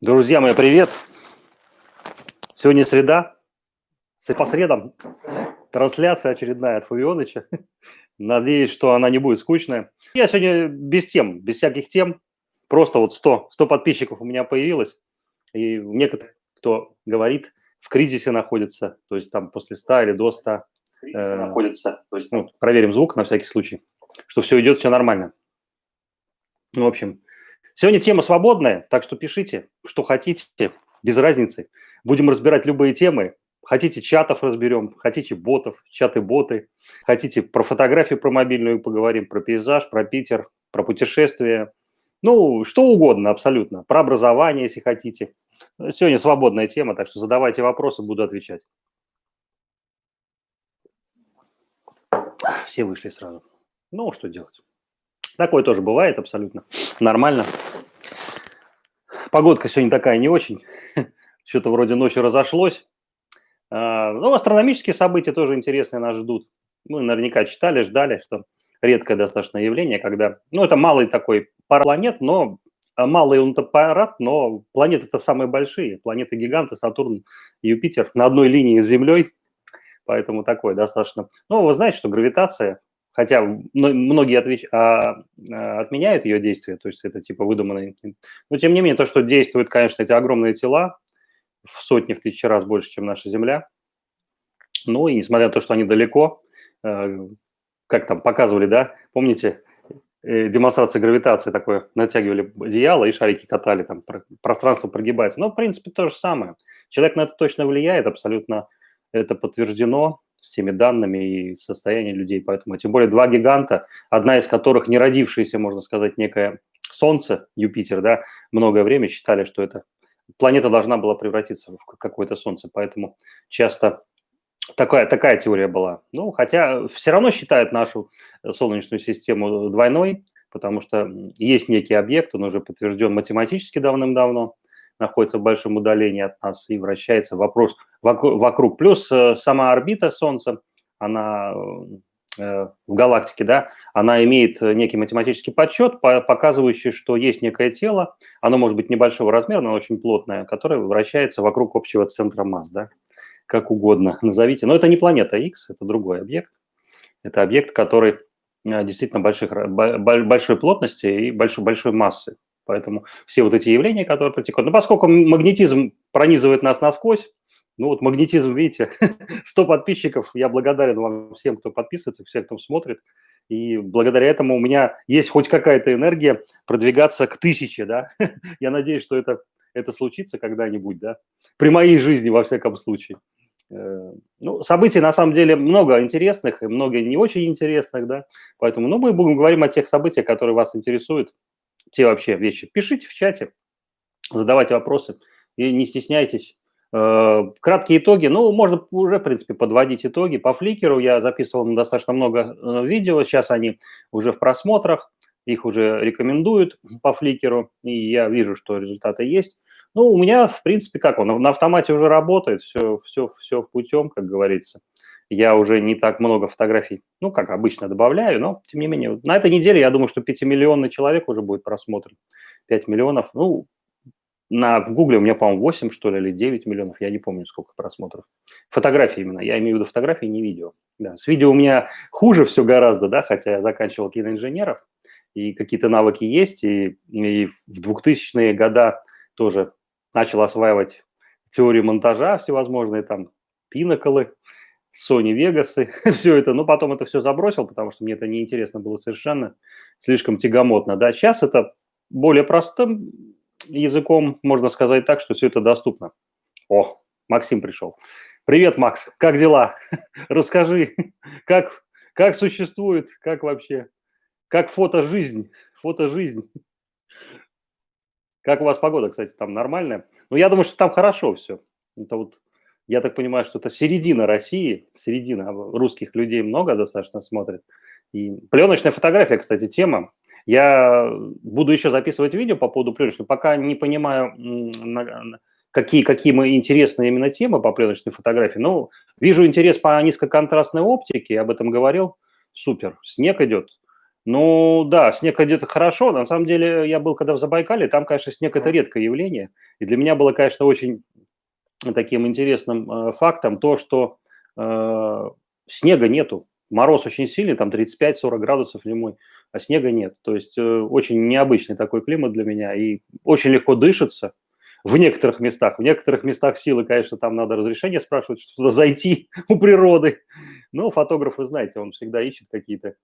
Друзья мои, привет! Сегодня среда, по средам трансляция очередная от Фавионыча. Надеюсь, что она не будет скучная. Я сегодня без тем, без всяких тем. Просто вот 100 подписчиков у меня появилось. И некоторые, кто говорит, в кризисе находится, то есть там после 100 или до 100. Ну, проверим звук на всякий случай, что все идет, все нормально. Ну, в общем, сегодня тема свободная, так что пишите, что хотите, без разницы. Будем разбирать любые темы. Хотите, чатов разберем, хотите, ботов, чаты-боты. Хотите, про фотографию, про мобильную поговорим, про пейзаж, про Питер, про путешествия. Ну, что угодно абсолютно. Про образование, если хотите. Сегодня свободная тема, так что задавайте вопросы, буду отвечать. Все вышли сразу. Ну, что делать? Такое тоже бывает абсолютно нормально. Погодка сегодня такая не очень. Что-то вроде ночью разошлось. Ну, астрономические события тоже интересные нас ждут. Мы наверняка читали, ждали, что редкое достаточно явление, когда... Ну, это малый такой пара планет, но малый он-то аппарат, но планеты-то самые большие. Планеты-гиганты, Сатурн, Юпитер на одной линии с Землей. Поэтому такое достаточно... Ну, вы знаете, что гравитация, хотя многие отменяют ее действие, то есть это типа выдуманные... Но, тем не менее, то, что действуют, конечно, эти огромные тела, в сотни, в тысячи раз больше, чем наша Земля. Ну и несмотря на то, что они далеко, как там показывали, да, помните, демонстрация гравитации такое, натягивали одеяло и шарики катали, там пространство прогибается. Но, в принципе, то же самое. Человек на это точно влияет, абсолютно это подтверждено всеми данными и состоянием людей. Поэтому, тем более, два гиганта, одна из которых не родившаяся, можно сказать, некое Солнце, Юпитер, да, многое время считали, что это планета должна была превратиться в какое-то Солнце. Поэтому часто такая теория была. Ну, хотя все равно считают нашу Солнечную систему двойной, потому что есть некий объект, он уже подтвержден математически давным-давно, находится в большом удалении от нас и вращается вокруг. Плюс сама орбита Солнца, она в галактике, да, она имеет некий математический подсчет, показывающий, что есть некое тело, оно может быть небольшого размера, но очень плотное, которое вращается вокруг общего центра масс, да, как угодно назовите. Но это не планета X, это другой объект. Это объект, который действительно большой плотности и большой массы. Поэтому все вот эти явления, которые протекают... Но поскольку магнетизм пронизывает нас насквозь, ну вот магнетизм, видите, 100 подписчиков, я благодарен вам всем, кто подписывается, всем, кто смотрит. И благодаря этому у меня есть хоть какая-то энергия продвигаться к 1000, да. Я надеюсь, что это случится когда-нибудь, да, при моей жизни, во всяком случае. Ну, событий на самом деле много интересных и много не очень интересных, да, поэтому, ну, мы будем говорить о тех событиях, которые вас интересуют, те вообще вещи. Пишите в чате, задавайте вопросы и не стесняйтесь. Краткие итоги, ну, можно уже, в принципе, подводить итоги. По Фликеру я записывал достаточно много видео, сейчас они уже в просмотрах, их уже рекомендуют по Фликеру, и я вижу, что результаты есть. Ну, у меня, в принципе, как он, на автомате уже работает, все путем, как говорится. Я уже не так много фотографий, ну, как обычно, добавляю, но, тем не менее, на этой неделе, я думаю, что 5-миллионный человек уже будет просмотрен. 5 миллионов, ну, в Гугле у меня, по-моему, 8, что ли, или 9 миллионов, я не помню, сколько просмотров. Фотографии именно, я имею в виду фотографии, не видео. Да, с видео у меня хуже все гораздо, да, хотя я заканчивал киноинженеров, и какие-то навыки есть, и в 2000-е годы тоже начал осваивать теорию монтажа всевозможные, там, пинаколы, Sony Vegas, все это, но потом это все забросил, потому что мне это неинтересно было совершенно, слишком тягомотно, да. Сейчас это более простым языком, можно сказать так, что все это доступно. О, Максим пришел. Привет, Макс, как дела? Расскажи, как существует, как вообще, как фотожизнь, Как у вас погода, кстати, там нормальная? Ну, я думаю, что там хорошо все. Это вот, я так понимаю, что это середина России, середина, русских людей много достаточно смотрит. И пленочная фотография, кстати, тема. Я буду еще записывать видео по поводу пленочной, пока не понимаю, какие мы интересные именно темы по пленочной фотографии. Ну, вижу интерес по низкоконтрастной оптике, я об этом говорил. Супер, снег идет. Ну да, снег идет хорошо. На самом деле я был когда в Забайкале, там, конечно, снег – это редкое явление. И для меня было, конечно, очень таким интересным фактом то, что э, снега нету. Мороз очень сильный, там 35-40 градусов зимой, а снега нет. То есть очень необычный такой климат для меня. И очень легко дышится в некоторых местах. В некоторых местах силы, конечно, там надо разрешение спрашивать, что туда зайти у природы. Но фотограф, вы знаете, он всегда ищет какие-то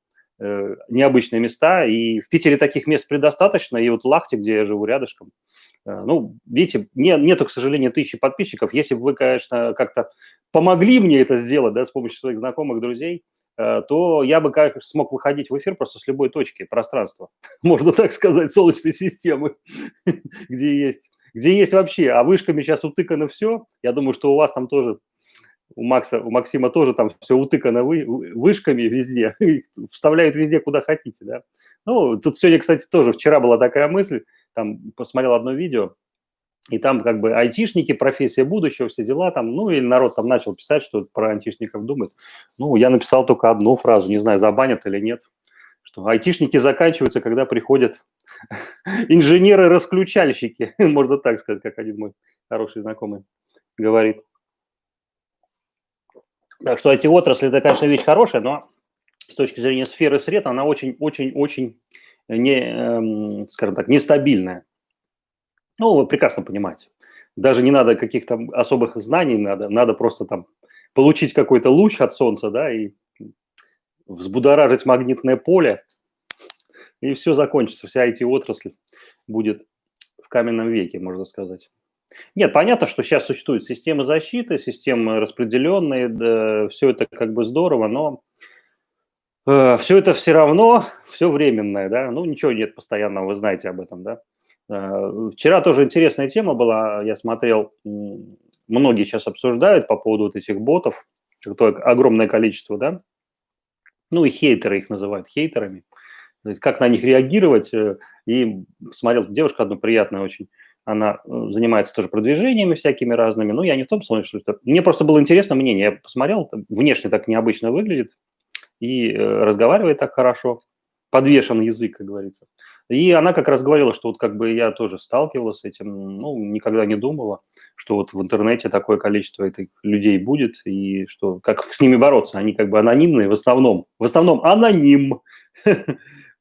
необычные места. И в Питере таких мест предостаточно. И вот Лахте, где я живу рядышком, ну, видите, нету, к сожалению, 1000 подписчиков. Если бы вы, конечно, как-то помогли мне это сделать, да, с помощью своих знакомых, друзей, то я бы как смог выходить в эфир просто с любой точки пространства, можно так сказать, Солнечной системы, где есть вообще, а вышками сейчас утыкано все. Я думаю, что у вас там тоже, у Максима тоже там все утыкано вышками везде, вставляют везде, куда хотите, да. Ну, тут сегодня, кстати, тоже вчера была такая мысль, там посмотрел одно видео, и там как бы айтишники, профессия будущего, все дела там, ну, и народ там начал писать, что про айтишников думает. Ну, я написал только одну фразу, не знаю, забанят или нет, что айтишники заканчиваются, когда приходят инженеры-расключальщики, можно так сказать, как один мой хороший знакомый говорит. Так что IT-отрасль – это, конечно, вещь хорошая, но с точки зрения сферы сред она очень-очень-очень скажем так, нестабильная. Ну, вы прекрасно понимаете. Даже не надо каких-то особых знаний, надо просто там получить какой-то луч от Солнца, да, и взбудоражить магнитное поле, и все закончится, вся IT-отрасль будет в каменном веке, можно сказать. Нет, понятно, что сейчас существуют системы защиты, системы распределенные, да, все это как бы здорово, но все это все равно все временное, да, ну ничего нет постоянного, вы знаете об этом, да. Вчера тоже интересная тема была, я смотрел, многие сейчас обсуждают по поводу вот этих ботов, какое огромное количество, да, ну и хейтеры их называют хейтерами, то есть как на них реагировать, и смотрел девушка одну приятная очень, она занимается тоже продвижениями всякими разными, ну я не в том смысле, что мне просто было интересно мнение, я посмотрел, внешне так необычно выглядит, и разговаривает так хорошо, подвешен язык, как говорится. И она как раз говорила, что вот как бы я тоже сталкивалась с этим, ну, никогда не думала, что вот в интернете такое количество этих людей будет, и что как с ними бороться, они как бы анонимные в основном аноним.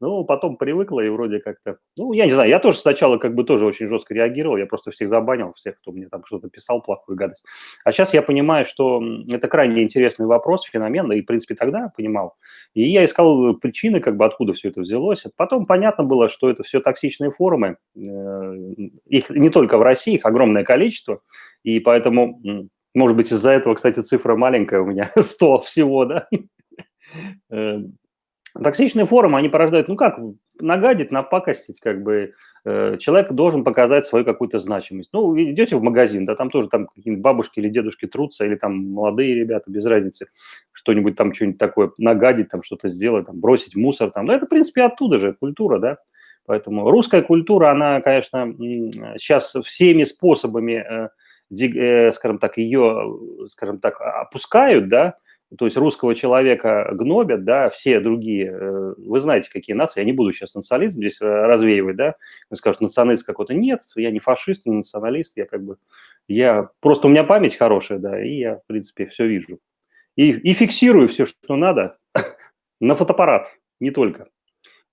Ну, потом привыкла и вроде как-то... Ну, я не знаю, я тоже сначала как бы тоже очень жестко реагировал, я просто всех забанил, всех, кто мне там что-то писал, плохую гадость. А сейчас я понимаю, что это крайне интересный вопрос, феномен, да и, в принципе, тогда понимал. И я искал причины, как бы откуда все это взялось. Потом понятно было, что это все токсичные форумы, их не только в России, их огромное количество, и поэтому, может быть, из-за этого, кстати, цифра маленькая у меня, 100 всего, да. Токсичные форумы, они порождают, ну как, нагадить, напакостить, как бы человек должен показать свою какую-то значимость. Ну, вы идете в магазин, да, там тоже там какие-нибудь бабушки или дедушки трутся, или там молодые ребята, без разницы, что-нибудь там, что-нибудь такое нагадить, там что-то сделать, там бросить мусор, там, да, это, в принципе, оттуда же культура, да. Поэтому русская культура, она, конечно, сейчас всеми способами, скажем так, ее, скажем так, опускают, да, то есть русского человека гнобят, да, все другие, вы знаете, какие нации, я не буду сейчас национализм здесь развеивать, да, скажут, националист какой-то, нет, я не фашист, не националист, я как бы, я, просто у меня память хорошая, да, и я, в принципе, все вижу. И фиксирую все, что надо, на фотоаппарат, не только.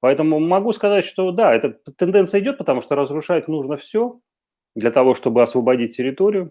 Поэтому могу сказать, что да, эта тенденция идет, потому что разрушать нужно все для того, чтобы освободить территорию.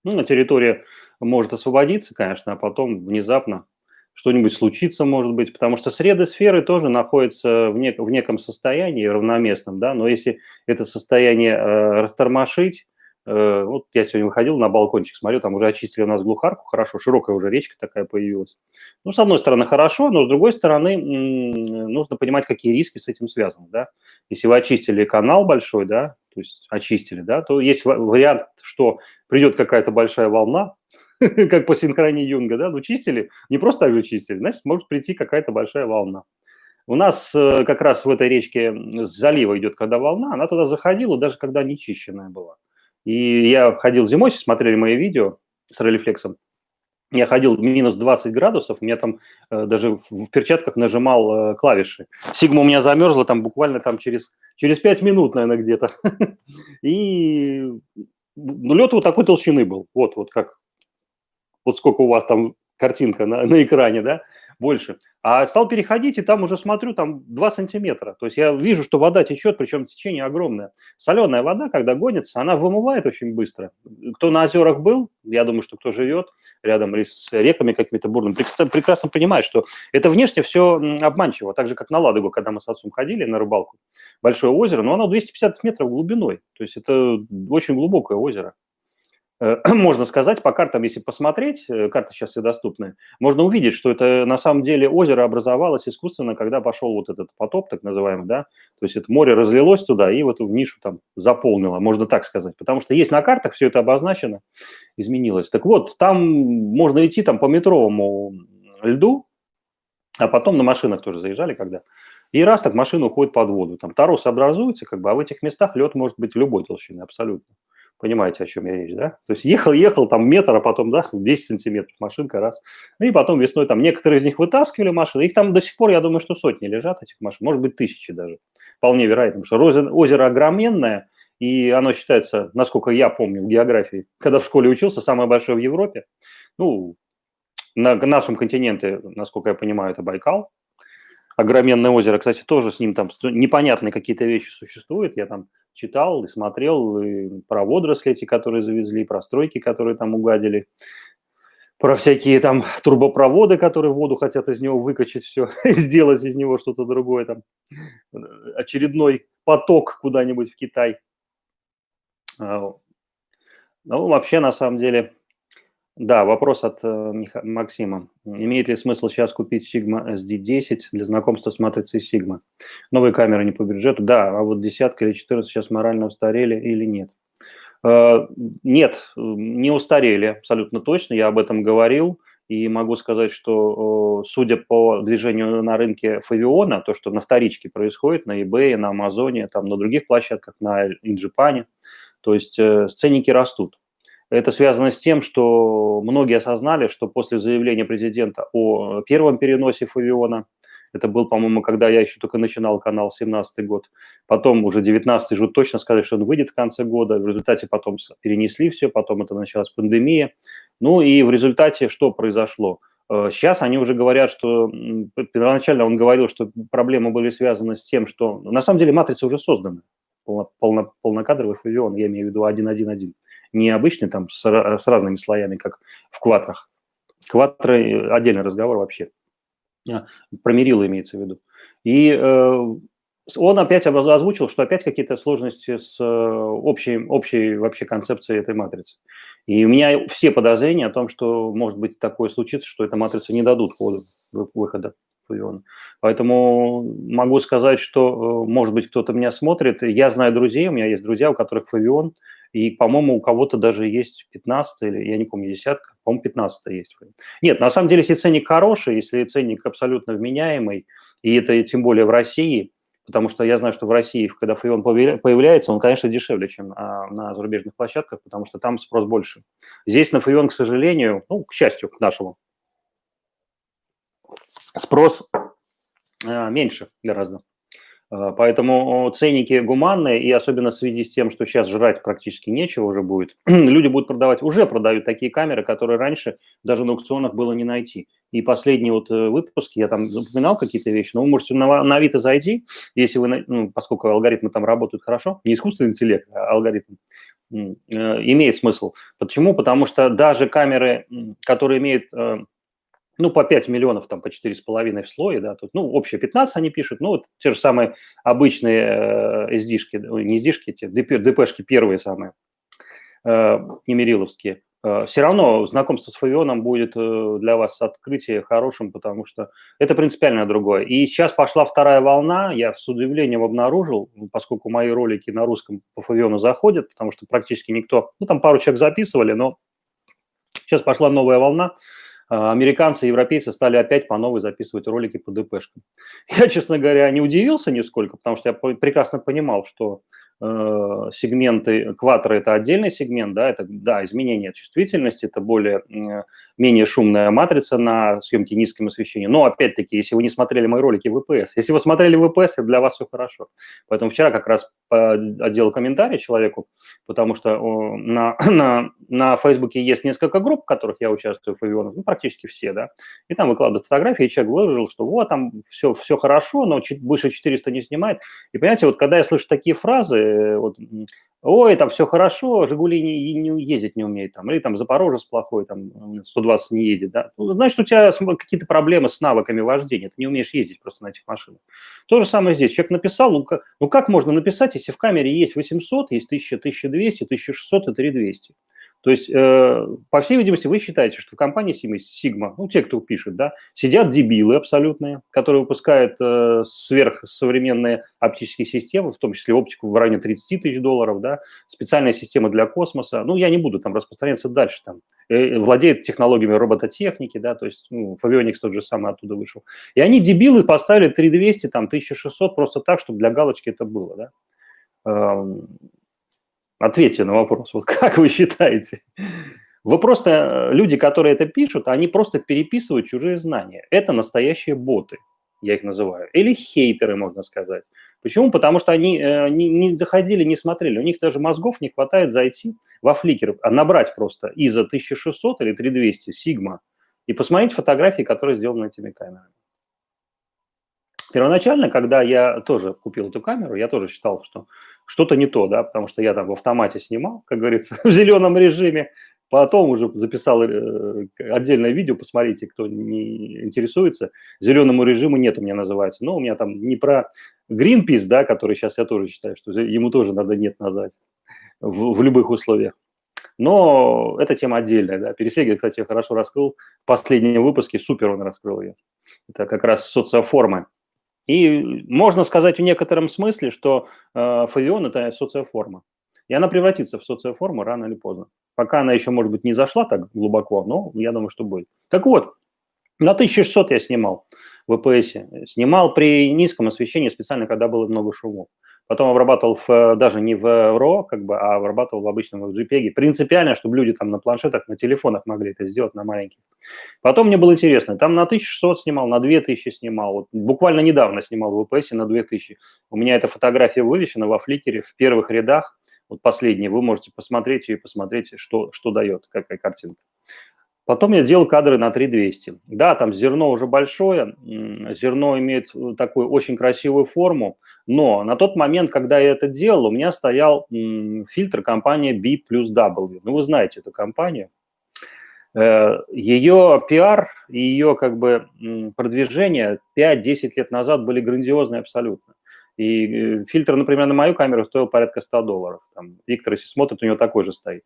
Ну, территория может освободиться, конечно, а потом внезапно что-нибудь случится, может быть, потому что среды сферы тоже находятся в неком состоянии равноместном, да, но если это состояние растормошить, вот я сегодня выходил на балкончик, смотрю, там уже очистили у нас глухарку, хорошо, широкая уже речка такая появилась. Ну, с одной стороны, хорошо, но с другой стороны, нужно понимать, какие риски с этим связаны, да. Если вы очистили канал большой, да, то есть очистили, да, то есть вариант, что придет какая-то большая волна, как по синхронии Юнга, да, ну чистили, не просто так же чистили, значит, может прийти какая-то большая волна. У нас как раз в этой речке с залива идет, когда волна, она туда заходила, даже когда не чищенная была. И я ходил зимой, смотрели мои видео с релифлексом, Я ходил минус 20 градусов, у меня там даже в перчатках нажимал клавиши. Сигма у меня замерзла там буквально там через 5 минут, наверное, где-то. И ну, лед вот такой толщины был. Вот как, вот сколько у вас там картинка на экране, да, больше. А стал переходить, и там уже смотрю, там 2 сантиметра. То есть я вижу, что вода течет, причем течение огромное. Соленая вода, когда гонится, она вымывает очень быстро. Кто на озерах был, я думаю, что кто живет рядом или с реками какими-то бурными, прекрасно понимает, что это внешне все обманчиво. Так же, как на Ладогу, когда мы с отцом ходили на рыбалку. Большое озеро, но оно 250 метров глубиной. То есть это очень глубокое озеро. Можно сказать, по картам, если посмотреть, карты сейчас все доступны, можно увидеть, что это на самом деле озеро образовалось искусственно, когда пошел вот этот потоп, так называемый, да, то есть это море разлилось туда и в эту нишу там заполнило, можно так сказать, потому что есть на картах, все это обозначено, изменилось. Так вот, там можно идти там по метровому льду, а потом на машинах тоже заезжали когда, и раз так машина уходит под воду, там торос образуется, как бы, а в этих местах лед может быть любой толщины абсолютно. Понимаете, о чем я речь, да? То есть ехал там метр, а потом, да, 10 сантиметров машинка, раз. Ну и потом весной там некоторые из них вытаскивали машины. Их там до сих пор, я думаю, что сотни лежат, этих машин. Может быть, тысячи даже. Вполне вероятно, потому что озеро огроменное, и оно считается, насколько я помню в географии, когда в школе учился, самое большое в Европе. Ну, на нашем континенте, насколько я понимаю, это Байкал. Огроменное озеро, кстати, тоже с ним там непонятные какие-то вещи существуют. Я там читал и смотрел и про водоросли эти, которые завезли, про стройки, которые там угадили, про всякие там трубопроводы, которые воду хотят из него выкачать все, сделать из него что-то другое, там очередной поток куда-нибудь в Китай. Ну, вообще, на самом деле, да, вопрос от Максима. Имеет ли смысл сейчас купить Sigma SD10 для знакомства с матрицей Sigma? Новые камеры не по бюджету. Да, а вот десятка или 14 сейчас морально устарели или нет? Нет, не устарели, абсолютно точно. Я об этом говорил. И могу сказать, что, судя по движению на рынке Фавиона, то, что на вторичке происходит, на eBay, на Амазоне, там, на других площадках, на Инджипане, то есть ценники растут. Это связано с тем, что многие осознали, что после заявления президента о первом переносе Фавиона, это был, по-моему, когда я еще только начинал канал, 17-й год, потом уже 19-й же точно сказали, что он выйдет в конце года, в результате потом перенесли все, потом это началась пандемия. Ну и в результате что произошло? Сейчас они уже говорят, что первоначально он говорил, что проблемы были связаны с тем, что на самом деле матрица уже создана, полнокадровый Фавион, я имею в виду 1.1.1. Не обычный там с разными слоями, как в квадрах. Квадры – отдельный разговор вообще. Про мерило имеется в виду. И он опять озвучил, что опять какие-то сложности с общей вообще концепцией этой матрицы. И у меня все подозрения о том, что может быть такое случится, что эта матрица не дадут выхода Фавиона. Поэтому могу сказать, что, может быть, кто-то меня смотрит. Я знаю друзей, у меня есть друзья, у которых Фавион, и, по-моему, у кого-то даже есть 15 или, я не помню, десятка, по-моему, 15 есть. Нет, на самом деле, если ценник хороший, если ценник абсолютно вменяемый, и это тем более в России, потому что я знаю, что в России, когда Фавион появляется, он, конечно, дешевле, чем на зарубежных площадках, потому что там спрос больше. Здесь на Фавион, к сожалению, ну, к счастью, к нашему, спрос меньше гораздо. Поэтому ценники гуманные, и особенно в связи с тем, что сейчас жрать практически нечего уже будет, люди будут продавать, уже продают такие камеры, которые раньше даже на аукционах было не найти. И последний вот выпуск, я там упоминал какие-то вещи, но вы можете на Авито зайти, если вы, ну, поскольку алгоритмы там работают хорошо, не искусственный интеллект, а алгоритм, имеет смысл. Почему? Потому что даже камеры, которые имеют ну, по 5 миллионов, там, по 4,5 в слое, да, тут, ну, общее 15 они пишут, ну, вот те же самые обычные SD-шки, не SD-шки, те ДПшки первые самые, немериловские, все равно знакомство с Фавионом будет для вас открытие хорошим, потому что это принципиально другое. И сейчас пошла вторая волна, я с удивлением обнаружил, поскольку мои ролики на русском по Фавиону заходят, потому что практически никто, ну, там пару человек записывали, но сейчас пошла новая волна, американцы и европейцы стали опять по новой записывать ролики по ДПшкам. Я, честно говоря, не удивился нисколько, потому что я прекрасно понимал, что сегменты, квадры – это отдельный сегмент, да, это, да, изменение чувствительности, это менее шумная матрица на съемке низким освещением. Но, опять-таки, если вы не смотрели мои ролики в VPS, если вы смотрели VPS, для вас все хорошо. Поэтому вчера как раз отделал комментарий человеку, потому что на Фейсбуке есть несколько групп, в которых я участвую, в авионах, ну, практически все, да, и там выкладывают фотографии, и человек выложил, что вот, там все хорошо, но выше 400 не снимает. И, понимаете, вот когда я слышу такие фразы, вот, ой, там все хорошо, «Жигули» не ездить не умеет, там, или там «Запорожец» плохой, там, 120 не едет, да, ну, значит, у тебя какие-то проблемы с навыками вождения, ты не умеешь ездить просто на этих машинах. То же самое здесь. Человек написал, ну как можно написать, если в камере есть 800, есть 1000, 1200, 1600 и 3200? То есть, по всей видимости, вы считаете, что в компании Sigma, ну, те, кто пишет, да, сидят дебилы абсолютные, которые выпускают сверхсовременные оптические системы, в том числе оптику в районе 30 тысяч долларов, да, специальные системы для космоса. Ну, я не буду там распространяться дальше, там, владеет технологиями робототехники, да, то есть, ну, Avionics тот же самый оттуда вышел. И они, дебилы, поставили 3200, там, 1600 просто так, чтобы для галочки это было, да. Ответьте на вопрос, вот как вы считаете? Вы просто, люди, которые это пишут, они просто переписывают чужие знания. Это настоящие боты, я их называю. Или хейтеры, можно сказать. Почему? Потому что они не заходили, не смотрели. У них даже мозгов не хватает зайти во Flickr, а набрать просто ISO 1600 или 3200 Sigma и посмотреть фотографии, которые сделаны этими камерами. Первоначально, когда я тоже купил эту камеру, я тоже считал, что что-то не то, да, потому что я там в автомате снимал, как говорится, в зеленом режиме, потом уже записал отдельное видео, посмотрите, кто не интересуется, зеленому режиму нет у меня называется, но у меня там не про Greenpeace, да, который сейчас я тоже считаю, что ему тоже надо нет назвать в любых условиях. Но эта тема отдельная, да. Пересегин, кстати, я хорошо раскрыл в последнем выпуске, супер он раскрыл ее. Это как раз социоформы. И можно сказать в некотором смысле, что Фавион – это социоформа. И она превратится в социоформу рано или поздно. Пока она еще, может быть, не зашла так глубоко, но я думаю, что будет. Так вот, на 1600 я снимал в VPS. Снимал при низком освещении специально, когда было много шумов. Потом обрабатывал даже не в RAW, как бы, а обрабатывал в обычном JPEG. Принципиально, чтобы люди там на планшетах, на телефонах могли это сделать, на маленьких. Потом мне было интересно, там на 1600 снимал, на 2000 снимал. Вот буквально недавно снимал в VPS на 2000. У меня эта фотография вывешена во Flickr в первых рядах. Вот последние, вы можете посмотреть и посмотреть, что дает, какая картинка. Потом я делал кадры на 3200. Да, там зерно уже большое, зерно имеет такую очень красивую форму, но на тот момент, когда я это делал, у меня стоял фильтр компании B плюс W. Ну, вы знаете эту компанию. Ее пиар и ее как бы продвижение 5-10 лет назад были грандиозные абсолютно. И фильтр, например, на мою камеру стоил порядка $100. Там, Виктор, если смотрит, у него такой же стоит.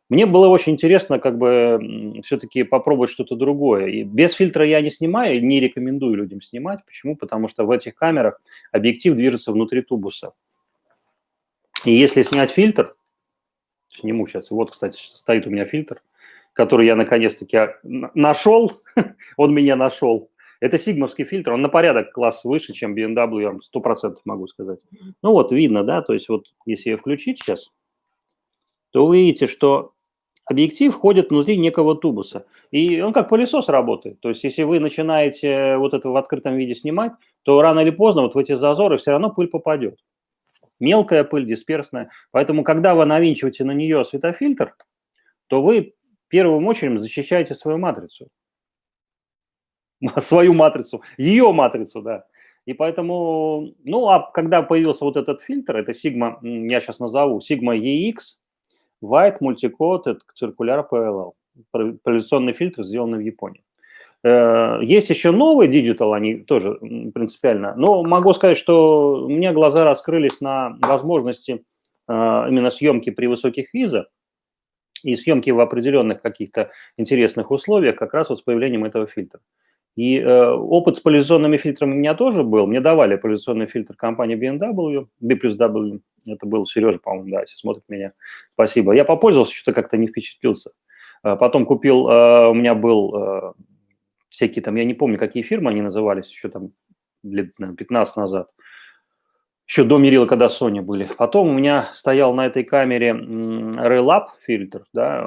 Мне было очень интересно как бы все-таки попробовать что-то другое. И без фильтра я не снимаю, не рекомендую людям снимать. Почему? Потому что в этих камерах объектив движется внутри тубуса. И если снять фильтр, сниму сейчас, вот, кстати, стоит у меня фильтр, который я наконец-таки нашел, он меня нашел. Это сигмовский фильтр, он на порядок класс выше, чем BMW, я вам 100% могу сказать. Ну вот, видно, да, то есть вот если ее включить сейчас, то вы видите, что объектив входит внутри некого тубуса. И он как пылесос работает. То есть если вы начинаете вот это в открытом виде снимать, то рано или поздно вот в эти зазоры все равно пыль попадет. Мелкая пыль, дисперсная. Поэтому, когда вы навинчиваете на нее светофильтр, то вы первым очередь защищаете свою матрицу. Свою матрицу, ее матрицу, да. И поэтому, ну, а когда появился вот этот фильтр, это Sigma, я сейчас назову, Sigma EX, White Multicoated Circular PLL. Поляризационный фильтр, сделанный в Японии. Есть еще новый Digital, они тоже принципиально. Но могу сказать, что у меня глаза раскрылись на возможности именно съемки при высоких ISO и съемки в определенных каких-то интересных условиях как раз вот с появлением этого фильтра. И опыт с поляризационными фильтрами у меня тоже был. Мне давали поляризационный фильтр компании BMW, B плюс W. Это был Сережа, по-моему, да, если смотрит меня. Спасибо. Я попользовался, что-то как-то не впечатлился. Потом купил, у меня был всякие там, я не помню, какие фирмы они назывались, еще там лет, наверное, 15 назад. Еще до мерила, когда Sony были. Потом у меня стоял на этой камере Relap фильтр, да,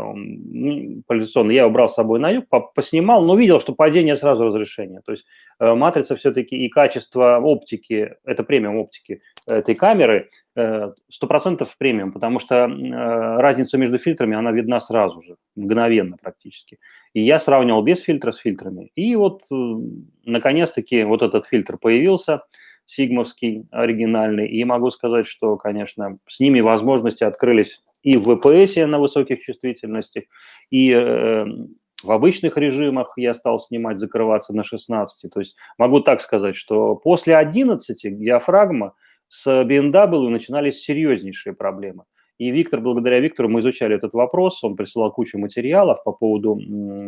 поляризационный. Я его брал с собой на юг, поснимал, но видел, что падение сразу разрешения. То есть матрица все-таки и качество оптики, это премиум оптики этой камеры, 100% премиум, потому что разница между фильтрами, она видна сразу же, мгновенно практически. И я сравнивал без фильтра с фильтрами. И вот, наконец-таки, вот этот фильтр появился, сигмовский, оригинальный, и могу сказать, что, конечно, с ними возможности открылись и в VPS на высоких чувствительностях, и в обычных режимах я стал снимать, закрываться на 16. То есть могу так сказать, что после 11 диафрагма с BMW начинались серьезнейшие проблемы. И благодаря Виктору мы изучали этот вопрос, он присылал кучу материалов по поводу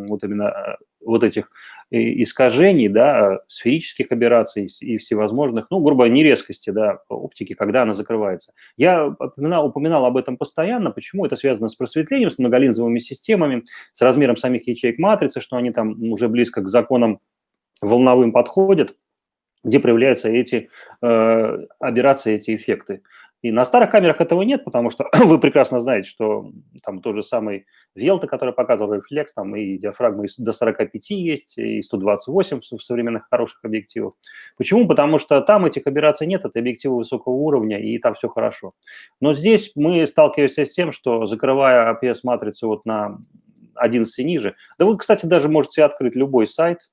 вот именно вот этих искажений, да, сферических аберраций и всевозможных, ну, грубо говоря, нерезкости, да, оптики, когда она закрывается. Я упоминал об этом постоянно. Почему? Это связано с просветлением, с многолинзовыми системами, с размером самих ячеек матрицы, что они там уже близко к законам волновым подходят, где проявляются эти аберрации, эти эффекты. И на старых камерах этого нет, потому что вы прекрасно знаете, что там тот же самый Велта, который показывал рефлекс, там и диафрагмы до 45 есть, и 128 в современных хороших объективах. Почему? Потому что там этих аберраций нет, это объективы высокого уровня, и там все хорошо. Но здесь мы сталкиваемся с тем, что закрывая APS-матрицу вот на 11 ниже, да вы, кстати, даже можете открыть любой сайт,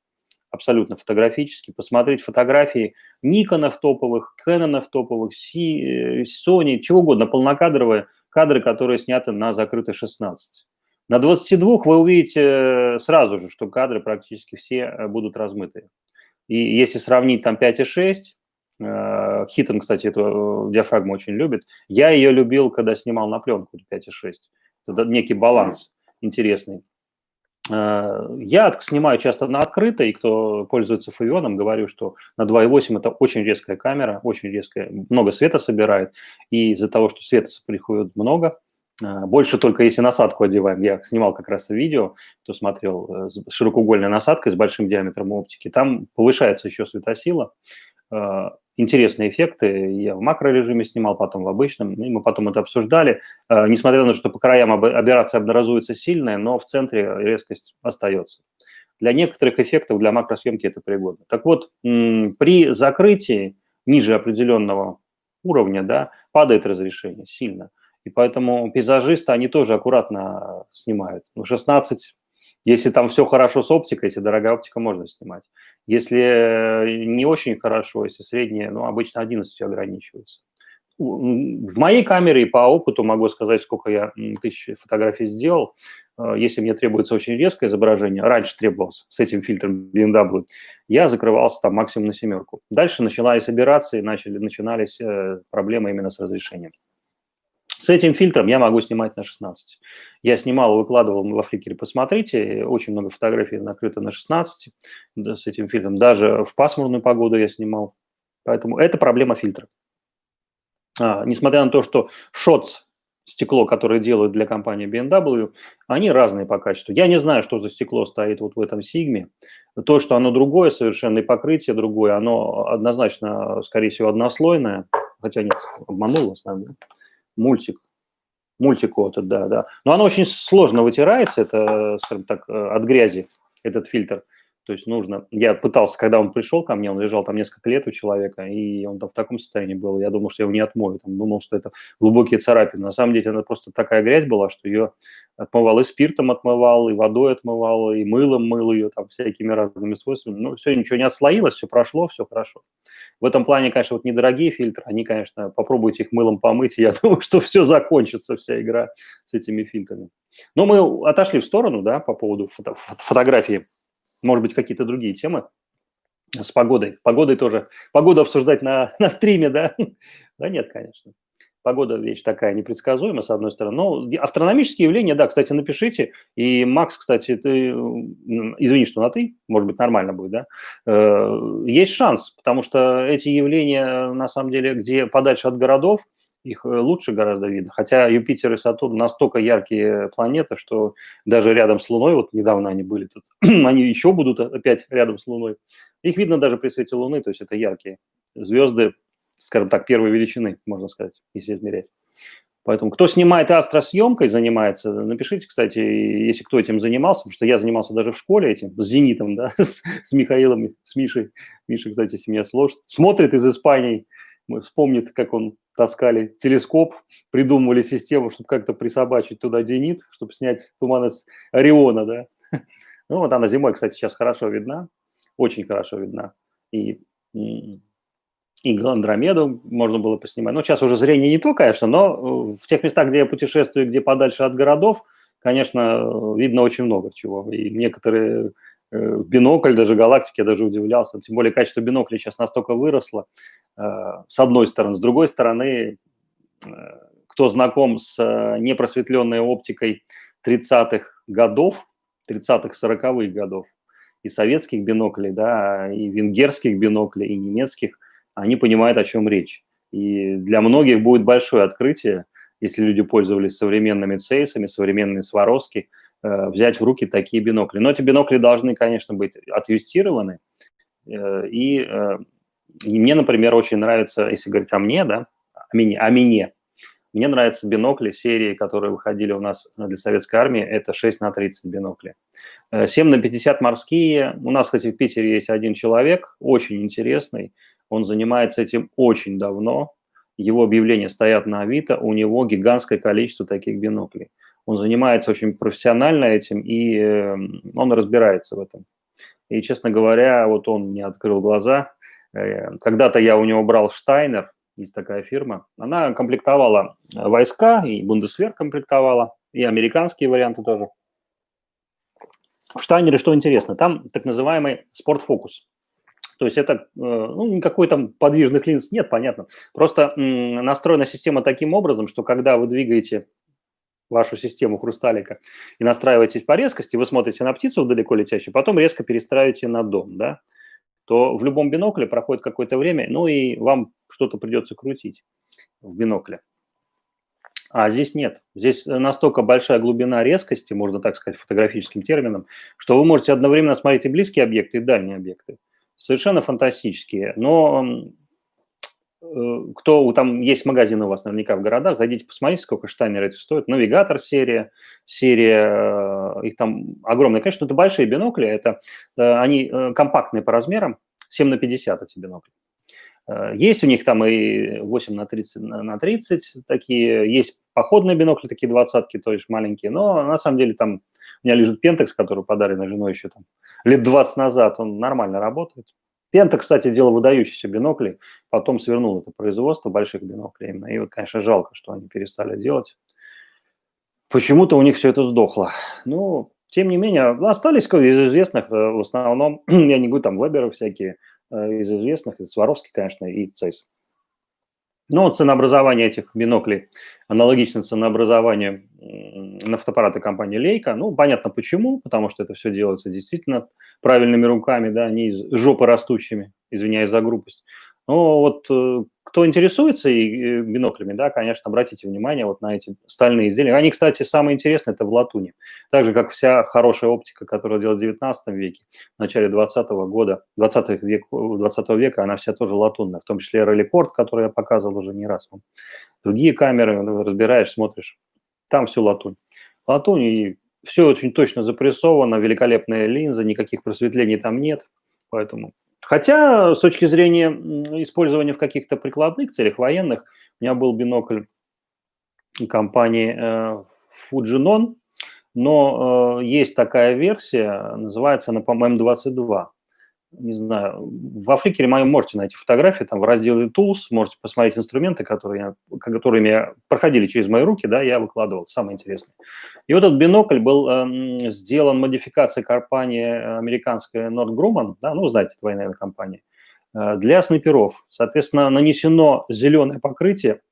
абсолютно фотографически, посмотреть фотографии Никонов топовых, Кэнонов топовых, Sony, чего угодно, полнокадровые кадры, которые сняты на закрытой 16. На 22 вы увидите сразу же, что кадры практически все будут размытые. И если сравнить там 5,6, Хитон, кстати, эту диафрагму очень любит. Я ее любил, когда снимал на пленку 5,6. Это некий баланс интересный. Я снимаю часто на открытой, и кто пользуется Фавионом, говорю, что на 2.8 это очень резкая камера, очень резкая, много света собирает, и из-за того, что света приходит много, больше только если насадку одеваем. Я снимал как раз видео, кто смотрел, с широкоугольной насадкой с большим диаметром оптики, там повышается еще светосила, интересные эффекты. Я в макрорежиме снимал, потом в обычном, и мы потом это обсуждали. Несмотря на то, что по краям аберрация образуется сильная, но в центре резкость остается. Для некоторых эффектов, для макросъемки это пригодно. Так вот, при закрытии ниже определенного уровня, да, падает разрешение сильно. И поэтому пейзажисты, они тоже аккуратно снимают. 16, если там все хорошо с оптикой, если дорогая оптика, можно снимать. Если не очень хорошо, если среднее, ну, обычно 11 ограничивается. В моей камере и по опыту могу сказать, сколько я тысяч фотографий сделал. Если мне требуется очень резкое изображение, раньше требовалось с этим фильтром BMW, я закрывался там максимум на 7. Дальше начинались аберрации, начинались проблемы именно с разрешением. С этим фильтром я могу снимать на 16. Я снимал, выкладывал во Фликере, посмотрите, очень много фотографий накрыто на 16 да, с этим фильтром. Даже в пасмурную погоду я снимал. Поэтому это проблема фильтра. Несмотря на то, что Shots, стекло, которое делают для компании BMW, они разные по качеству. Я не знаю, что за стекло стоит вот в этом Сигме. То, что оно другое совершенно, и покрытие другое, оно однозначно, скорее всего, однослойное. Хотя нет, обманул вас, наверное. Мультикоатед, да. Но оно очень сложно вытирается, это, скажем так, от грязи, этот фильтр. То есть нужно... Я пытался, когда он пришел ко мне, он лежал там несколько лет у человека, и он там в таком состоянии был. Я думал, что я его не отмою. Там, думал, что это глубокие царапины. На самом деле, это просто такая грязь была, что ее отмывал и спиртом отмывал, и водой отмывал, и мылом мыл ее, там, всякими разными свойствами. Ну, все, ничего не отслоилось, все прошло, все хорошо. В этом плане, конечно, вот недорогие фильтры, они, конечно, попробуйте их мылом помыть, и я думаю, что все закончится, вся игра с этими фильтрами. Но мы отошли в сторону, да, по поводу фотографии. Может быть, какие-то другие темы с погодой. Погодой тоже. Погоду обсуждать на стриме, да? Да нет, конечно. Погода вещь такая непредсказуемая, с одной стороны. Но астрономические явления, да, кстати, напишите. И, Макс, кстати, ты, извини, что на «ты», может быть, нормально будет, да? Есть шанс, потому что эти явления, на самом деле, где подальше от городов, их лучше гораздо видно. Хотя Юпитер и Сатурн настолько яркие планеты, что даже рядом с Луной, вот недавно они были тут, они еще будут опять рядом с Луной. Их видно даже при свете Луны, то есть это яркие звезды, скажем так, первой величины, можно сказать, если измерять. Поэтому кто снимает астросъемкой, занимается, напишите, кстати, если кто этим занимался, потому что я занимался даже в школе этим, с «Зенитом», да, с Михаилом, с Мишей. Миша, кстати, если меня слушает, смотрит из Испании, вспомнит, как он таскали телескоп, придумывали систему, чтобы как-то присобачить туда «Зенит», чтобы снять туманность Ориона, да. Ну, вот она зимой, кстати, сейчас хорошо видна, очень хорошо видна. И Андромеду можно было поснимать. Ну, сейчас уже зрение не то, конечно, но в тех местах, где я путешествую, где подальше от городов, конечно, видно очень много чего. И некоторые бинокль, даже галактики, я даже удивлялся. Тем более качество бинокля сейчас настолько выросло, с одной стороны. С другой стороны, кто знаком с непросветленной оптикой 30-х годов, 30-х, 40-х годов, и советских биноклей, да, и венгерских биноклей, и немецких, они понимают, о чем речь. И для многих будет большое открытие, если люди пользовались современными Цейсами, современными Сваровски, взять в руки такие бинокли. Но эти бинокли должны, конечно, быть отъюстированы. И мне, например, очень нравится, если говорить о мне, да, мне нравятся бинокли серии, которые выходили у нас для советской армии, это 6х30 бинокли. 7х50 морские. У нас, кстати, в Питере есть один человек, очень интересный, он занимается этим очень давно. Его объявления стоят на Авито, у него гигантское количество таких биноклей. Он занимается очень профессионально этим, и он разбирается в этом. И, честно говоря, вот он мне открыл глаза. Когда-то я у него брал Штайнер, есть такая фирма. Она комплектовала войска, и Бундесвер комплектовала, и американские варианты тоже. В Штайнере что интересно, там так называемый спортфокус. То есть это, ну, никакой там подвижных линз нет, понятно. Просто настроена система таким образом, что когда вы двигаете вашу систему хрусталика и настраиваетесь по резкости, вы смотрите на птицу далеко летящую, потом резко перестраиваете на дом, да, то в любом бинокле проходит какое-то время, ну и вам что-то придется крутить в бинокле. А здесь нет. Здесь настолько большая глубина резкости, можно так сказать, фотографическим термином, что вы можете одновременно смотреть и близкие объекты, и дальние объекты. Совершенно фантастические. Но кто там есть магазины у вас наверняка в городах, зайдите, посмотрите, сколько Штайнер это стоит. Навигатор серия, их там огромное количество. Это большие бинокли, это они компактные по размерам, 7х50 эти бинокли. Есть у них там и 8х30 такие, есть походные бинокли, такие 20-ки, то есть маленькие, но на самом деле там у меня лежит Pentax, который подарен женой еще там лет 20 назад, он нормально работает. Pentax, кстати, делал выдающиеся бинокли, потом свернул это производство больших биноклей именно, и вот, конечно, жалко, что они перестали делать. Почему-то у них все это сдохло. Ну, тем не менее, остались из известных, в основном, я не говорю, там, Веберы всякие, из известных, и Сваровски, конечно, и Цейс. Но ценообразование этих биноклей аналогично ценообразованию на фотоаппараты компании Leica. Ну, понятно почему, потому что это все делается действительно правильными руками, да, не из жопы растущими, извиняюсь за грубость. Но вот кто интересуется биноклями, да, конечно, обратите внимание вот на эти стальные изделия. Они, кстати, самые интересные – это в латуни. Так же, как вся хорошая оптика, которая делалась в 19 веке, в начале 20 века, она вся тоже латунная, в том числе реликорд, который я показывал уже не раз вам. Другие камеры, разбираешь, смотришь, там все латунь. Латунь, и все очень точно запрессовано, великолепная линза, никаких просветлений там нет, поэтому... Хотя, с точки зрения использования в каких-то прикладных целях, военных, у меня был бинокль компании Fujinon, но есть такая версия, называется она, по-моему, 22. Не знаю, в Африке моем можете найти фотографии, там в разделе Tools можете посмотреть инструменты, которыми проходили через мои руки, да, я выкладывал, самое интересное. И вот этот бинокль был сделан модификацией компании американской Northrop Grumman, да, ну, знаете, это военная компания, для снайперов. Соответственно, нанесено зеленое покрытие,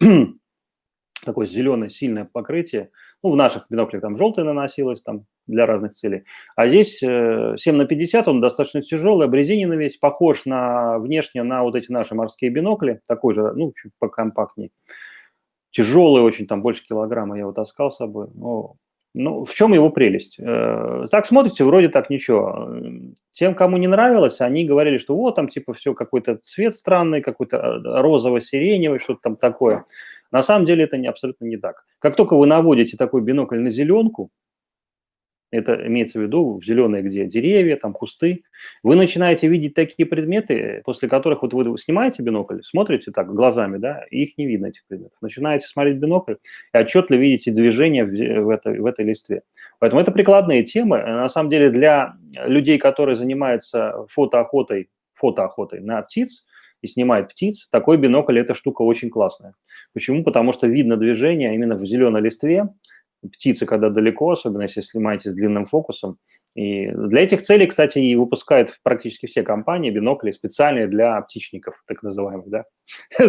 такое зеленое сильное покрытие. Ну, в наших биноклях там желтое наносилось там для разных целей. А здесь 7х50, он достаточно тяжелый, обрезиненный весь, похож внешне на вот эти наши морские бинокли, такой же, ну, чуть покомпактнее. Тяжелый очень, там больше килограмма я его таскал с собой. Но Ну, в чем его прелесть? Так смотрите, вроде так ничего. Тем, кому не нравилось, они говорили, что вот там типа все какой-то цвет странный, какой-то розово-сиреневый, что-то там такое. На самом деле это абсолютно не так. Как только вы наводите такой бинокль на зеленку, это имеется в виду в зеленые, где деревья, там кусты, вы начинаете видеть такие предметы, после которых вот вы снимаете бинокль, смотрите так глазами, да, и их не видно, этих предметов. Начинаете смотреть бинокль и отчетливо видите движение в этой листве. Поэтому это прикладные темы. На самом деле для людей, которые занимаются фотоохотой на птиц и снимают птиц, такой бинокль – эта штука очень классная. Почему? Потому что видно движение именно в зеленой листве, птицы, когда далеко, особенно если снимаете с длинным фокусом. И для этих целей, кстати, и выпускают практически все компании бинокли специальные для птичников, так называемых, да.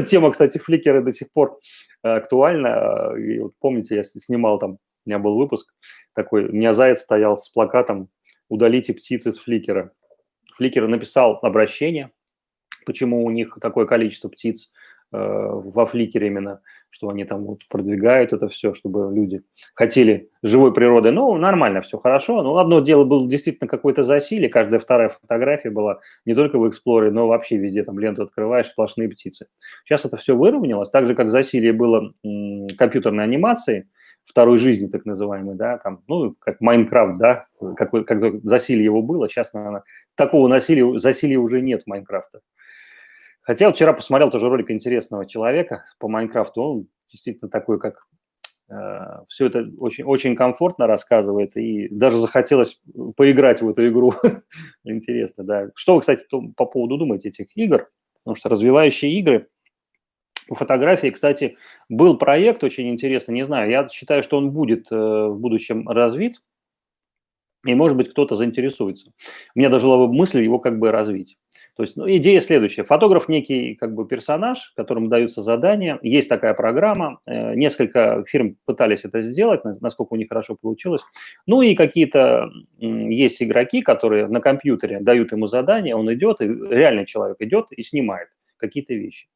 Тема, кстати, фликера до сих пор актуальна. И вот помните, я снимал там, у меня был выпуск такой, у меня заяц стоял с плакатом «Удалите птицы с фликера». Фликер написал обращение, почему у них такое количество птиц во фликере именно, что они там вот продвигают это все, чтобы люди хотели живой природы. Ну, нормально, все хорошо. Но одно дело было действительно какое-то засилие. Каждая вторая фотография была не только в Explorer, но вообще везде там ленту открываешь, сплошные птицы. Сейчас это все выровнялось. Так же, как засилие было компьютерной анимации, второй жизни, так называемой, да, там, ну, как Майнкрафт, да, как засилие его было. Сейчас, наверное, такого засилия уже нет Майнкрафта. Хотя вот вчера посмотрел тоже ролик интересного человека по Майнкрафту. Он действительно такой, как все это очень, очень комфортно рассказывает, и даже захотелось поиграть в эту игру. Интересно, да. Что вы, кстати, по поводу думаете этих игр? Потому что развивающие игры по фотографии, кстати, был проект очень интересный, не знаю, я считаю, что он будет в будущем развит, и, может быть, кто-то заинтересуется. У меня даже была мысль его как бы развить. То есть, ну, идея следующая. Фотограф некий как бы персонаж, которому даются задания. Есть такая программа. Несколько фирм пытались это сделать, насколько у них хорошо получилось. Ну и какие-то есть игроки, которые на компьютере дают ему задания, он идет, и реальный человек идет и снимает какие-то вещи.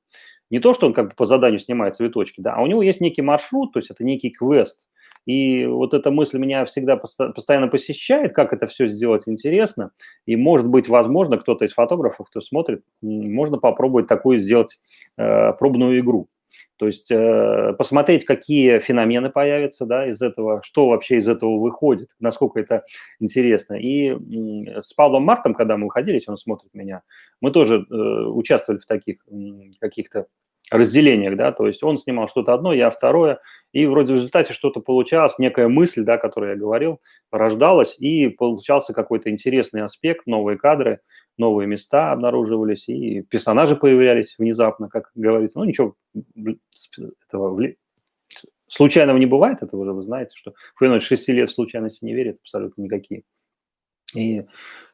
Не то, что он как бы по заданию снимает цветочки, да, а у него есть некий маршрут, то есть это некий квест. И вот эта мысль меня всегда постоянно посещает, как это все сделать интересно. И, может быть, возможно, кто-то из фотографов, кто смотрит, можно попробовать такую сделать пробную игру. То есть посмотреть, какие феномены появятся, да, из этого, что вообще из этого выходит, насколько это интересно. И с Павлом Мартом, когда мы выходили, если он смотрит меня, мы тоже участвовали в таких каких-то разделениях, да, то есть он снимал что-то одно, я второе, и вроде в результате что-то получалось, некая мысль, да, о которой я говорил, рождалась, и получался какой-то интересный аспект, новые кадры, новые места обнаруживались, и персонажи появлялись внезапно, как говорится. Ну, ничего этого случайного не бывает, это уже вы знаете, что в 6 лет в случайности не верит абсолютно никакие. И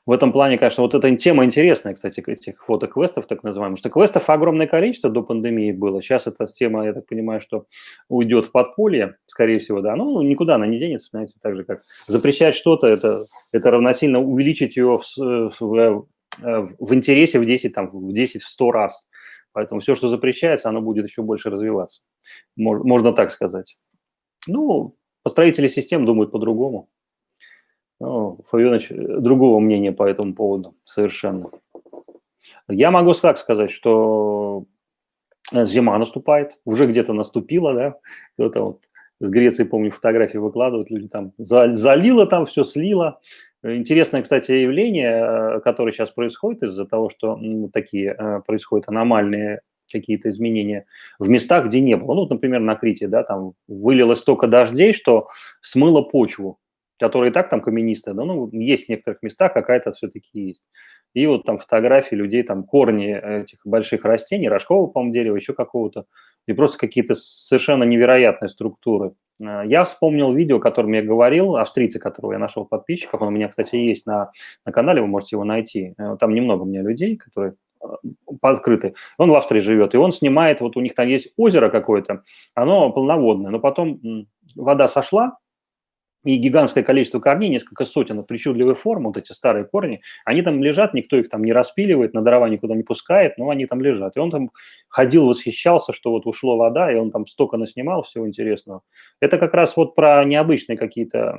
в этом плане, конечно, вот эта тема интересная, кстати, этих фотоквестов, так называемых, что квестов огромное количество до пандемии было. Сейчас эта тема, я так понимаю, что уйдет в подполье, скорее всего, да. Ну, никуда она не денется, знаете, так же, как запрещать что-то, это равносильно увеличить ее в интересе в 10, там, в 10, в 100 раз. Поэтому все, что запрещается, оно будет еще больше развиваться. Можно так сказать. Ну, построители систем думают по-другому. Ну, Фавионович другого мнения по этому поводу совершенно. Я могу так сказать, что зима наступает, уже где-то наступила, да, кто-то вот с Греции, помню, фотографии выкладывают, люди там залило там, все слило. Интересное, кстати, явление, которое сейчас происходит из-за того, что такие происходят аномальные какие-то изменения в местах, где не было. Ну, например, на Крите, да, там вылилось столько дождей, что смыло почву, которая и так там каменистая, да, ну, есть в некоторых местах какая-то все-таки есть. И вот там фотографии людей, там корни этих больших растений, рожкового, по-моему, дерева, еще какого-то, и просто какие-то совершенно невероятные структуры. Я вспомнил видео, о котором я говорил, австрийца, которого я нашел подписчиков, он у меня, кстати, есть на канале, вы можете его найти. Там немного у меня людей, которые открыты. Он в Австрии живет, и он снимает, вот у них там есть озеро какое-то, оно полноводное, но потом вода сошла, и гигантское количество корней, несколько сотен, причудливой формы, вот эти старые корни, они там лежат, никто их там не распиливает, на дрова никуда не пускает, но они там лежат. И он там ходил, восхищался, что вот ушло вода, и он там столько наснимал всего интересного. Это как раз вот про необычные какие-то,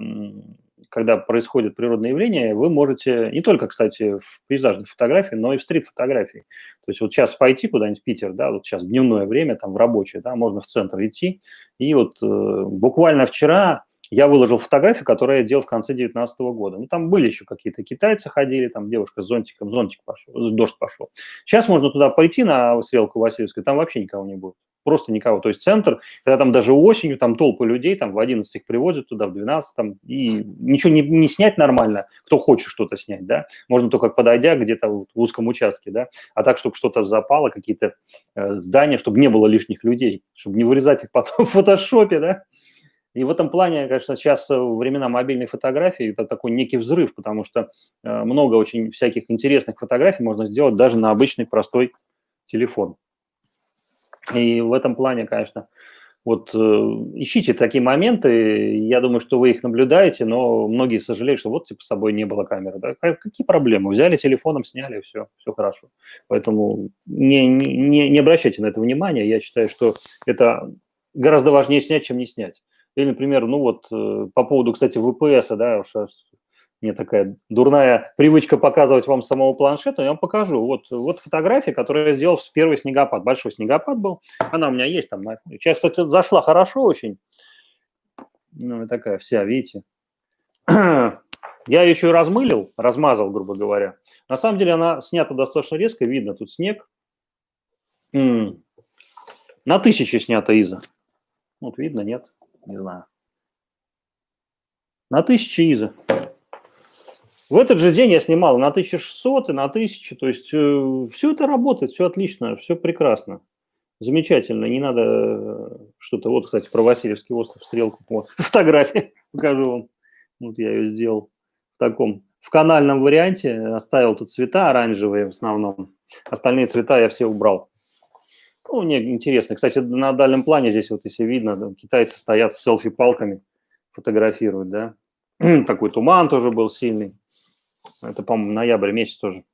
когда происходят природные явления, вы можете не только, кстати, в пейзажной фотографии, но и в стрит-фотографии. То есть вот сейчас пойти куда-нибудь в Питер, да, вот сейчас дневное время, там в рабочее, да, можно в центр идти, и вот буквально вчера я выложил фотографию, которую я делал в конце 2019 года. Ну, там были еще какие-то китайцы ходили, там девушка с зонтиком, зонтик пошел, дождь пошел. Сейчас можно туда пойти на стрелку Васильевскую, там вообще никого не будет. Просто никого. То есть центр, когда там даже осенью, там толпы людей, там в 11 их привозят туда, в 12, там, и ничего не снять нормально, кто хочет что-то снять, да, можно только подойдя где-то вот в узком участке, да, а так, чтобы что-то запало, какие-то здания, чтобы не было лишних людей, чтобы не вырезать их потом в фотошопе, да. И в этом плане, конечно, сейчас времена мобильной фотографии – это такой некий взрыв, потому что много очень всяких интересных фотографий можно сделать даже на обычный простой телефон. И в этом плане, конечно, вот ищите такие моменты, я думаю, что вы их наблюдаете, но многие сожалеют, что вот типа с собой не было камеры. Да? Какие проблемы? Взяли телефоном, сняли, все хорошо. Поэтому не обращайте на это внимания. Я считаю, что это гораздо важнее снять, чем не снять. Или, например, ну вот по поводу, кстати, VPS, да, уж мне такая дурная привычка показывать вам самого планшета, я вам покажу. Вот фотография, которую я сделал в первый снегопад. Большой снегопад был. Она у меня есть там. Сейчас, кстати, зашла хорошо очень. Ну, и такая вся, видите. Я ее еще и размазал, грубо говоря. На самом деле она снята достаточно резко, видно тут снег. На 1000 снята Иза. Вот видно, нет? Не знаю. На 1000 Иза. В этот же день я снимал на 1600 и на 1000, то есть все это работает, все отлично, все прекрасно, замечательно, не надо что-то, вот, кстати, про Васильевский остров, стрелку, вот, фотография, покажу вам, вот я ее сделал в канальном варианте, оставил тут цвета оранжевые в основном, остальные цвета я все убрал. Ну, мне интересно, кстати, на дальнем плане здесь вот, если видно, да, китайцы стоят с селфи-палками, фотографируют, да, такой туман тоже был сильный. Это, по-моему, ноябрь месяц тоже.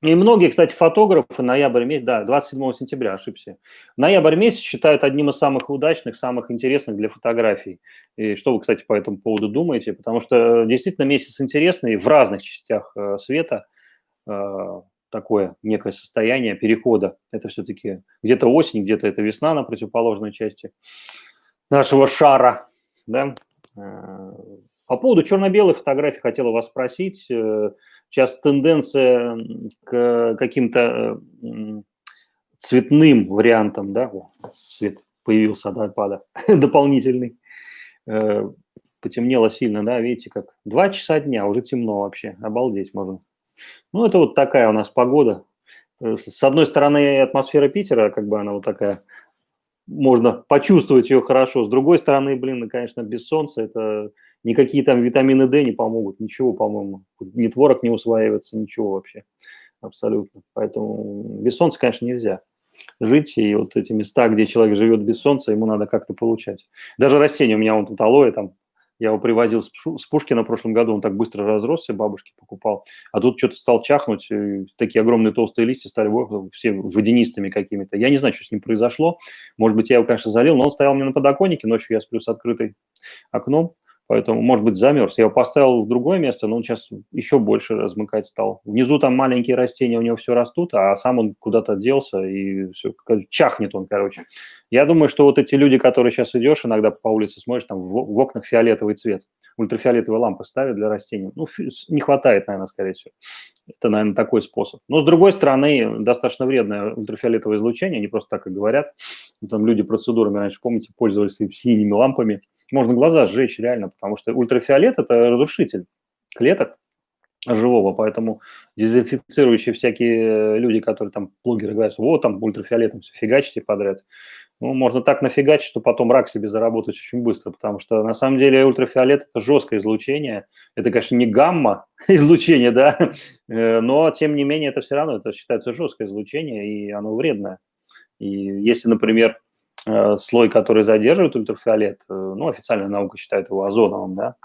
И многие, кстати, фотографы ноябрь месяц, да, 27 сентября, ошибся. Ноябрь месяц считают одним из самых удачных, самых интересных для фотографий. И что вы, кстати, по этому поводу думаете? Потому что действительно месяц интересный в разных частях света. Такое некое состояние перехода. Это все-таки где-то осень, где-то это весна на противоположной части нашего шара, да. По поводу черно-белой фотографии хотела вас спросить. Сейчас тенденция к каким-то цветным вариантам, да, цвет появился от iPad дополнительный, потемнело сильно, да, видите, как 2 часа дня, уже темно вообще, обалдеть можно. Ну, это вот такая у нас погода. С одной стороны, атмосфера Питера, как бы она вот такая, можно почувствовать ее хорошо. С другой стороны, блин, конечно, без солнца это никакие там витамины D не помогут, ничего, по-моему. Ни творог не усваивается, ничего вообще, абсолютно. Поэтому без солнца, конечно, нельзя жить, и вот эти места, где человек живет без солнца, ему надо как-то получать. Даже растения у меня вон тут алоэ, там, я его привозил с Пушкина в прошлом году, он так быстро разросся, бабушке покупал, а тут что-то стал чахнуть, такие огромные толстые листья стали все водянистыми какими-то. Я не знаю, что с ним произошло, может быть, я его, конечно, залил, но он стоял мне на подоконнике, ночью я сплю с открытым окном, поэтому, может быть, замерз. Я его поставил в другое место, но он сейчас еще больше размыкать стал. Внизу там маленькие растения, у него все растут, а сам он куда-то делся, и все, чахнет он, короче. Я думаю, что вот эти люди, которые сейчас идешь, иногда по улице смотришь, там в окнах фиолетовый цвет, ультрафиолетовые лампы ставят для растений. Ну, не хватает, наверное, скорее всего. Это, наверное, такой способ. Но, с другой стороны, достаточно вредное ультрафиолетовое излучение, они просто так и говорят. Там люди процедурами раньше, помните, пользовались синими лампами. Можно глаза сжечь реально, потому что ультрафиолет – это разрушитель клеток живого, поэтому дезинфицирующие всякие люди, которые там, блогеры говорят, вот там ультрафиолетом все фигачите подряд. Ну, можно так нафигачить, что потом рак себе заработать очень быстро, потому что на самом деле ультрафиолет – это жесткое излучение. Это, конечно, не гамма излучение, да, но тем не менее это все равно, это считается жесткое излучение, и оно вредное. И если, например, слой, который задерживает ультрафиолет, ну, официальная наука считает его озоновым, да,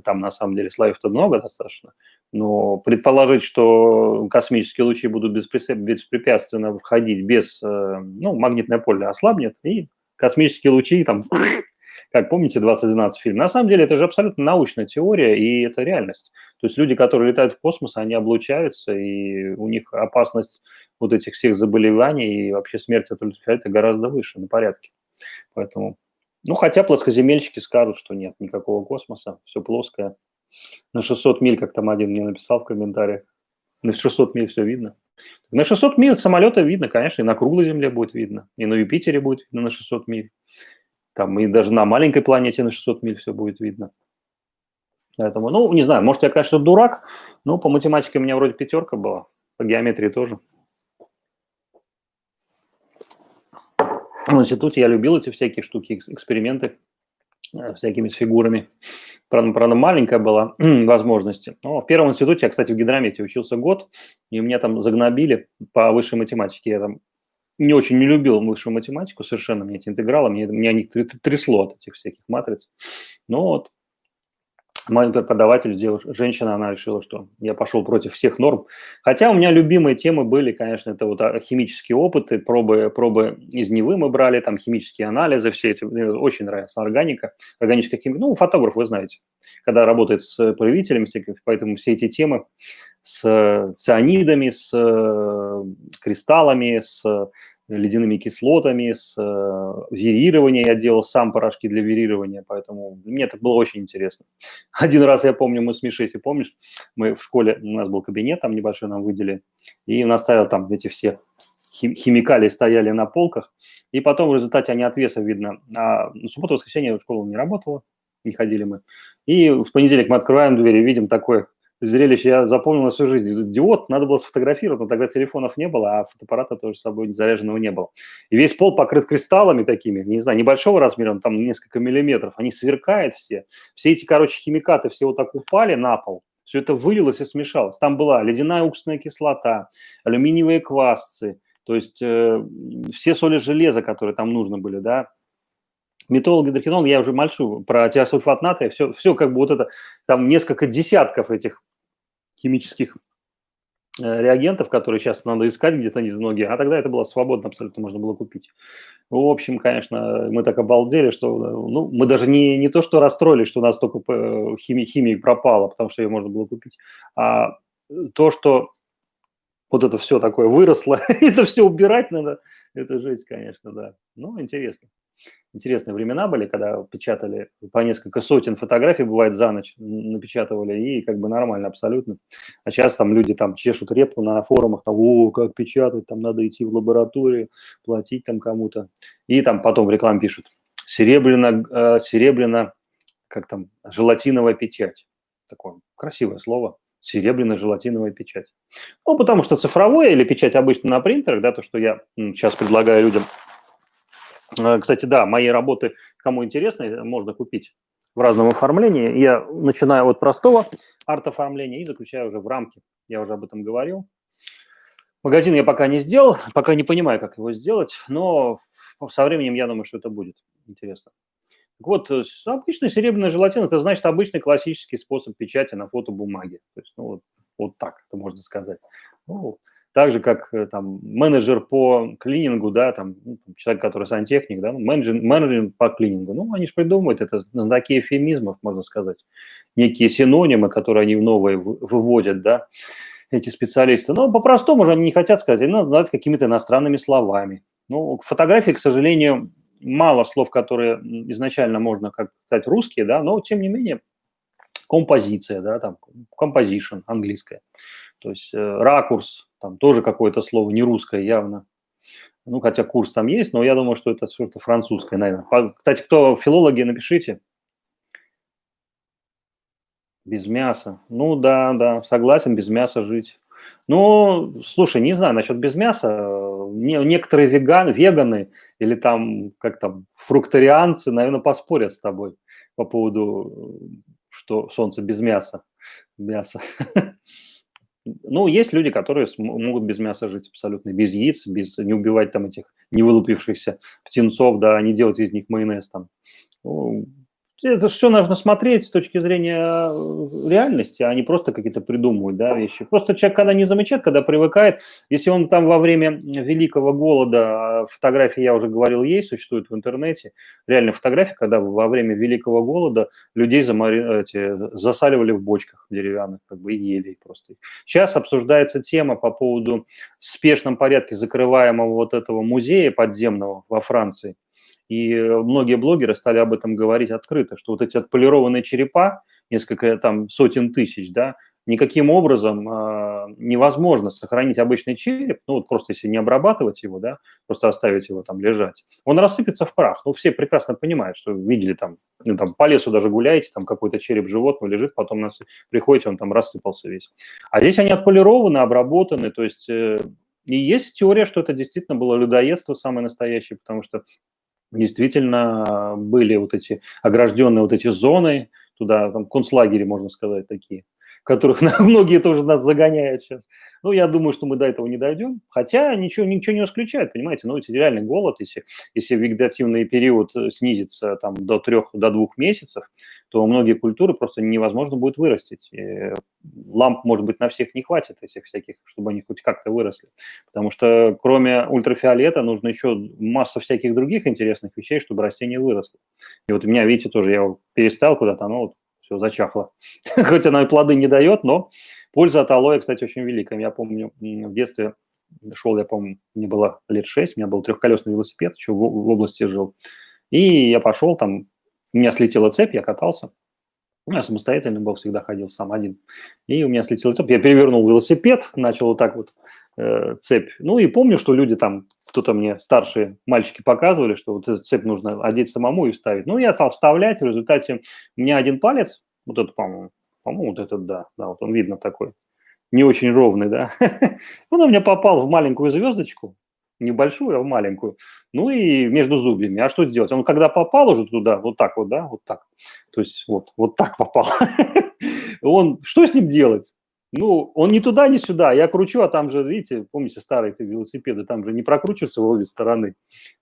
там на самом деле слоев-то много достаточно, но предположить, что космические лучи будут беспрепятственно входить без, ну, магнитное поле ослабнет, и космические лучи там, как помните, 2012 фильм, на самом деле это же абсолютно научная теория, и это реальность. То есть люди, которые летают в космос, они облучаются, и у них опасность вот этих всех заболеваний и вообще смерти от ультрафиолета гораздо выше, на порядке. Поэтому, ну, хотя плоскоземельщики скажут, что нет никакого космоса, все плоское. На 600 миль, как там один мне написал в комментариях, на 600 миль все видно. На 600 миль самолета видно, конечно, и на круглой Земле будет видно, и на Юпитере будет видно на 600 миль. Там и даже на маленькой планете на 600 миль все будет видно. Поэтому, ну, не знаю, может, я, конечно, дурак, но по математике у меня вроде 5 была, по геометрии тоже. В институте я любил эти всякие штуки, эксперименты всякими с фигурами. Правда, маленькая была возможность. Но в первом институте я, кстати, в гидромете учился год, и меня там загнобили по высшей математике. Я там не очень не любил высшую математику совершенно, мне эти интегралы, меня них трясло от этих всяких матриц. Но вот мой преподаватель, женщина, она решила, что я пошел против всех норм. Хотя у меня любимые темы были, конечно, это вот химические опыты, пробы из Невы мы брали, там химические анализы, все эти, мне очень нравится органика, органическая химия. Ну, фотограф, вы знаете, когда работает с проявителями, поэтому все эти темы с цианидами, с кристаллами, с ледяными кислотами, с вирированием. Я делал сам порошки для вирирования, поэтому мне это было очень интересно. Один раз, я помню, мы с Мишей, если помнишь, мы в школе, у нас был кабинет там небольшой, нам выделили, и у нас стоял там эти все химикалии стояли на полках, и потом в результате они от веса видно. А в субботу, воскресенье в школу не работала, не ходили мы. И в понедельник мы открываем дверь и видим такое зрелище, я запомнил на всю жизнь. Диод, надо было сфотографировать, но тогда телефонов не было, а фотоаппарата тоже с собой заряженного не было. И весь пол покрыт кристаллами такими, не знаю, небольшого размера, там несколько миллиметров. Они сверкают все. Все эти, короче, химикаты все вот так упали на пол. Все это вылилось и смешалось. Там была ледяная уксусная кислота, алюминиевые квасцы, то есть все соли железа, которые там нужны были, да, метол, гидрокинол, я уже мальчу про тиосульфат натрия, все как бы вот это, там несколько десятков этих химических реагентов, которые сейчас надо искать где-то из многие, а тогда это было свободно, абсолютно можно было купить. В общем, конечно, мы так обалдели, что ну, мы даже не то, что расстроились, что у нас только химия пропала, потому что ее можно было купить, а то, что вот это все такое выросло, это все убирать надо, это жесть, конечно, да. Ну, интересно. Интересные времена были, когда печатали по несколько сотен фотографий, бывает, за ночь напечатывали, и как бы нормально абсолютно. А сейчас там люди там чешут репу на форумах, там, о, как печатать, там надо идти в лабораторию, платить там кому-то. И там потом в рекламе пишут, серебряно, как там, желатиновая печать. Такое красивое слово. Серебряно-желатиновая печать. Ну, потому что цифровое или печать обычно на принтерах, да, то, что я сейчас предлагаю людям. Кстати, да, мои работы, кому интересно, можно купить в разном оформлении. Я начинаю от простого арт-оформления и заключаю уже в рамки. Я уже об этом говорил. Магазин я пока не сделал, пока не понимаю, как его сделать, но со временем я думаю, что это будет интересно. Так вот, обычный серебряный желатин – это значит обычный классический способ печати на фотобумаге. То есть, ну, вот так это можно сказать. Ну, так же, как там менеджер по клинингу, да, там человек, который сантехник, да, менеджер по клинингу, ну, они же придумывают, это знатоки эвфемизмов, можно сказать, некие синонимы, которые они новые выводят, да, эти специалисты. Но по-простому же они не хотят сказать, они надо называть какими-то иностранными словами. Ну, к фотографии, к сожалению, мало слов, которые изначально можно, как сказать, русские, да, но тем не менее композиция, да, там, composition английская, то есть ракурс, там тоже какое-то слово не русское явно. Ну, хотя курс там есть, но я думаю, что это что-то французское, наверное. Кстати, кто филологи, напишите. Без мяса. Ну, да, согласен, без мяса жить. Ну, слушай, не знаю насчет без мяса. Некоторые веганы или там, как там, фрукторианцы, наверное, поспорят с тобой по поводу, что солнце без мяса. Мясо. Ну, есть люди, которые могут без мяса жить абсолютно, без яиц, без не убивать там этих невылупившихся птенцов, да, не делать из них майонез там. Ну, это все нужно смотреть с точки зрения реальности, а не просто какие-то придумывать, да, вещи. Просто человек, когда не замечает, когда привыкает, если он там во время Великого голода, фотографии, я уже говорил, есть, существуют в интернете, реально фотографии, когда во время Великого голода людей засаливали в бочках деревянных, как бы, и ели их просто. Сейчас обсуждается тема по поводу в спешном порядке закрываемого вот этого музея подземного во Франции. И многие блогеры стали об этом говорить открыто, что вот эти отполированные черепа, несколько там сотен тысяч, да, никаким образом невозможно сохранить обычный череп, ну вот просто если не обрабатывать его, да, просто оставить его там лежать, он рассыпется в прах. Ну, все прекрасно понимают, что видели там, ну, там по лесу даже гуляете, там какой-то череп животного лежит, потом приходите, он там рассыпался весь. А здесь они отполированы, обработаны, то есть и есть теория, что это действительно было людоедство самое настоящее, потому что действительно были вот эти огражденные вот эти зоны, туда там концлагери, можно сказать, такие, в которых многие тоже нас загоняют сейчас. Ну, я думаю, что мы до этого не дойдем. Хотя ничего не исключает, понимаете. Ну, это реальный голод, если вегетативный период снизится там, до 2 месяцев, то многие культуры просто невозможно будет вырастить. И ламп, может быть, на всех не хватит этих всяких, чтобы они хоть как-то выросли. Потому что кроме ультрафиолета нужно еще масса всяких других интересных вещей, чтобы растение выросло. И вот у меня, видите, тоже я его переставил куда-то, оно вот все зачахло. Хоть оно и плоды не дает, но польза от алоэ, кстати, очень великая. Я помню, в детстве шел, я помню, мне было лет 6, у меня был трехколесный велосипед, еще в области жил. И я пошел там, у меня слетела цепь, я катался. Ну, я самостоятельно был, всегда ходил сам один. И у меня слетел цепь, я перевернул велосипед, начал вот так вот цепь. Ну и помню, что люди там, кто-то мне, старшие мальчики показывали, что вот эту цепь нужно одеть самому и вставить. Ну, я стал вставлять, в результате у меня один палец, вот этот, по-моему, вот этот, да, вот он видно такой, не очень ровный, да. Он у меня попал в маленькую звездочку, небольшую, а в маленькую. Ну и между зубьями. А что делать? Он когда попал уже туда, вот так вот, да, вот так. То есть вот так попал. Что с ним делать? Ну, он ни туда, ни сюда. Я кручу, а там же, видите, помните, старые эти велосипеды, там же не прокручиваются в обе стороны.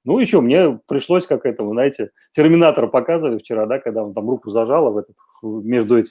Ну, еще мне пришлось, как это, вы знаете, Терминатор показывали вчера, да, когда он там руку зажал между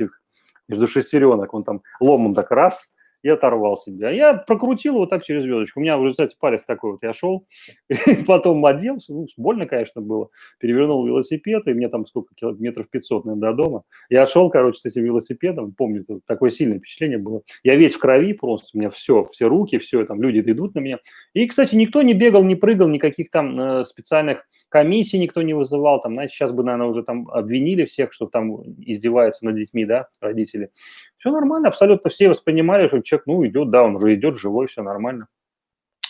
шестеренок, он там ломом так раз, и оторвал себя. Я прокрутил его так через звездочку. У меня в результате палец такой вот, я шел, и потом оделся, ну, больно, конечно, было. Перевернул велосипед, и мне там сколько, километров 500, наверное, до дома. Я шел, короче, с этим велосипедом, помню, такое сильное впечатление было. Я весь в крови просто, у меня все руки, все, там люди идут на меня. И, кстати, никто не бегал, не прыгал, никаких там специальных комиссий никто не вызывал. Там, знаете, сейчас бы, наверное, уже там обвинили всех, что там издеваются над детьми, да, родители. Все нормально, абсолютно все воспринимали, что человек, ну, идет, да, он уже идет живой, все нормально.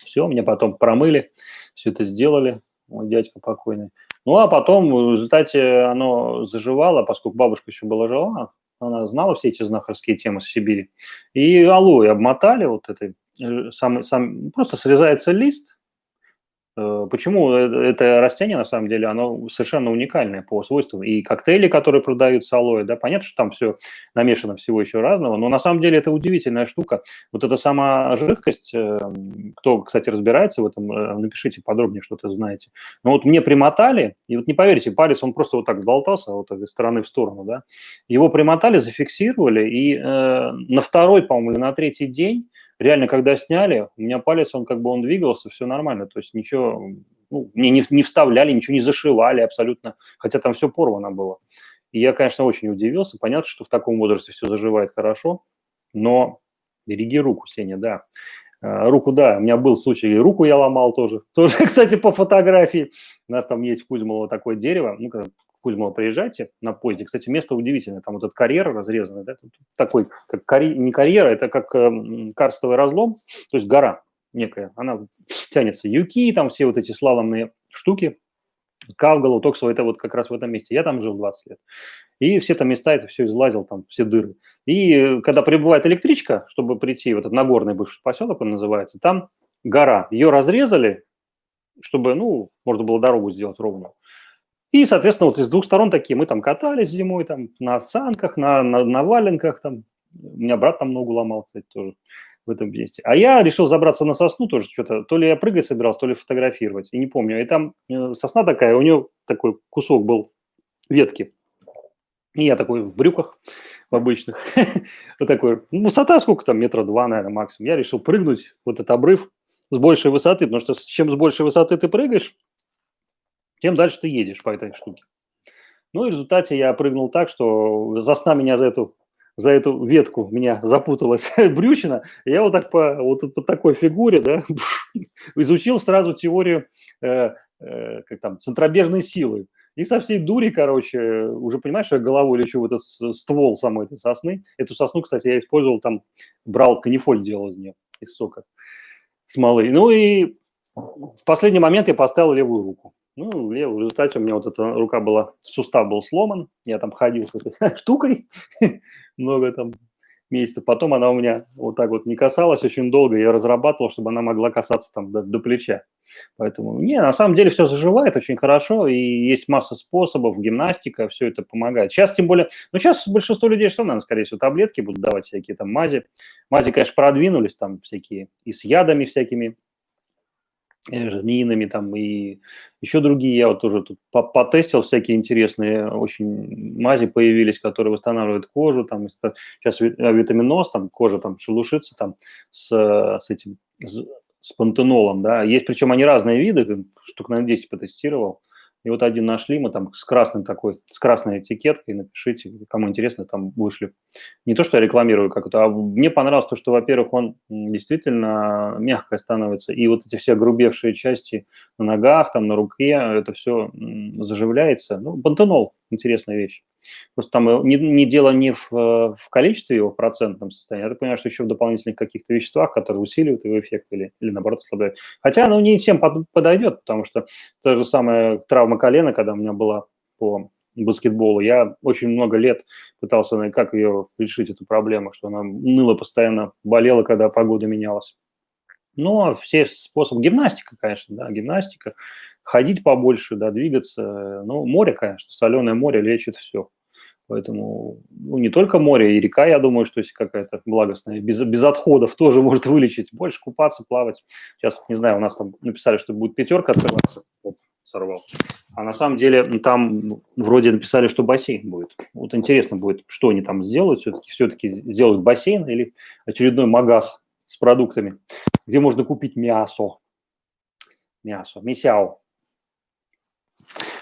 Все, мне потом промыли, все это сделали, мой дядька покойный. Ну, а потом в результате оно заживало, поскольку бабушка еще была жива, она знала все эти знахарские темы с Сибири. И алоэ обмотали вот этой, просто срезается лист. Почему это растение, на самом деле, оно совершенно уникальное по свойствам. И коктейли, которые продают с алоэ, да, понятно, что там все намешано всего еще разного, но на самом деле это удивительная штука. Вот эта сама жидкость, кто, кстати, разбирается в этом, напишите подробнее, что-то знаете. Но вот мне примотали, и вот не поверите, палец, он просто вот так болтался, вот так из стороны в сторону, да. Его примотали, зафиксировали, и на второй, по-моему, или на третий день реально, когда сняли, у меня палец, он двигался, все нормально, то есть ничего, ну, мне не вставляли, ничего не зашивали абсолютно, хотя там все порвано было. И я, конечно, очень удивился. Понятно, что в таком возрасте все заживает хорошо, но береги руку, Сеня, да. Руку, да, у меня был случай, и руку я ломал тоже. Тоже, кстати, по фотографии. У нас там есть в Кузьмово такое дерево, ну, когда в Кузьмово приезжайте на поезде. Кстати, место удивительное, там вот этот карьер разрезанный, да, такой, как не карьера, это как карстовый разлом, то есть гора некая, она тянется. Юки, там все вот эти слаломные штуки, Кавгалу, Токсово, это вот как раз в этом месте. Я там жил 20 лет. И все там места, это все излазил, там все дыры. И когда прибывает электричка, чтобы прийти, вот этот Нагорный бывший поселок он называется, там гора. Ее разрезали, чтобы, ну, можно было дорогу сделать ровную. И, соответственно, вот из двух сторон такие, мы там катались зимой, там, на санках, на валенках, там. У меня брат там ногу ломал, кстати, тоже. в этом месте. А я решил забраться на сосну тоже что-то, то ли я прыгать собирался, то ли фотографировать, и не помню. И там сосна такая, у нее такой кусок был ветки. И я такой в брюках в обычных, вот такой, высота сколько там, метра два, наверное, максимум. Я решил прыгнуть вот этот обрыв с большей высоты, потому что чем с большей высоты ты прыгаешь, тем дальше ты едешь по этой штуке. Ну и в результате я прыгнул так, что сосна меня за эту ветку меня запуталась брючина. И я вот так по такой фигуре, да, изучил сразу теорию как там, центробежной силы. И со всей дури, короче, уже понимаешь, что я головой лечу в этот ствол самой этой сосны. Эту сосну, кстати, я использовал там, брал канифоль, делал из нее, из сока смолы. Ну и в последний момент я поставил левую руку. Ну, левую, в результате у меня вот эта рука была, сустав был сломан, я там ходил с этой штукой много там месяцев. Потом она у меня вот так вот не касалась очень долго, я разрабатывал, чтобы она могла касаться там до плеча. Поэтому, не, на самом деле все заживает очень хорошо, и есть масса способов, гимнастика, все это помогает. Сейчас тем более, ну сейчас большинство людей что, наверное, скорее всего, таблетки будут давать всякие там мази. Мази, конечно, продвинулись там всякие и с ядами всякими, змеиными там и еще другие. Я вот тоже тут потестил всякие интересные очень мази появились, которые восстанавливают кожу. Там сейчас витаминоз, там кожа там шелушится там с этим с пантенолом, да. Есть, причем они разные виды, штук на 10 потестировал. И вот один нашли мы там с красным такой, с красной этикеткой, напишите, кому интересно, там вышли. Не то, что я рекламирую как-то, а мне понравилось то, что, во-первых, он действительно мягко становится, и вот эти все грубевшие части на ногах, там, на руке, это все заживляется. Ну, пантенол – интересная вещь. Просто там не дело не в количестве его, в процентном состоянии, я так понимаю, что еще в дополнительных каких-то веществах, которые усиливают его эффект или наоборот ослабляют. Хотя оно не всем подойдет, потому что та же самая травма колена, когда у меня была по баскетболу, я очень много лет пытался, как ее решить, эту проблему, что она ныла постоянно, болела, когда погода менялась. Но все способы, гимнастика, конечно, да, гимнастика, ходить побольше, да, двигаться. Ну, море, конечно, соленое море лечит все. Поэтому, ну, не только море, и река, я думаю, что если какая-то благостная, без отходов тоже может вылечить. Больше купаться, плавать. Сейчас, не знаю, у нас там написали, что будет пятерка открываться. Вот, сорвал. А на самом деле там вроде написали, что бассейн будет. Вот интересно будет, что они там сделают. Все-таки сделают бассейн или очередной магаз с продуктами, где можно купить мясо. Мясяо.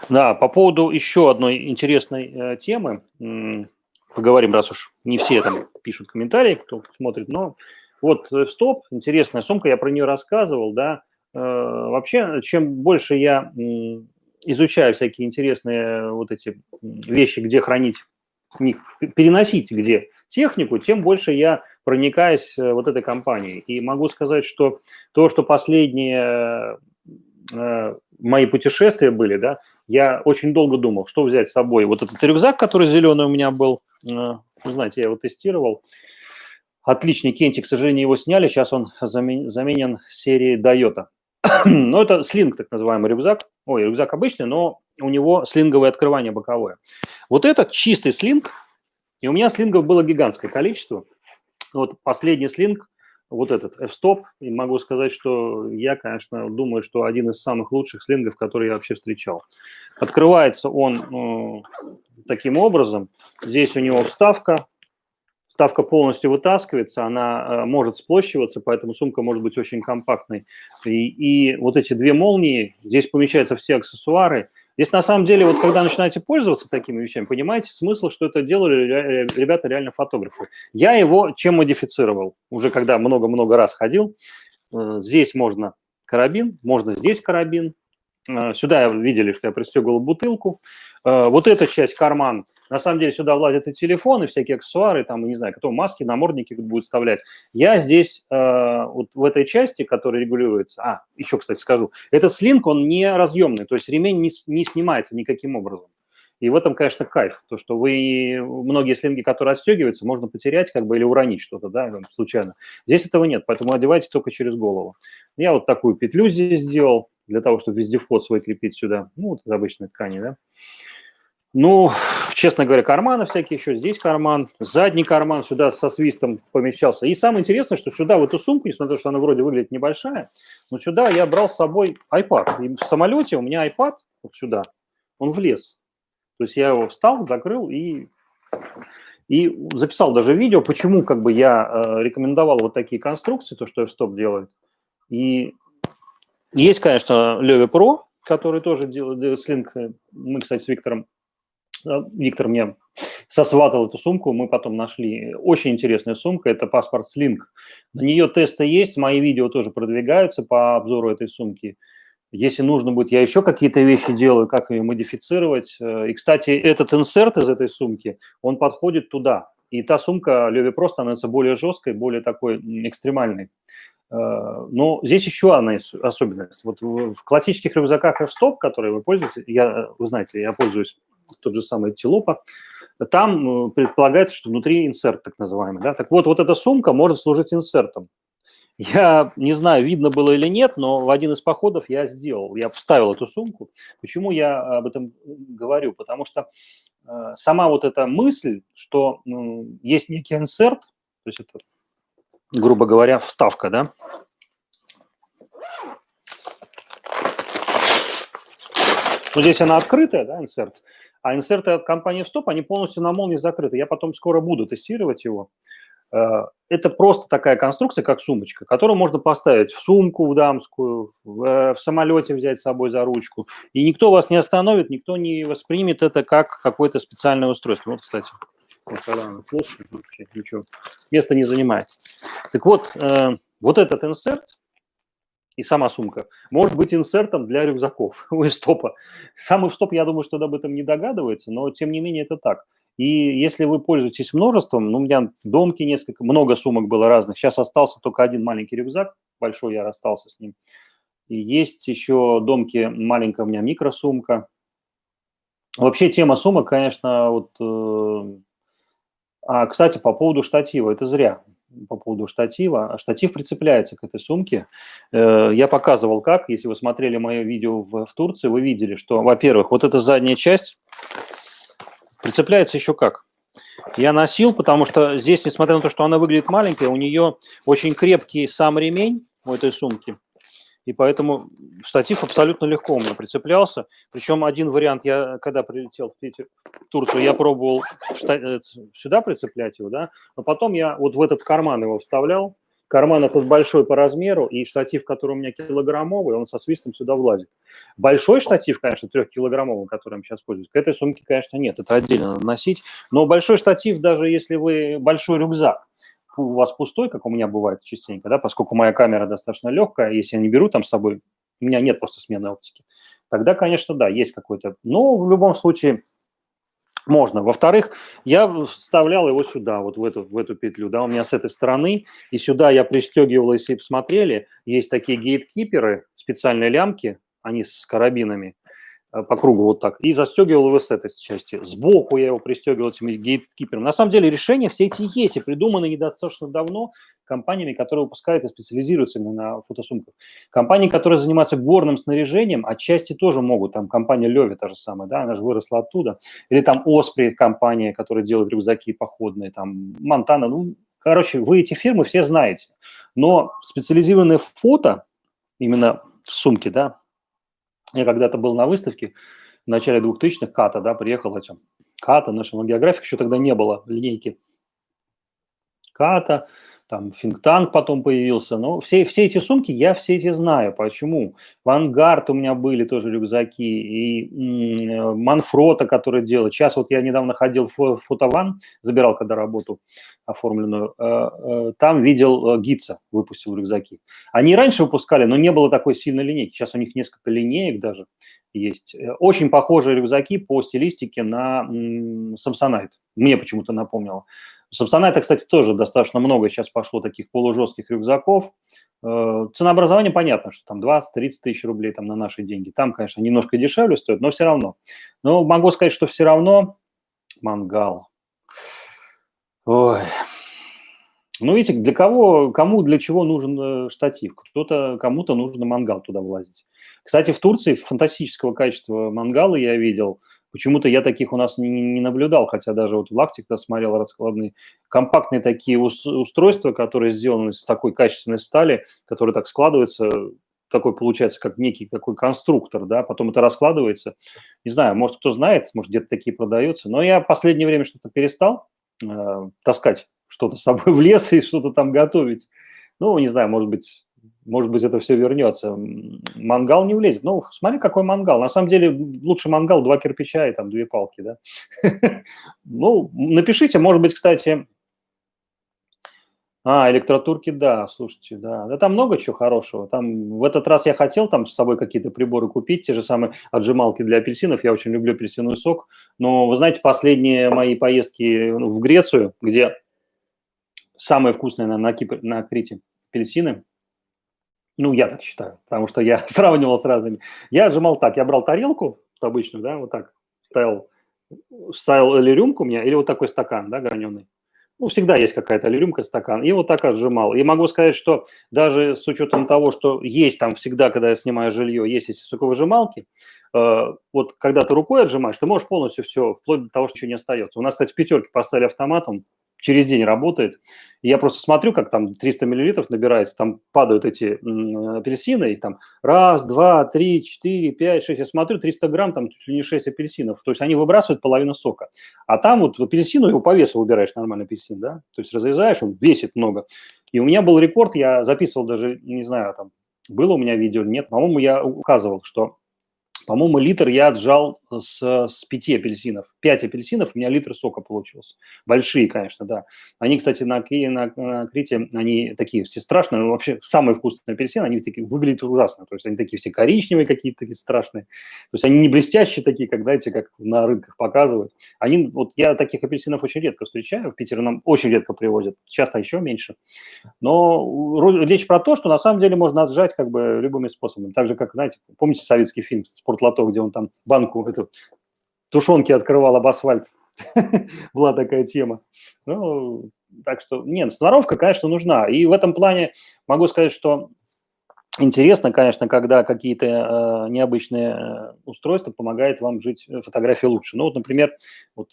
Да, по поводу еще одной интересной темы, поговорим, раз уж не все там пишут комментарии, кто смотрит, но вот F-Stop, интересная сумка, я про нее рассказывал, да, вообще, чем больше я изучаю всякие интересные вот эти вещи, где хранить, переносить где технику, тем больше я проникаюсь вот этой компанией. И могу сказать, что то, что последние мои путешествия были, да, я очень долго думал, что взять с собой. Вот этот рюкзак, который зеленый у меня был, вы знаете, я его тестировал. Отличный кентик, к сожалению, его сняли, сейчас он заменен серией Toyota. Но это слинг, так называемый рюкзак. Ой, рюкзак обычный, но у него слинговое открывание боковое. Вот этот чистый слинг, и у меня слингов было гигантское количество. Вот последний слинг, вот этот F-Stop, и могу сказать, что я, конечно, думаю, что один из самых лучших слингов, которые я вообще встречал. Открывается он таким образом. Здесь у него вставка полностью вытаскивается, она может сплощиваться, поэтому сумка может быть очень компактной. И вот эти две молнии, здесь помещаются все аксессуары. Здесь на самом деле, вот когда начинаете пользоваться такими вещами, понимаете смысл, что это делали ребята реально фотографы. Я его чем модифицировал? Уже когда много-много раз ходил, здесь можно карабин, можно здесь карабин. Сюда видели, что я пристегивал бутылку. Вот эта часть карман. На самом деле сюда влазят и телефоны, всякие аксессуары, там, не знаю, кто маски, намордники будут вставлять. Я здесь, вот в этой части, которая регулируется, еще, кстати, скажу, этот слинг, он не разъемный, то есть ремень не снимается никаким образом. И в этом, конечно, кайф, то, что вы, многие слинги, которые отстегиваются, можно потерять как бы или уронить что-то, да, случайно. Здесь этого нет, поэтому одевайте только через голову. Я вот такую петлю здесь сделал, для того, чтобы везде вход свой крепить сюда, ну, вот из обычной ткани, да. Ну, честно говоря, карманы всякие еще, здесь карман, задний карман сюда со свистом помещался. И самое интересное, что сюда, в эту сумку, несмотря на то, что она вроде выглядит небольшая, но сюда я брал с собой iPad. И в самолете у меня iPad вот сюда, он влез. То есть я его встал, закрыл и записал даже видео, почему как бы я рекомендовал вот такие конструкции, то, что F-Stop делает. И есть, конечно, Löwe Pro, который тоже делает слинг. Мы, кстати, с Виктором, Виктор мне сосватал эту сумку, мы потом нашли. Очень интересная сумка, это паспорт слинг. На нее тесты есть, мои видео тоже продвигаются по обзору этой сумки. Если нужно будет, я еще какие-то вещи делаю, как ее модифицировать. И, кстати, этот инсерт из этой сумки, он подходит туда. И та сумка Löwe Pro становится более жесткой, более такой экстремальной. Но здесь еще одна особенность. Вот в классических рюкзаках F-Stop, которые вы пользуетесь, вы знаете, я пользуюсь тот же самый Тилопа, там предполагается, что внутри инсерт так называемый. Да? Так вот, вот эта сумка может служить инсертом. Я не знаю, видно было или нет, но в один из походов я вставил эту сумку. Почему я об этом говорю? Потому что сама вот эта мысль, что есть некий инсерт, то есть это, грубо говоря, вставка, да? Ну, здесь она открытая, да, инсерт, а инсерты от компании F-Stop, они полностью на молнии закрыты. Я потом скоро буду тестировать его. Это просто такая конструкция, как сумочка, которую можно поставить в сумку, в дамскую, в самолете взять с собой за ручку. И никто вас не остановит, никто не воспримет это как какое-то специальное устройство. Вот, кстати, вот когда она плоская, вообще ничего, места не занимает. Так вот, вот этот инсерт и сама сумка может быть инсертом для рюкзаков у F-Stop. Сам F-Stop, я думаю, что об этом не догадывается, но тем не менее это так. И если вы пользуетесь множеством, ну, у меня домки много сумок было разных, сейчас остался только один маленький рюкзак, большой я расстался с ним. И есть еще домки, маленькая у меня микросумка. Вообще тема сумок, конечно, вот... кстати, по поводу штатива, это зря. По поводу штатива. Штатив прицепляется к этой сумке. Я показывал как. Если вы смотрели мое видео в Турции, вы видели, что, во-первых, вот эта задняя часть прицепляется еще как. Я носил, потому что здесь, несмотря на то, что она выглядит маленькая, у нее очень крепкий сам ремень у этой сумки. И поэтому штатив абсолютно легко у меня прицеплялся. Причем один вариант, я когда прилетел в Турцию, я пробовал сюда прицеплять его, да, но потом я вот в этот карман его вставлял. Карман этот большой по размеру, и штатив, который у меня килограммовый, он со свистом сюда влазит. Большой штатив, конечно, 3-килограммовый, которым сейчас пользуюсь, к этой сумке, конечно, нет, это отдельно надо носить. Но большой штатив, даже если вы большой рюкзак, у вас пустой, как у меня бывает частенько, да, поскольку моя камера достаточно легкая, если я не беру там с собой, у меня нет просто смены оптики, тогда, конечно, да, есть какой-то, но в любом случае можно. Во-вторых, я вставлял его сюда, вот в эту петлю, да, у меня с этой стороны, и сюда я пристегивал, если посмотрели, есть такие гейткиперы, специальные лямки, они с карабинами, по кругу вот так, и застегивал его с этой части. Сбоку я его пристегивал этими гейткиперами. На самом деле решения все эти есть и придуманы недостаточно давно компаниями, которые выпускают и специализируются именно на фотосумках. Компании, которые занимаются горным снаряжением, отчасти тоже могут. Там компания Löwe та же самая, да, она же выросла оттуда. Или там Osprey компания, которая делает рюкзаки походные, там Montana. Ну, короче, вы эти фирмы все знаете. Но специализированное фото, именно сумки, да, я когда-то был на выставке в начале 2000-х, Ката, да, приехал этим. Ката, National Geographic, еще тогда не было линейки. Ката, там Think Tank потом появился. Но все эти сумки, я все эти знаю. Почему? Vanguard у меня были тоже рюкзаки. И Manfrotto, который делает. Сейчас вот я недавно ходил в Фотован, забирал когда работу оформленную. Там видел Гитца, выпустил рюкзаки. Они раньше выпускали, но не было такой сильной линейки. Сейчас у них несколько линеек даже есть. Очень похожие рюкзаки по стилистике на Samsonite. Мне почему-то напомнило. Samsonite, кстати, тоже достаточно много сейчас пошло таких полужестких рюкзаков. Ценообразование понятно, что там 20-30 тысяч рублей там, на наши деньги. Там, конечно, немножко дешевле стоит, но все равно. Но могу сказать, что все равно мангал. Ой. Ну, видите, кому для чего нужен штатив? Кому-то нужен мангал туда влазить. Кстати, в Турции фантастического качества мангалы я видел. Почему-то я таких у нас не наблюдал, хотя даже вот в Лактик смотрел раскладные. Компактные такие устройства, которые сделаны из такой качественной стали, которые так складываются, такой получается, как некий такой конструктор, да, потом это раскладывается. Не знаю, может, кто знает, может, где-то такие продаются, но я в последнее время что-то перестал таскать что-то с собой в лес и что-то там готовить. Ну, не знаю, может быть, это все вернется. Мангал не влезет. Ну, смотри, какой мангал. На самом деле, лучше мангал 2 кирпича и там 2 палки, да. Ну, напишите, может быть, кстати. Электротурки, да, слушайте, да. Да там много чего хорошего. Там в этот раз я хотел там с собой какие-то приборы купить, те же самые отжималки для апельсинов. Я очень люблю апельсиновый сок. Но, вы знаете, последние мои поездки в Грецию, где самые вкусные на Крите апельсины, ну, я так считаю, потому что я сравнивал с разными. Я отжимал так, я брал тарелку обычную, да, вот так, ставил или рюмку у меня, или вот такой стакан, да, граненый. Ну, всегда есть какая-то или рюмка, стакан, и вот так отжимал. И могу сказать, что даже с учетом того, что есть там всегда, когда я снимаю жилье, есть эти соковыжималки, вот когда ты рукой отжимаешь, ты можешь полностью все, вплоть до того, что ничего не остается. У нас, кстати, в пятерке поставили автоматом, через день работает. И я просто смотрю, как там 300 миллилитров набирается, там падают эти апельсины, и там раз, два, три, четыре, пять, шесть. Я смотрю, 300 грамм, там чуть ли не 6 апельсинов. То есть они выбрасывают половину сока. А там вот апельсину его по весу выбираешь, нормальный апельсин, да? То есть разрезаешь, он весит много. И у меня был рекорд, я записывал даже, не знаю, там, было у меня видео, нет, по-моему, я указывал, что по-моему, литр я отжал с 5 апельсинов. 5 апельсинов, у меня литр сока получился. Большие, конечно, да. Они, кстати, на Крите, они такие все страшные. Но вообще, самые вкусные апельсины, они такие выглядят ужасно. То есть они такие все коричневые какие-то, такие страшные. То есть они не блестящие такие, как, знаете, как на рынках показывают. Они, вот я таких апельсинов очень редко встречаю. В Питере нам очень редко привозят. Часто еще меньше. Но речь про то, что на самом деле можно отжать как бы любыми способами. Так же, как, знаете, помните советский фильм «Спортлото», где он там банку эту, тушенки открывал об асфальт? Была такая тема. Ну, так что, нет, сноровка, конечно, нужна. И в этом плане могу сказать, что интересно, конечно, когда какие-то необычные устройства помогают вам жить фотографии лучше. Ну, вот, например, вот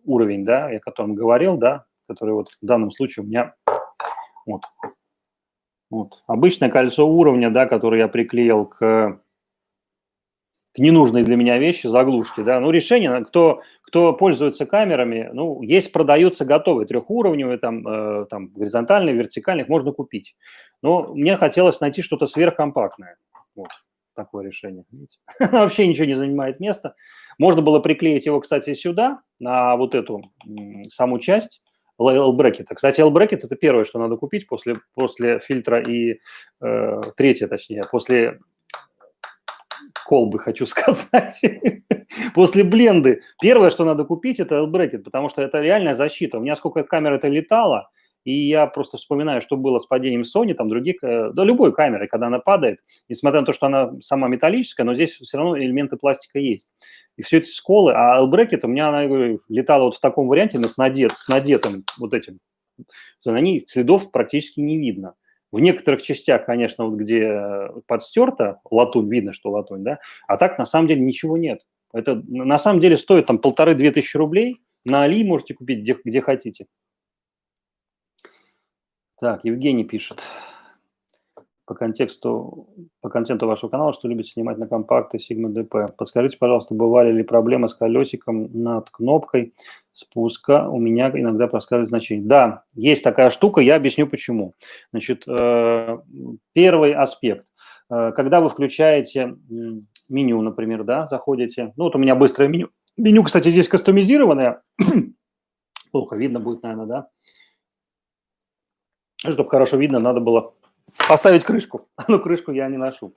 уровень, да, о котором говорил, да, который вот в данном случае у меня вот, вот. Обычное кольцо уровня, да, которое я приклеил к ненужной для меня вещи, заглушки, да. Ну, решение, кто пользуется камерами, ну, есть, продаются готовые, трехуровневые, там горизонтальные, вертикальных, можно купить. Но мне хотелось найти что-то сверхкомпактное. Вот такое решение. Вообще ничего не занимает места. Можно было приклеить его, кстати, сюда, на вот эту саму часть, L-брекета. Кстати, L-брекет – это первое, что надо купить после фильтра и третье, точнее, после колбы, хочу сказать, после бленды. Первое, что надо купить, это L-брекет, потому что это реальная защита. У меня сколько камер это летало, и я просто вспоминаю, что было с падением Sony, там других, да, любой камеры, когда она падает, несмотря на то, что она сама металлическая, но здесь все равно элементы пластика есть. И все эти сколы, а L-брекет у меня, она, говорю, летала вот в таком варианте, с надетым вот этим. На ней следов практически не видно. В некоторых частях, конечно, вот где подстерта латунь, видно, что латунь, да, а так на самом деле ничего нет. Это на самом деле стоит там 1500-2000 рублей, на Али можете купить где хотите. Так, Евгений пишет. По контенту вашего канала, что любите снимать на компакты Sigma DP. Подскажите, пожалуйста, бывали ли проблемы с колесиком над кнопкой спуска? У меня иногда проскальзывает значение. Да, есть такая штука, я объясню почему. Значит, первый аспект. Когда вы включаете меню, например, да, заходите, ну вот у меня быстрое меню. Меню, кстати, здесь кастомизированное. Плохо видно будет, наверное, да? Чтобы хорошо видно, надо было поставить крышку, но крышку я не ношу.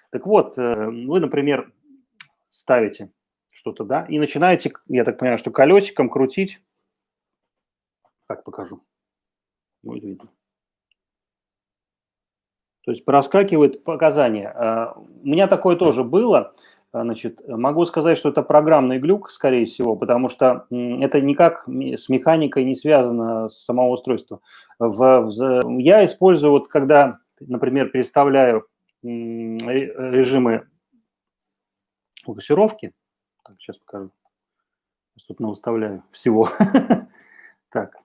Так вот, вы, например, ставите что-то, да, и начинаете, я так понимаю, что колесиком крутить. Так покажу. Будет видно. То есть проскакивает показания. У меня такое тоже было. Значит, могу сказать, что это программный глюк, скорее всего, потому что это никак с механикой не связано с самого устройства. Я использую, вот когда, например, переставляю режимы фокусировки. Так, сейчас покажу. Доступно выставляю всего. Так,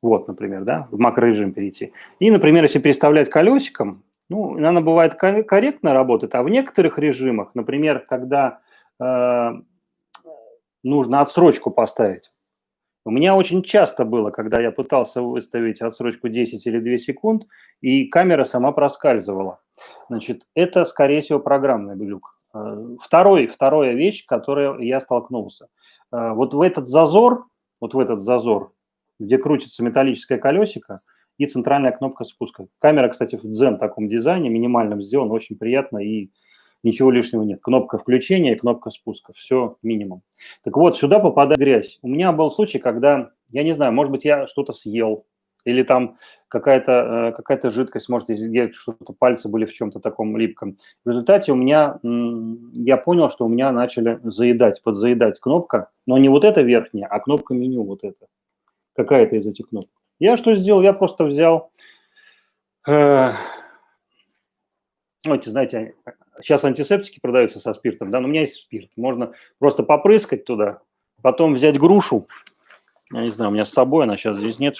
вот, например, да, в макрорежим перейти. И, например, если переставлять колесиком, ну, она бывает корректно работает, а в некоторых режимах, например, когда э, нужно отсрочку поставить. У меня очень часто было, когда я пытался выставить отсрочку 10 или 2 секунд, и камера сама проскальзывала. Значит, это, скорее всего, программный глюк. Вторая вещь, с которой я столкнулся. Вот в этот зазор, где крутится металлическое колесико и центральная кнопка спуска. Камера, кстати, в дзен таком дизайне, минимальном сделана, очень приятно и ничего лишнего нет. Кнопка включения и кнопка спуска. Все минимум. Так вот, сюда попадает грязь. У меня был случай, когда, я не знаю, может быть, я что-то съел, или там какая-то жидкость, может, где что-то пальцы были в чем-то таком липком. В результате я понял, что у меня начали подзаедать кнопка, но не вот эта верхняя, а кнопка меню вот эта, какая-то из этих кнопок. Я что сделал? Я просто взял, знаете, сейчас антисептики продаются со спиртом, да, но у меня есть спирт. Можно просто попрыскать туда, потом взять грушу. Я не знаю, у меня с собой она сейчас здесь нет.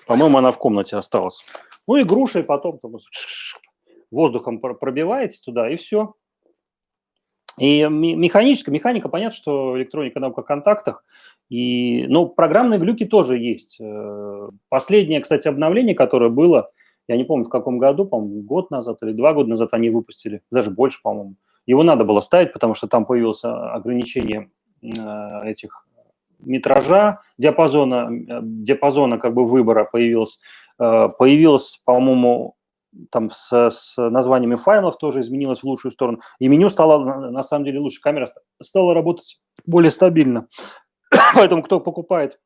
По-моему, она в комнате осталась. Ну и грушей потом воздухом пробиваете туда, и все. И механика, понятно, что электроника наука о контактах. Ну, программные глюки тоже есть. Последнее, кстати, обновление, которое было, я не помню, в каком году, по-моему, год назад или 2 года назад они выпустили, даже больше, по-моему. Его надо было ставить, потому что там появилось ограничение этих метража, диапазона как бы выбора появилось, по-моему, там с названиями файлов тоже изменилось в лучшую сторону. И меню стало, на самом деле, лучше. Камера стала работать более стабильно. Поэтому, кто покупает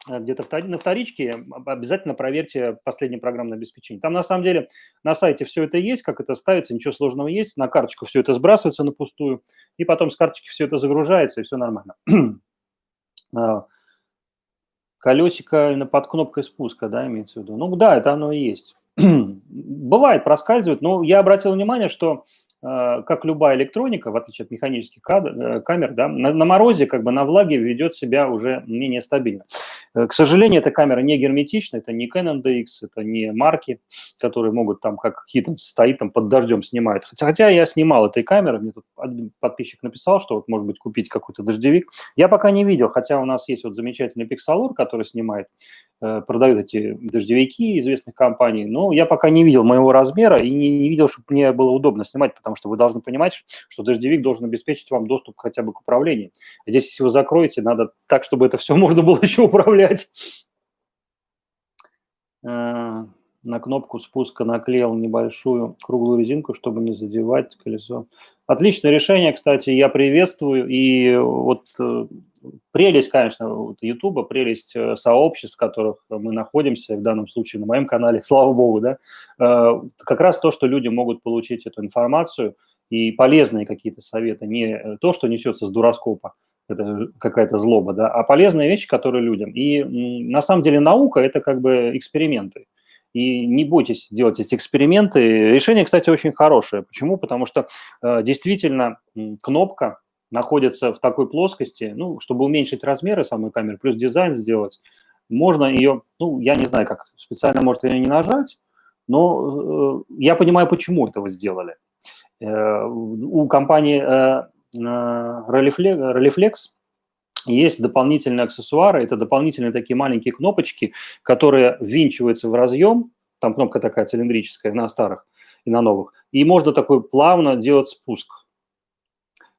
где-то на вторичке, обязательно проверьте последнее программное обеспечение. Там, на самом деле, на сайте все это есть, как это ставится, ничего сложного есть. На карточку все это сбрасывается на пустую, и потом с карточки все это загружается, и все нормально. Колесико именно под кнопкой спуска, да, имеется в виду? Ну да, это оно и есть. Бывает, проскальзывает, но я обратил внимание, что как любая электроника, в отличие от механических камер, да, на морозе, как бы на влаге ведет себя уже менее стабильно. К сожалению, эта камера не герметична, это не Canon DX, это не марки, которые могут там, как Hitachi стоит там под дождем снимает. Хотя я снимал этой камерой, мне тут один подписчик написал, что вот может быть купить какой-то дождевик. Я пока не видел, хотя у нас есть вот замечательный Pixalur, который снимает, продают эти дождевики известных компаний, но я пока не видел моего размера и не видел, чтобы мне было удобно снимать, потому что вы должны понимать, что дождевик должен обеспечить вам доступ хотя бы к управлению. Здесь, если вы закроете, надо так, чтобы это все можно было еще управлять. На кнопку спуска наклеил небольшую круглую резинку, чтобы не задевать колесо. Отличное решение, кстати, я приветствую. И вот прелесть, конечно, Ютуба, прелесть сообществ, в которых мы находимся, в данном случае на моем канале, слава богу, да, как раз то, что люди могут получить эту информацию и полезные какие-то советы, не то, что несется с дуроскопа, это какая-то злоба, да, а полезные вещи, которые людям. И на самом деле наука – это как бы эксперименты. И не бойтесь делать эти эксперименты. Решение, кстати, очень хорошее. Почему? Потому что действительно кнопка находится в такой плоскости, ну, чтобы уменьшить размеры самой камеры, плюс дизайн сделать, можно ее, ну, я не знаю, как специально, может, ее не нажать, но я понимаю, почему это вы сделали. У компании Rolleiflex есть дополнительные аксессуары, это дополнительные такие маленькие кнопочки, которые ввинчиваются в разъем, там кнопка такая цилиндрическая на старых и на новых, и можно такой плавно делать спуск.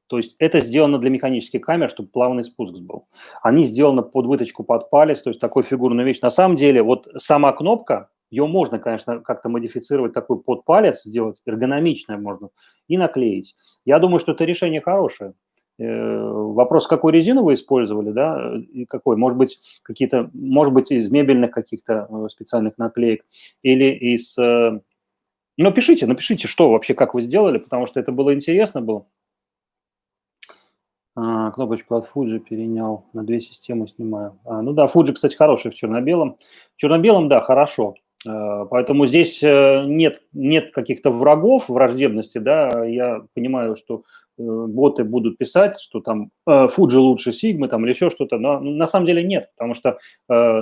То есть это сделано для механических камер, чтобы плавный спуск был. Они сделаны под выточку под палец, то есть такой фигурную вещь. На самом деле вот сама кнопка, ее можно, конечно, как-то модифицировать, такой под палец сделать, эргономичное можно, и наклеить. Я думаю, что это решение хорошее. Вопрос, какую резину вы использовали, да, и какой, может быть, из мебельных каких-то специальных наклеек или из... Ну, напишите, что вообще, как вы сделали, потому что это было интересно было. Кнопочку от Fuji перенял, на 2 системы снимаю. Ну да, Fuji, кстати, хороший в черно-белом. В черно-белом, да, хорошо. Поэтому здесь нет каких-то врагов, враждебности, да, я понимаю, что боты будут писать, что там Fuji лучше Sigma там, или еще что-то, но на самом деле нет, потому что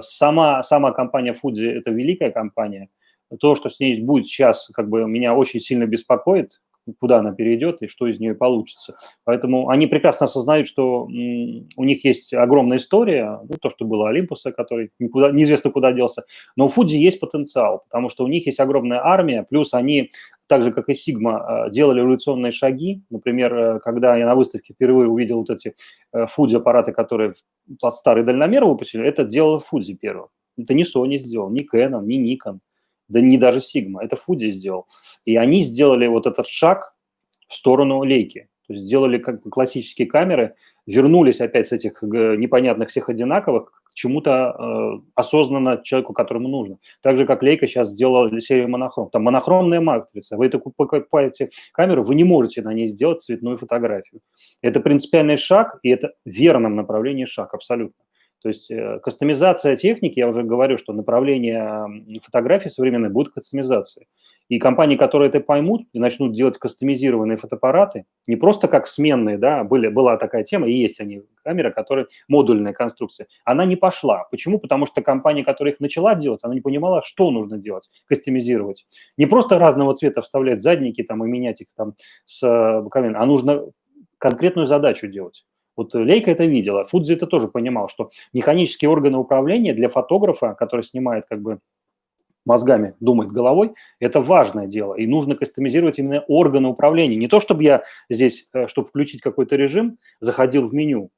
сама компания Fuji – это великая компания. То, что с ней будет сейчас, как бы меня очень сильно беспокоит, куда она перейдет и что из нее получится. Поэтому они прекрасно осознают, что у них есть огромная история, ну, то, что было Олимпуса, который неизвестно куда делся, но у Fuji есть потенциал, потому что у них есть огромная армия, плюс они, так же, как и Sigma, делали революционные шаги. Например, когда я на выставке впервые увидел вот эти Fuji аппараты, которые под старый дальномер выпустили, это делал Fuji первым. Это не Sony сделал, не Canon, не Nikon, да не даже Sigma, это Fuji сделал. И они сделали вот этот шаг в сторону лейки. То есть сделали как бы классические камеры, вернулись опять с этих непонятных всех одинаковых к чему-то осознанно человеку, которому нужно. Так же, как Leica сейчас сделала серию монохром. Там монохромная матрица. Вы это покупаете камеру, вы не можете на ней сделать цветную фотографию. Это принципиальный шаг, и это в верном направлении шаг, абсолютно. То есть кастомизация техники, я уже говорю, что направление фотографии современной будет кастомизацией. И компании, которые это поймут и начнут делать кастомизированные фотоаппараты, не просто как сменные, да, была такая тема, и есть они, камеры, которые модульная конструкция, она не пошла. Почему? Потому что компания, которая их начала делать, она не понимала, что нужно делать, кастомизировать. Не просто разного цвета вставлять задники там и менять их там с боковыми, а нужно конкретную задачу делать. Вот Leica это видела, Фудзи это тоже понимал, что механические органы управления для фотографа, который снимает как бы мозгами, думает головой, это важное дело. И нужно кастомизировать именно органы управления. Не то, чтобы я здесь, чтобы включить какой-то режим, заходил в меню.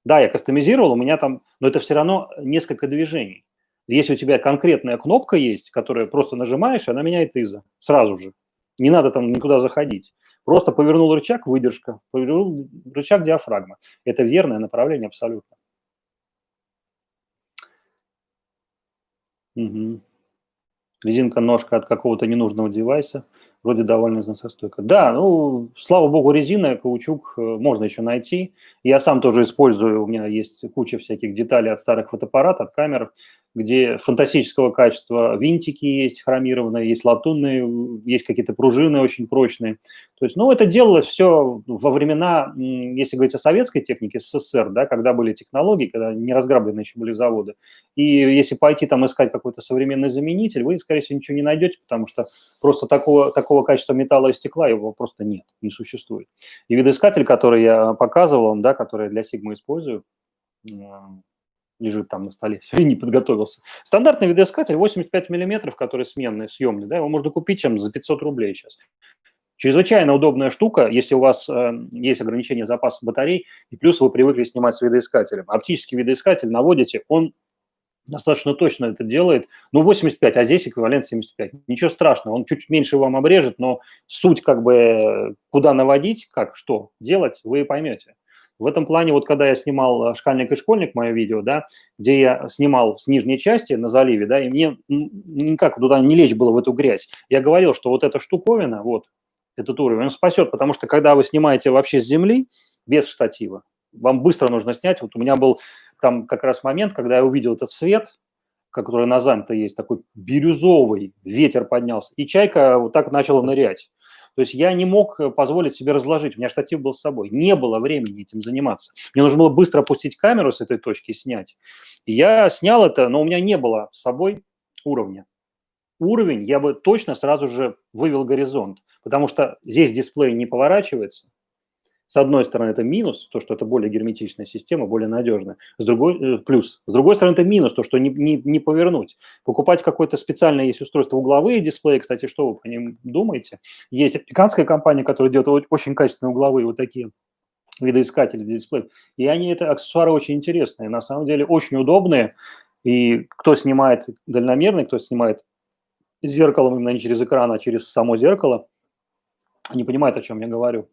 Да, я кастомизировал, у меня там, но это все равно несколько движений. Если у тебя конкретная кнопка есть, которую просто нажимаешь, она меняет изо сразу же. Не надо там никуда заходить. Просто повернул рычаг – выдержка, повернул рычаг – диафрагма. Это верное направление абсолютно. Мгм. Резинка, ножка от какого-то ненужного девайса, вроде довольно износостойка. Да, ну, слава богу, резина, каучук можно еще найти. Я сам тоже использую, у меня есть куча всяких деталей от старых фотоаппаратов, от камер, где фантастического качества винтики есть хромированные, есть латунные, есть какие-то пружины очень прочные. То есть, ну, это делалось все во времена, если говорить о советской технике, СССР, да, когда были технологии, когда не разграблены еще были заводы. И если пойти там искать какой-то современный заменитель, вы, скорее всего, ничего не найдете, потому что просто такого качества металла и стекла его просто нет, не существует. И видоискатель, который я показывал вам, да, который я для Sigma использую, лежит там на столе, все, и не подготовился. Стандартный видоискатель 85 миллиметров, который сменный, съемный, да, его можно купить чем за 500 рублей сейчас. Чрезвычайно удобная штука, если у вас есть ограничение запаса батарей, и плюс вы привыкли снимать с видоискателем. Оптический видоискатель наводите, он достаточно точно это делает. Ну, 85, а здесь эквивалент 75. Ничего страшного, он чуть меньше вам обрежет, но суть как бы куда наводить, как, что делать, вы поймете. В этом плане, вот когда я снимал «Шкальник и школьник», мое видео, да, где я снимал с нижней части на заливе, да, и мне никак туда не лечь было в эту грязь. Я говорил, что вот эта штуковина, вот этот уровень, он спасет, потому что когда вы снимаете вообще с земли, без штатива, вам быстро нужно снять. Вот у меня был там как раз момент, когда я увидел этот свет, который на заме-то есть, такой бирюзовый, ветер поднялся, и чайка вот так начала нырять. То есть я не мог позволить себе разложить, у меня штатив был с собой, не было времени этим заниматься. Мне нужно было быстро опустить камеру с этой точки и снять. И я снял это, но у меня не было с собой уровня. Уровень я бы точно сразу же вывел горизонт, потому что здесь дисплей не поворачивается, с одной стороны, это минус, то, что это более герметичная система, более надежная. Плюс. С другой стороны, это минус, то, что не повернуть. Покупать какое-то специальное есть устройство, угловые дисплеи, кстати, что вы по ним думаете? Есть американская компания, которая делает очень качественные угловые вот такие видоискатели для дисплеев. И они, это аксессуары очень интересные, на самом деле очень удобные. И кто снимает дальномерный, кто снимает зеркалом, именно не через экран, а через само зеркало, не понимает, о чем я говорю.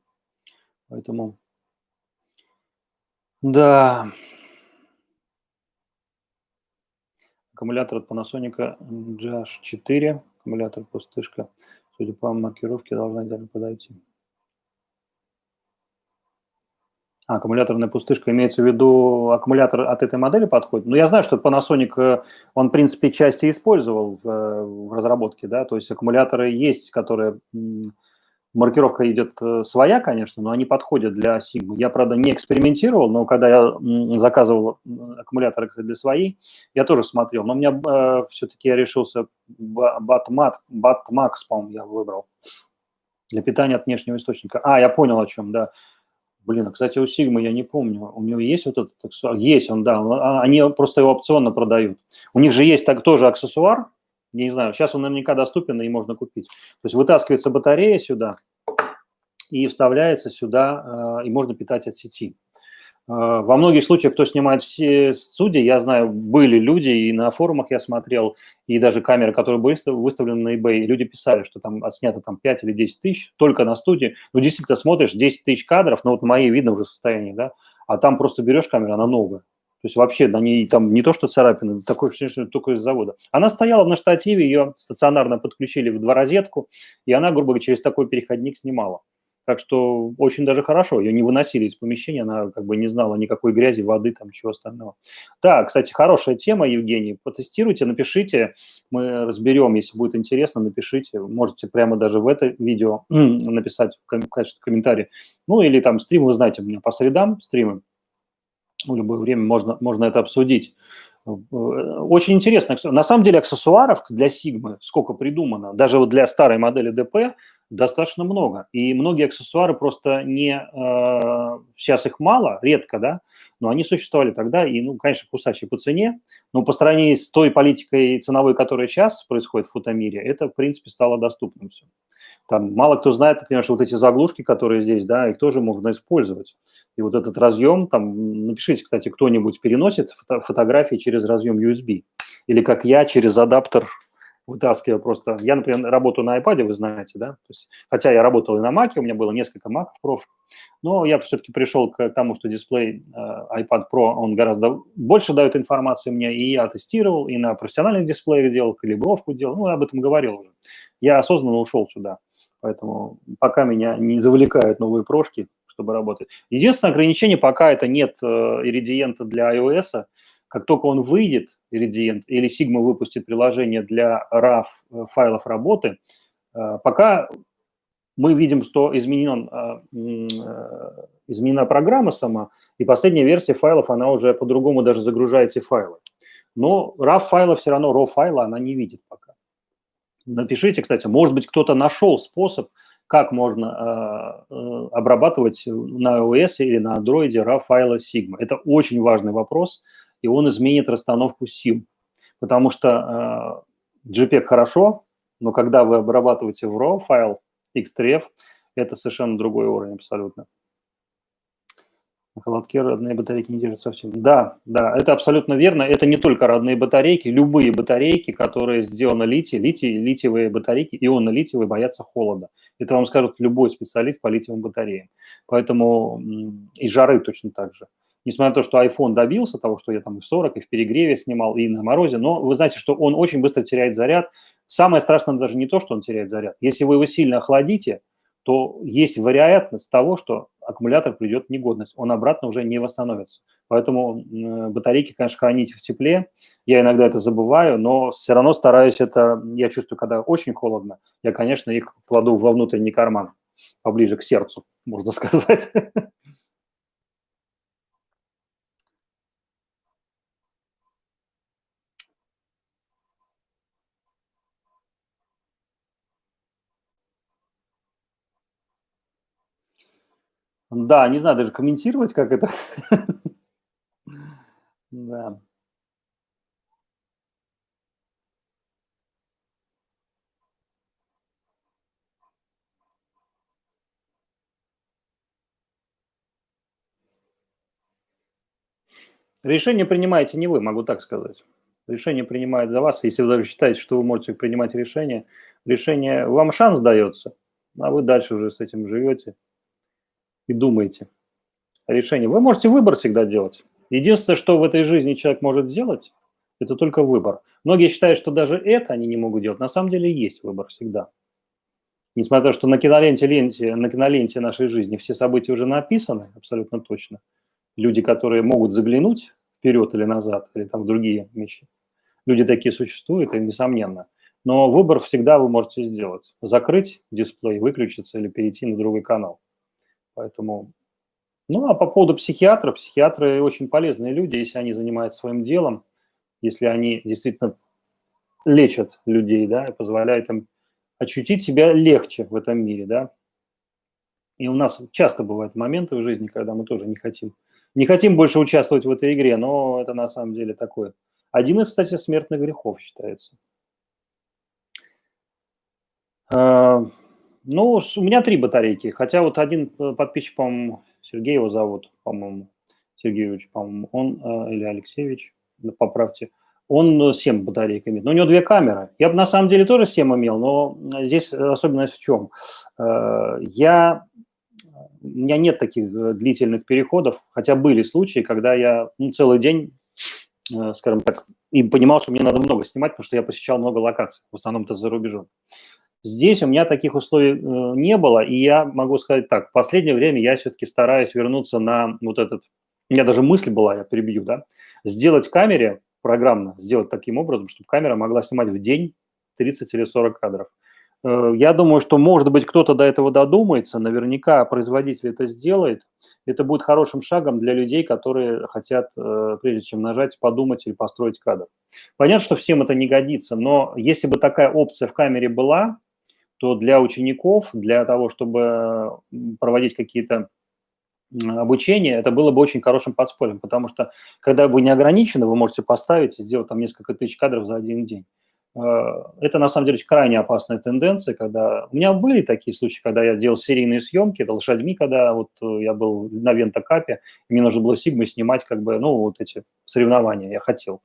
Поэтому, да. Аккумулятор от Panasonic GH4, аккумулятор пустышка. Судя по маркировке, должна идеально подойти. Аккумуляторная пустышка, имеется в виду аккумулятор от этой модели подходит? Ну, я знаю, что Panasonic, он, в принципе, части использовал в разработке, да, то есть аккумуляторы есть, которые, маркировка идет своя, конечно, но они подходят для Sigma. Я, правда, не экспериментировал, но когда я заказывал аккумуляторы, кстати, для своей, я тоже смотрел, но у меня все-таки я решился BAT-Max, по-моему, я выбрал для питания от внешнего источника. Я понял, о чем, да. Блин, кстати, у Sigma я не помню, у него есть вот этот аксессуар? Есть он, да, они просто его опционно продают. У них же есть так тоже аксессуар, я не знаю, сейчас он наверняка доступен и можно купить. То есть вытаскивается батарея сюда и вставляется сюда, и можно питать от сети. Во многих случаях, кто снимает студии, я знаю, были люди, и на форумах я смотрел, и даже камеры, которые были выставлены на eBay, люди писали, что там отснято там 5 или 10 тысяч только на студии. Ну, действительно, смотришь, 10 тысяч кадров, ну, вот на моей видно уже состояние, да, а там просто берешь камеру, она новая. То есть вообще на ней там не то, что царапины, такое впечатление, что только из завода. Она стояла на штативе, ее стационарно подключили в 2 розетку, и она, грубо говоря, через такой переходник снимала. Так что очень даже хорошо, ее не выносили из помещения, она как бы не знала никакой грязи, воды, там, чего остального. Да, кстати, хорошая тема, Евгений, потестируйте, напишите, мы разберем, если будет интересно, напишите, можете прямо даже в это видео написать в качестве комментария. Ну, или там стрим, вы знаете, у меня по средам стримы, в любое время можно это обсудить. Очень интересно. На самом деле аксессуаров для Sigma сколько придумано, даже вот для старой модели DP достаточно много. И многие аксессуары просто не... сейчас их мало, редко, да, но они существовали тогда, и, ну, конечно, кусачие по цене, но по сравнению с той политикой ценовой, которая сейчас происходит в фотомире, это, в принципе, стало доступным все. Там мало кто знает, например, что вот эти заглушки, которые здесь, да, их тоже можно использовать. И вот этот разъем, там, напишите, кстати, кто-нибудь переносит фотографии через разъем USB. Или как я, через адаптер вытаскиваю просто. Я, например, работаю на iPad, вы знаете, да, то есть, хотя я работал и на Mac, у меня было несколько Mac Pro, но я все-таки пришел к тому, что дисплей iPad Pro, он гораздо больше дает информации мне, и я тестировал, и на профессиональных дисплеях делал, калибровку делал, ну, я об этом говорил уже. Я осознанно ушел сюда. Поэтому пока меня не завлекают новые прошки, чтобы работать. Единственное ограничение, пока это нет иридиента для iOS. Как только он выйдет, иридиент, или Sigma выпустит приложение для RAW файлов работы, пока мы видим, что изменена программа сама, и последняя версия файлов, она уже по-другому даже загружает эти файлы. Но RAW файла все равно, RAW файла она не видит пока. Напишите, кстати, может быть, кто-то нашел способ, как можно обрабатывать на iOS или на Android RAW-файлы Sigma. Это очень важный вопрос, и он изменит расстановку сил. Потому что JPEG хорошо, но когда вы обрабатываете в RAW файл X3F, это совершенно другой уровень абсолютно. На холодке родные батарейки не держат совсем. Да, да, это абсолютно верно. Это не только родные батарейки, любые батарейки, которые сделаны литиевые батарейки, ионно-литиевые боятся холода. Это вам скажет любой специалист по литиевым батареям. Поэтому и жары точно так же. Несмотря на то, что iPhone добился того, что я там и в 40, и в перегреве снимал, и на морозе, но вы знаете, что он очень быстро теряет заряд. Самое страшное даже не то, что он теряет заряд. Если вы его сильно охладите, то есть вероятность того, что аккумулятор придет в негодность, он обратно уже не восстановится. Поэтому батарейки, конечно, хранить в тепле. Я иногда это забываю, но все равно стараюсь это... Я чувствую, когда очень холодно, я, конечно, их кладу во внутренний карман, поближе к сердцу, можно сказать. Да, не знаю даже комментировать, как это. Да. Решение принимаете не вы, могу так сказать. Решение принимает за вас. Если вы даже считаете, что вы можете принимать решение вам шанс дается, а вы дальше уже с этим живете и думаете о решении. Вы можете выбор всегда делать. Единственное, что в этой жизни человек может сделать, это только выбор. Многие считают, что даже это они не могут делать. На самом деле есть выбор всегда. Несмотря на то, что на киноленте нашей жизни все события уже написаны, абсолютно точно. Люди, которые могут заглянуть вперед или назад, или там в другие вещи. Люди такие существуют, и несомненно. Но выбор всегда вы можете сделать. Закрыть дисплей, выключиться или перейти на другой канал. Поэтому, ну, а по поводу психиатров, психиатры очень полезные люди, если они занимаются своим делом, если они действительно лечат людей, да, и позволяют им ощутить себя легче в этом мире, да. И у нас часто бывают моменты в жизни, когда мы тоже не хотим больше участвовать в этой игре, но это на самом деле такое. Один из, кстати, смертных грехов считается. А, Ну, у меня 3 батарейки, хотя вот один подписчик, по-моему, Сергей его зовут, по-моему, Сергеевич, по-моему, он, или Алексеевич, поправьте, он 7 батареек имеет. Но у него 2 камеры. Я бы на самом деле тоже 7 имел, но здесь особенность в чем? У меня нет таких длительных переходов, хотя были случаи, когда я целый день, скажем так, и понимал, что мне надо много снимать, потому что я посещал много локаций, в основном это за рубежом. Здесь у меня таких условий не было, и я могу сказать так, в последнее время я все-таки стараюсь вернуться на вот этот, у меня даже мысль была, я перебью, да, сделать камере программно, сделать таким образом, чтобы камера могла снимать в день 30 или 40 кадров. Я думаю, что, может быть, кто-то до этого додумается, наверняка производитель это сделает. Это будет хорошим шагом для людей, которые хотят, прежде чем нажать, подумать или построить кадр. Понятно, что всем это не годится, но если бы такая опция в камере была, то для учеников, для того, чтобы проводить какие-то обучения, это было бы очень хорошим подспорьем, потому что когда вы не ограничены, вы можете поставить и сделать там несколько тысяч кадров за один день. Это, на самом деле, крайне опасная тенденция, когда... У меня были такие случаи, когда я делал серийные съемки, это лошадьми, когда вот я был на Вентакапе, мне нужно было Сигмой снимать как бы, ну, вот эти соревнования, я хотел.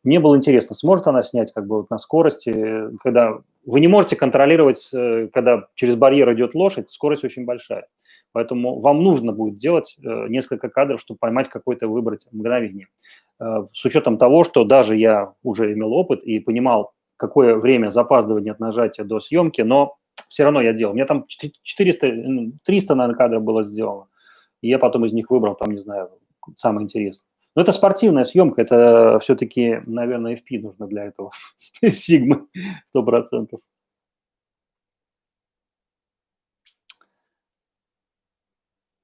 Мне было интересно, сможет она снять как бы вот на скорости, когда вы не можете контролировать, когда через барьер идет лошадь, скорость очень большая. Поэтому вам нужно будет делать несколько кадров, чтобы поймать какое-то, выбрать мгновение. С учетом того, что даже я уже имел опыт и понимал, какое время запаздывания от нажатия до съемки, но все равно я делал. У меня там 400, 300, наверное, кадров было сделано. И я потом из них выбрал, там, не знаю, самое интересное. Но это спортивная съемка, это все-таки, наверное, FP нужно для этого. Сигмы, 100%.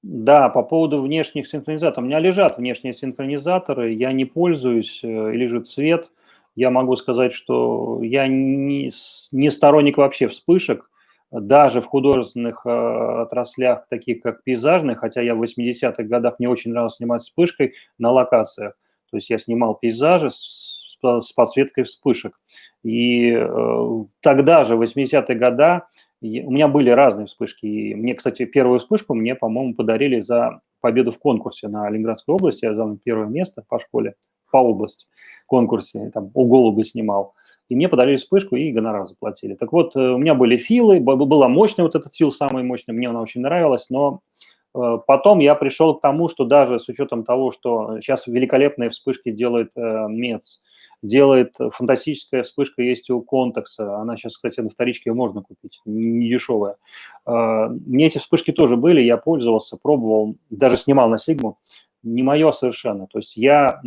Да, по поводу внешних синхронизаторов. У меня лежат внешние синхронизаторы, я не пользуюсь, лежит свет. Я могу сказать, что я не сторонник вообще вспышек, даже в художественных отраслях, таких как пейзажные, хотя я в 80-х годах мне очень нравилось снимать вспышкой на локациях. То есть я снимал пейзажи с подсветкой вспышек. И тогда же, в 80-е годы, у меня были разные вспышки. И мне, кстати, первую вспышку мне, по-моему, подарили за победу в конкурсе на Ленинградской области. Я занял первое место по школе, по области, в конкурсе. Там у голуби снимал. И мне подарили вспышку и гонорар заплатили. Так вот, у меня были филы, была мощная вот этот фил, самый мощный, мне она очень нравилась, но потом я пришел к тому, что даже с учетом того, что сейчас великолепные вспышки делает МЕЦ, делает фантастическая вспышка есть у Контекса. Она сейчас, кстати, на вторичке ее можно купить, не дешевая. Мне эти вспышки тоже были, я пользовался, пробовал, даже снимал на Сигму. Не мое совершенно. То есть я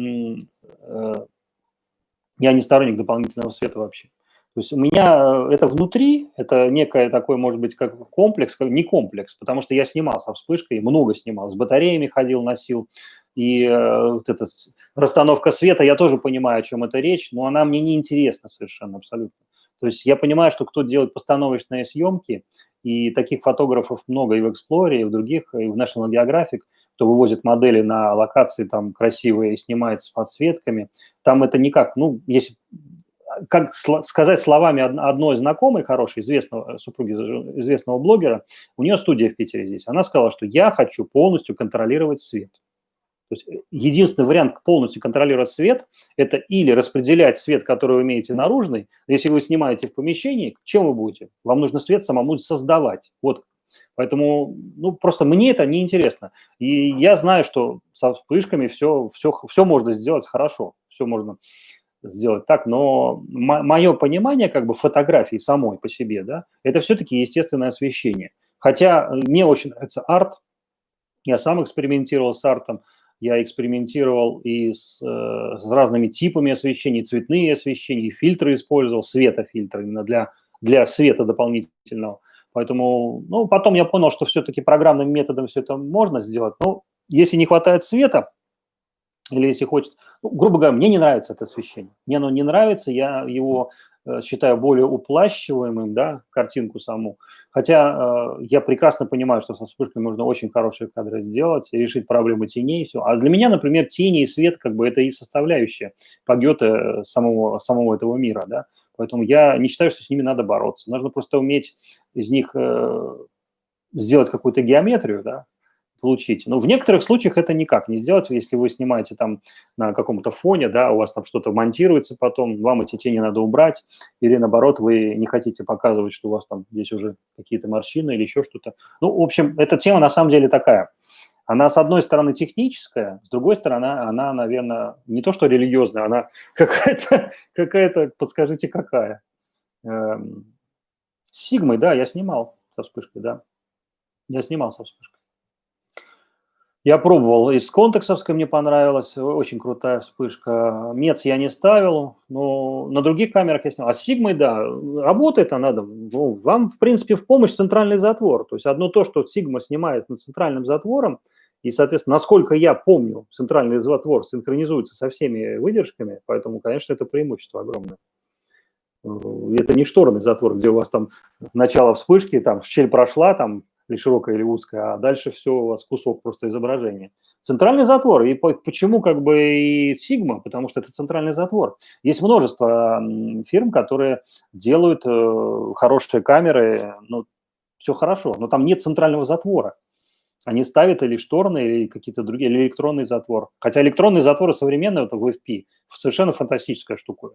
не сторонник дополнительного света вообще. То есть у меня это внутри, это некое такой, может быть, как комплекс, не комплекс, потому что я снимал со вспышкой, много снимал, с батареями ходил, носил, и вот эта расстановка света, я тоже понимаю, о чем это речь, но она мне не интересна совершенно, абсолютно. То есть я понимаю, что кто делает постановочные съемки, и таких фотографов много и в Explorer, и в других, и в National Geographic, кто вывозит модели на локации там красивые и снимает с подсветками, там это никак, ну, если как сказать словами одной знакомой хорошей, известного, супруги известного блогера, у нее студия в Питере здесь, она сказала, что я хочу полностью контролировать свет. То есть единственный вариант полностью контролировать свет – это или распределять свет, который вы имеете наружный, если вы снимаете в помещении, чем вы будете? Вам нужно свет самому создавать. Вот. Поэтому, ну, просто мне это неинтересно. И я знаю, что со вспышками все можно сделать хорошо, все можно сделать так, но мое понимание как бы фотографии самой по себе, да, это все-таки естественное освещение. Хотя мне очень нравится арт, я сам экспериментировал с артом, я экспериментировал и с разными типами освещения, цветные освещения, фильтры использовал, светофильтры именно для света дополнительного. Поэтому, ну, потом я понял, что все-таки программным методом все это можно сделать, но если не хватает света, или если хочет, ну, грубо говоря, мне не нравится это освещение. Мне оно не нравится, я его считаю более уплащиваемым, да, картинку саму. Хотя я прекрасно понимаю, что со вспышкой можно очень хорошие кадры сделать и решить проблему теней и все. А для меня, например, тени и свет, как бы это и составляющая Пагёте самого этого мира, да. Поэтому я не считаю, что с ними надо бороться. Нужно просто уметь из них сделать какую-то геометрию, да, получить. Но в некоторых случаях это никак не сделать, если вы снимаете там на каком-то фоне, да, у вас там что-то монтируется потом, вам эти тени надо убрать, или наоборот, вы не хотите показывать, что у вас там здесь уже какие-то морщины или еще что-то. Ну, в общем, эта тема на самом деле такая. Она, с одной стороны, техническая, с другой стороны, она, наверное, не то что религиозная, она какая-то, подскажите, какая? С Сигмой, да, я снимал со вспышкой, да. Я снимал со вспышкой. Я пробовал, и с контексовской мне понравилась, очень крутая вспышка. Мец я не ставил, но на других камерах я снял. А с Сигмой, да, работает она, ну, вам, в принципе, в помощь центральный затвор. То есть одно то, что Сигма снимает над центральным затвором, и, соответственно, насколько я помню, центральный затвор синхронизуется со всеми выдержками, поэтому, конечно, это преимущество огромное. Это не шторный затвор, где у вас там начало вспышки, там щель прошла, там или широкая, или узкая, а дальше все у вас кусок просто изображения. Центральный затвор. И почему как бы и Sigma? Потому что это центральный затвор. Есть множество фирм, которые делают хорошие камеры, ну, все хорошо, но там нет центрального затвора. Они ставят или шторные, или какие-то другие, или электронный затвор. Хотя электронные затворы современные, это VFP, совершенно фантастическая штука.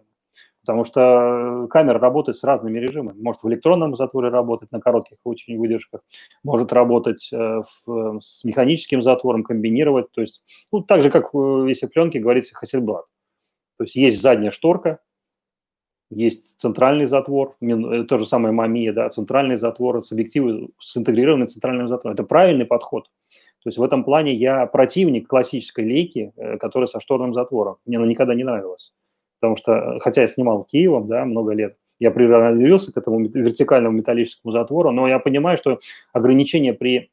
Потому что камера работает с разными режимами. Может в электронном затворе работать на коротких очень выдержках, может работать с механическим затвором, комбинировать. То есть, ну, так же, как если пленки говорится Hasselblad. То есть есть задняя шторка, есть центральный затвор, то же самое Mamiya, да, центральный затвор с объективом, с интегрированным центральным затвором. Это правильный подход. То есть в этом плане я противник классической лейки, которая со шторным затвором. Мне она никогда не нравилась. Потому что, хотя я снимал Киевом, да, много лет, я приноровился к этому вертикальному металлическому затвору, но я понимаю, что ограничения при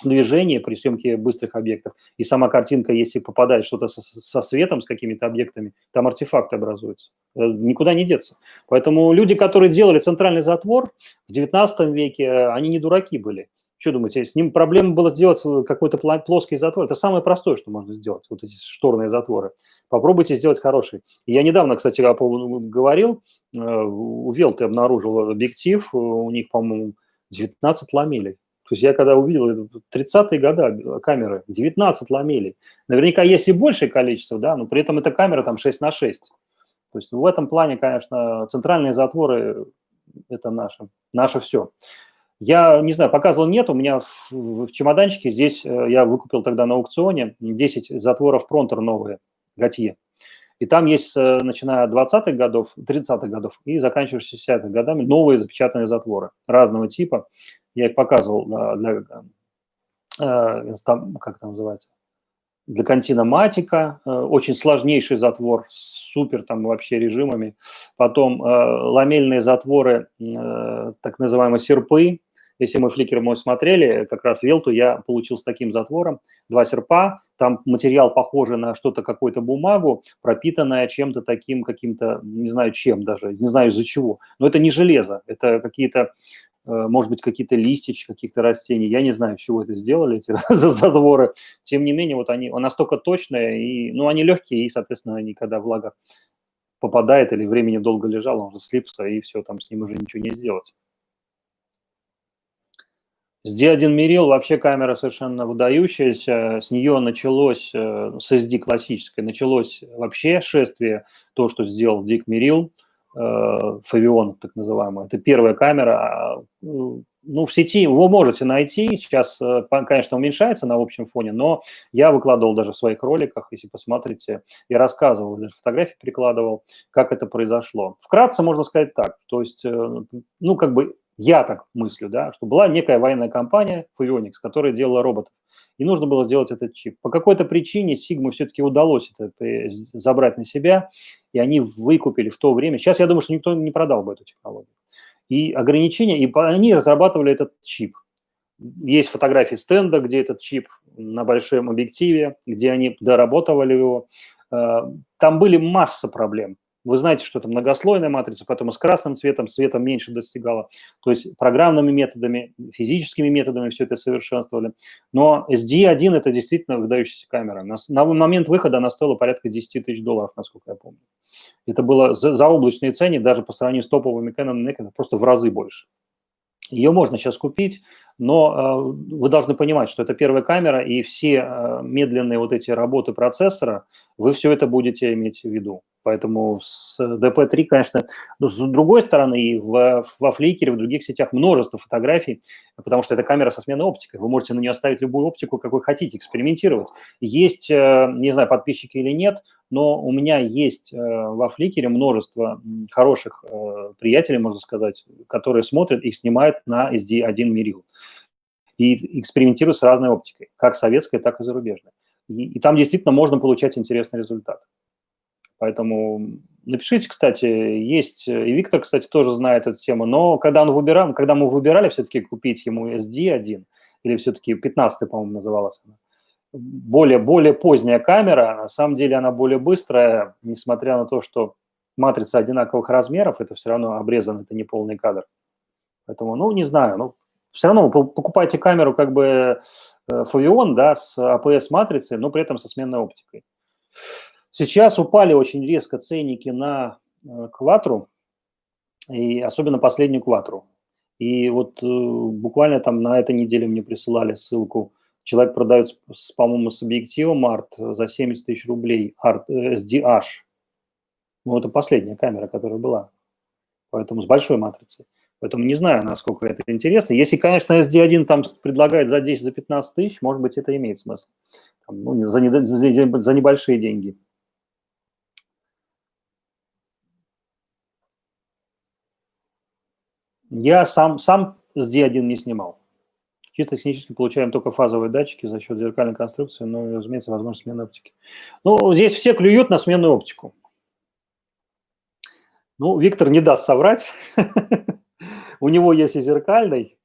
движении, при съемке быстрых объектов, и сама картинка, если попадает что-то со светом, с какими-то объектами, там артефакты образуются. Никуда не деться. Поэтому люди, которые делали центральный затвор в 19 веке, они не дураки были. Что думаете, с ним проблема была сделать какой-то плоский затвор? Это самое простое, что можно сделать, вот эти шторные затворы. Попробуйте сделать хороший. Я недавно, кстати, говорил, у Велты обнаружил объектив, у них, по-моему, 19 ламелей. То есть я когда увидел 30-е годы камеры, 19 ламелей. Наверняка есть и большее количество, да, но при этом эта камера там 6/6. То есть в этом плане, конечно, центральные затворы – это наше все. Я не знаю, показывал, нет, у меня в чемоданчике здесь, я выкупил тогда на аукционе 10 затворов Пронтер новые, Готье. И там есть, начиная от 20-х годов, 30-х годов и заканчивая 60-х годами, новые запечатанные затворы разного типа. Я их показывал как это называется, для Континоматика, очень сложнейший затвор, супер там вообще режимами. Потом ламельные затворы, так называемые серпы. Если мы фликер мой смотрели, как раз Велту я получил с таким затвором. 2 серпа, там материал похожий на что-то, какую-то бумагу, пропитанная чем-то таким, каким-то, не знаю чем даже, не знаю из-за чего. Но это не железо, это какие-то, может быть, какие-то листья каких-то растений. Я не знаю, из чего это сделали, эти затворы. Тем не менее, вот они настолько точные, и, ну, они легкие, и, соответственно, они, когда влага попадает или времени долго лежал, он уже слипся, и все, там с ним уже ничего не сделать. С D1 Meril вообще камера совершенно выдающаяся. С нее началось, с SD классической, началось вообще шествие, то, что сделал Дик Мерил, Фавион, так называемый. Это первая камера, ну, в сети вы можете найти, сейчас, конечно, уменьшается на общем фоне, но я выкладывал даже в своих роликах, если посмотрите, я рассказывал, даже фотографии прикладывал, как это произошло. Вкратце можно сказать так, то есть, ну, как бы я так мыслю, да, что была некая военная компания Phoenix, которая делала роботов, и нужно было сделать этот чип. По какой-то причине Sigma все-таки удалось это забрать на себя, и они выкупили в то время. Сейчас я думаю, что никто не продал бы эту технологию. И ограничения, и они разрабатывали этот чип. Есть фотографии стенда, где этот чип на большом объективе, где они доработали его. Там были масса проблем. Вы знаете, что это многослойная матрица, поэтому с красным цветом, светом меньше достигало. То есть программными методами, физическими методами все это совершенствовали. Но SD1 – это действительно выдающаяся камера. На момент выхода она стоила порядка $10 тысяч, насколько я помню. Это было заоблачные цены, даже по сравнению с топовыми Canon и Nikon, просто в разы больше. Ее можно сейчас купить, но вы должны понимать, что это первая камера, и все медленные вот эти работы процессора, вы все это будете иметь в виду. Поэтому с DP3, конечно, но с другой стороны, и во Flickr, в других сетях множество фотографий, потому что это камера со сменной оптикой. Вы можете на нее оставить любую оптику, какой хотите, экспериментировать. Есть, не знаю, подписчики или нет, но у меня есть во Flickr множество хороших приятелей, можно сказать, которые смотрят и снимают на SD1 Mirror и экспериментируют с разной оптикой, как советской, так и зарубежной. И там действительно можно получать интересный результат. Поэтому напишите, кстати, есть, и Виктор, кстати, тоже знает эту тему, но когда мы выбирали все-таки купить ему SD1, или все-таки 15-й, по-моему, называлась она, более поздняя камера, на самом деле она более быстрая, несмотря на то, что матрица одинаковых размеров, это все равно обрезан, это не полный кадр. Поэтому, ну, не знаю, ну, все равно вы покупайте камеру как бы Foveon, да, с APS-матрицей, но при этом со сменной оптикой. Сейчас упали очень резко ценники на Quattro, и особенно последнюю Quattro. И вот буквально там на этой неделе мне присылали ссылку. Человек продает, по-моему, с объективом арт за 70 тысяч рублей, арт SDH. Ну, это последняя камера, которая была. Поэтому с большой матрицей. Поэтому не знаю, насколько это интересно. Если, конечно, SD1 там предлагает за 10-15 тысяч, может быть, это имеет смысл. Там, ну, за небольшие деньги. Я сам SD1 не снимал. Чисто технически получаем только фазовые датчики за счет зеркальной конструкции, но, разумеется, возможность смены оптики. Ну, здесь все клюют на сменную оптику. Ну, Виктор не даст соврать. У него есть и зеркальный,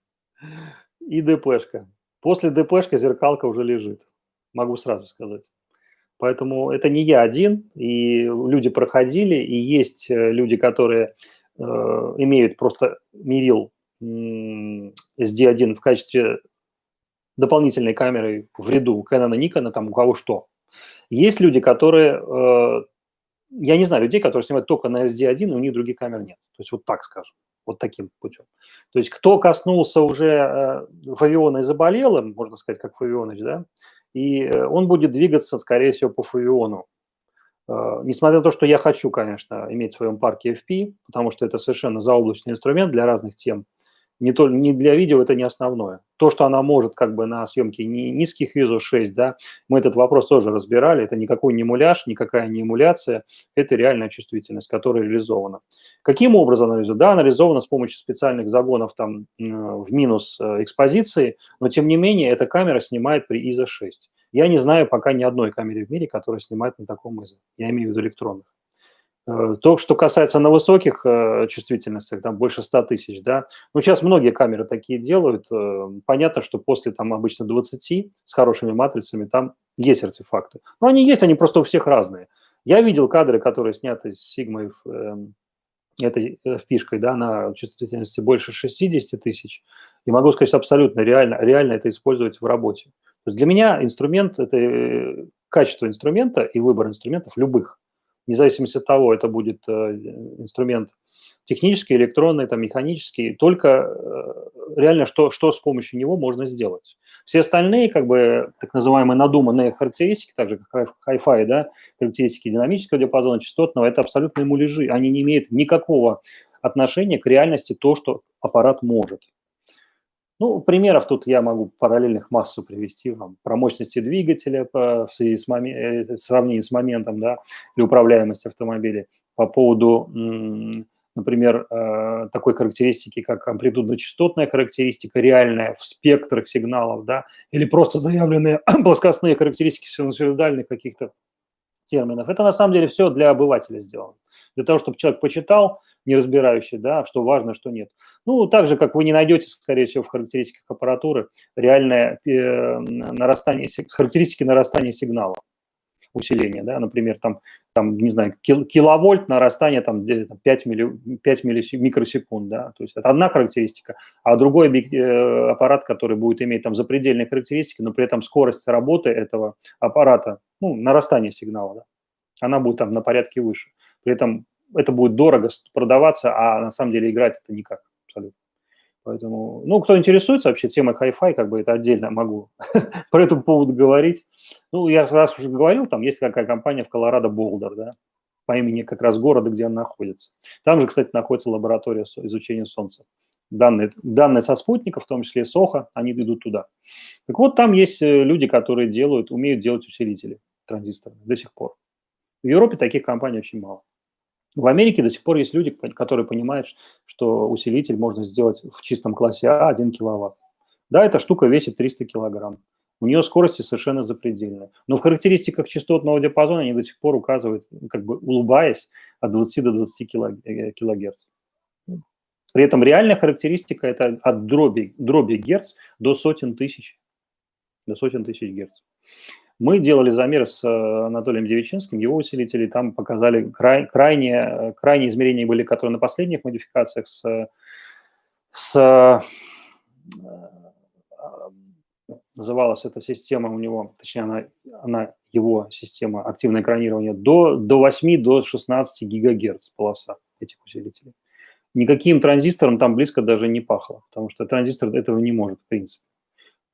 и ДПшка. После ДПшка зеркалка уже лежит, могу сразу сказать. Поэтому это не я один, и люди проходили, и есть люди, которые имеют просто Mirror SD1 в качестве дополнительной камеры в ряду Canon и Nikon, там у кого что. Есть люди, которые, я не знаю людей, которые снимают только на SD1, и у них других камер нет. То есть вот так скажем, вот таким путем. То есть кто коснулся уже Foveon и заболел им, можно сказать, как Foveoныч, да, и он будет двигаться, скорее всего, по Foveon. Несмотря на то, что я хочу, конечно, иметь в своем парке FP, потому что это совершенно заоблачный инструмент для разных тем. Не для видео, это не основное. То, что она может как бы на съемке низких ISO 6, да, мы этот вопрос тоже разбирали, это никакой не муляж, никакая не эмуляция, это реальная чувствительность, которая реализована. Каким образом она реализована? Да, она реализована с помощью специальных загонов там в минус экспозиции, но тем не менее эта камера снимает при ISO 6. Я не знаю пока ни одной камеры в мире, которая снимает на таком ISO, я имею в виду электронных. То, что касается на высоких чувствительностях, там больше 100 тысяч, да, ну, сейчас многие камеры такие делают. Понятно, что после там обычно 20 с хорошими матрицами там есть артефакты. Но они есть, они просто у всех разные. Я видел кадры, которые сняты с Sigma этой FP-шкой, да, на чувствительности больше 60 тысяч. И могу сказать, что абсолютно реально это использовать в работе. То есть для меня инструмент – это качество инструмента и выбор инструментов любых. Вне зависимости от того, это будет инструмент технический, электронный, там, механический, только реально что с помощью него можно сделать. Все остальные, как бы, так называемые надуманные характеристики, так же как Hi-Fi, да, характеристики динамического диапазона, частотного, это абсолютные муляжи, они не имеют никакого отношения к реальности, то, что аппарат может. Ну, примеров тут я могу параллельных массу привести вам. Про мощности двигателя в связи с в сравнении с моментом, да, или управляемость автомобиля. По поводу, например, такой характеристики, как амплитудно-частотная характеристика, реальная в спектрах сигналов, да, или просто заявленные плоскостные характеристики синусоидальных каких-то терминов. Это на самом деле все для обывателя сделано. Для того, чтобы человек почитал, не разбирающий, да, что важно, что нет. Ну, так же, как вы не найдете, скорее всего, в характеристиках аппаратуры реальное нарастание, характеристики нарастания сигнала, усиления, да, например, там не знаю, киловольт нарастание там 5 микросекунд, да, то есть это одна характеристика, а другой аппарат, который будет иметь там запредельные характеристики, но при этом скорость работы этого аппарата, ну, нарастание сигнала, да, она будет там на порядке выше. При этом это будет дорого продаваться, а на самом деле играть это никак абсолютно. Поэтому, ну, кто интересуется вообще темой Hi-Fi, как бы это отдельно могу по этому поводу говорить. Ну, я раз уже говорил, там есть какая компания в Колорадо Болдер, да, по имени как раз города, где она находится. Там же, кстати, находится лаборатория изучения Солнца. Данные со спутников, в том числе СОХа, они идут туда. Так вот, там есть люди, которые умеют делать усилители транзисторные до сих пор. В Европе таких компаний очень мало. В Америке до сих пор есть люди, которые понимают, что усилитель можно сделать в чистом классе А 1 киловатт. Да, эта штука весит 300 килограмм. У нее скорости совершенно запредельные. Но в характеристиках частотного диапазона они до сих пор указывают, как бы улыбаясь, от 20 до 20 килогерц. При этом реальная характеристика – это от дроби герц до сотен тысяч герц. Мы делали замер с Анатолием Девичинским, его усилители, там показали крайние измерения были, которые на последних модификациях называлась эта система у него, точнее, его система активное экранирование, до 8, до 16 гигагерц полоса этих усилителей. Никаким транзистором там близко даже не пахло, потому что транзистор этого не может, в принципе.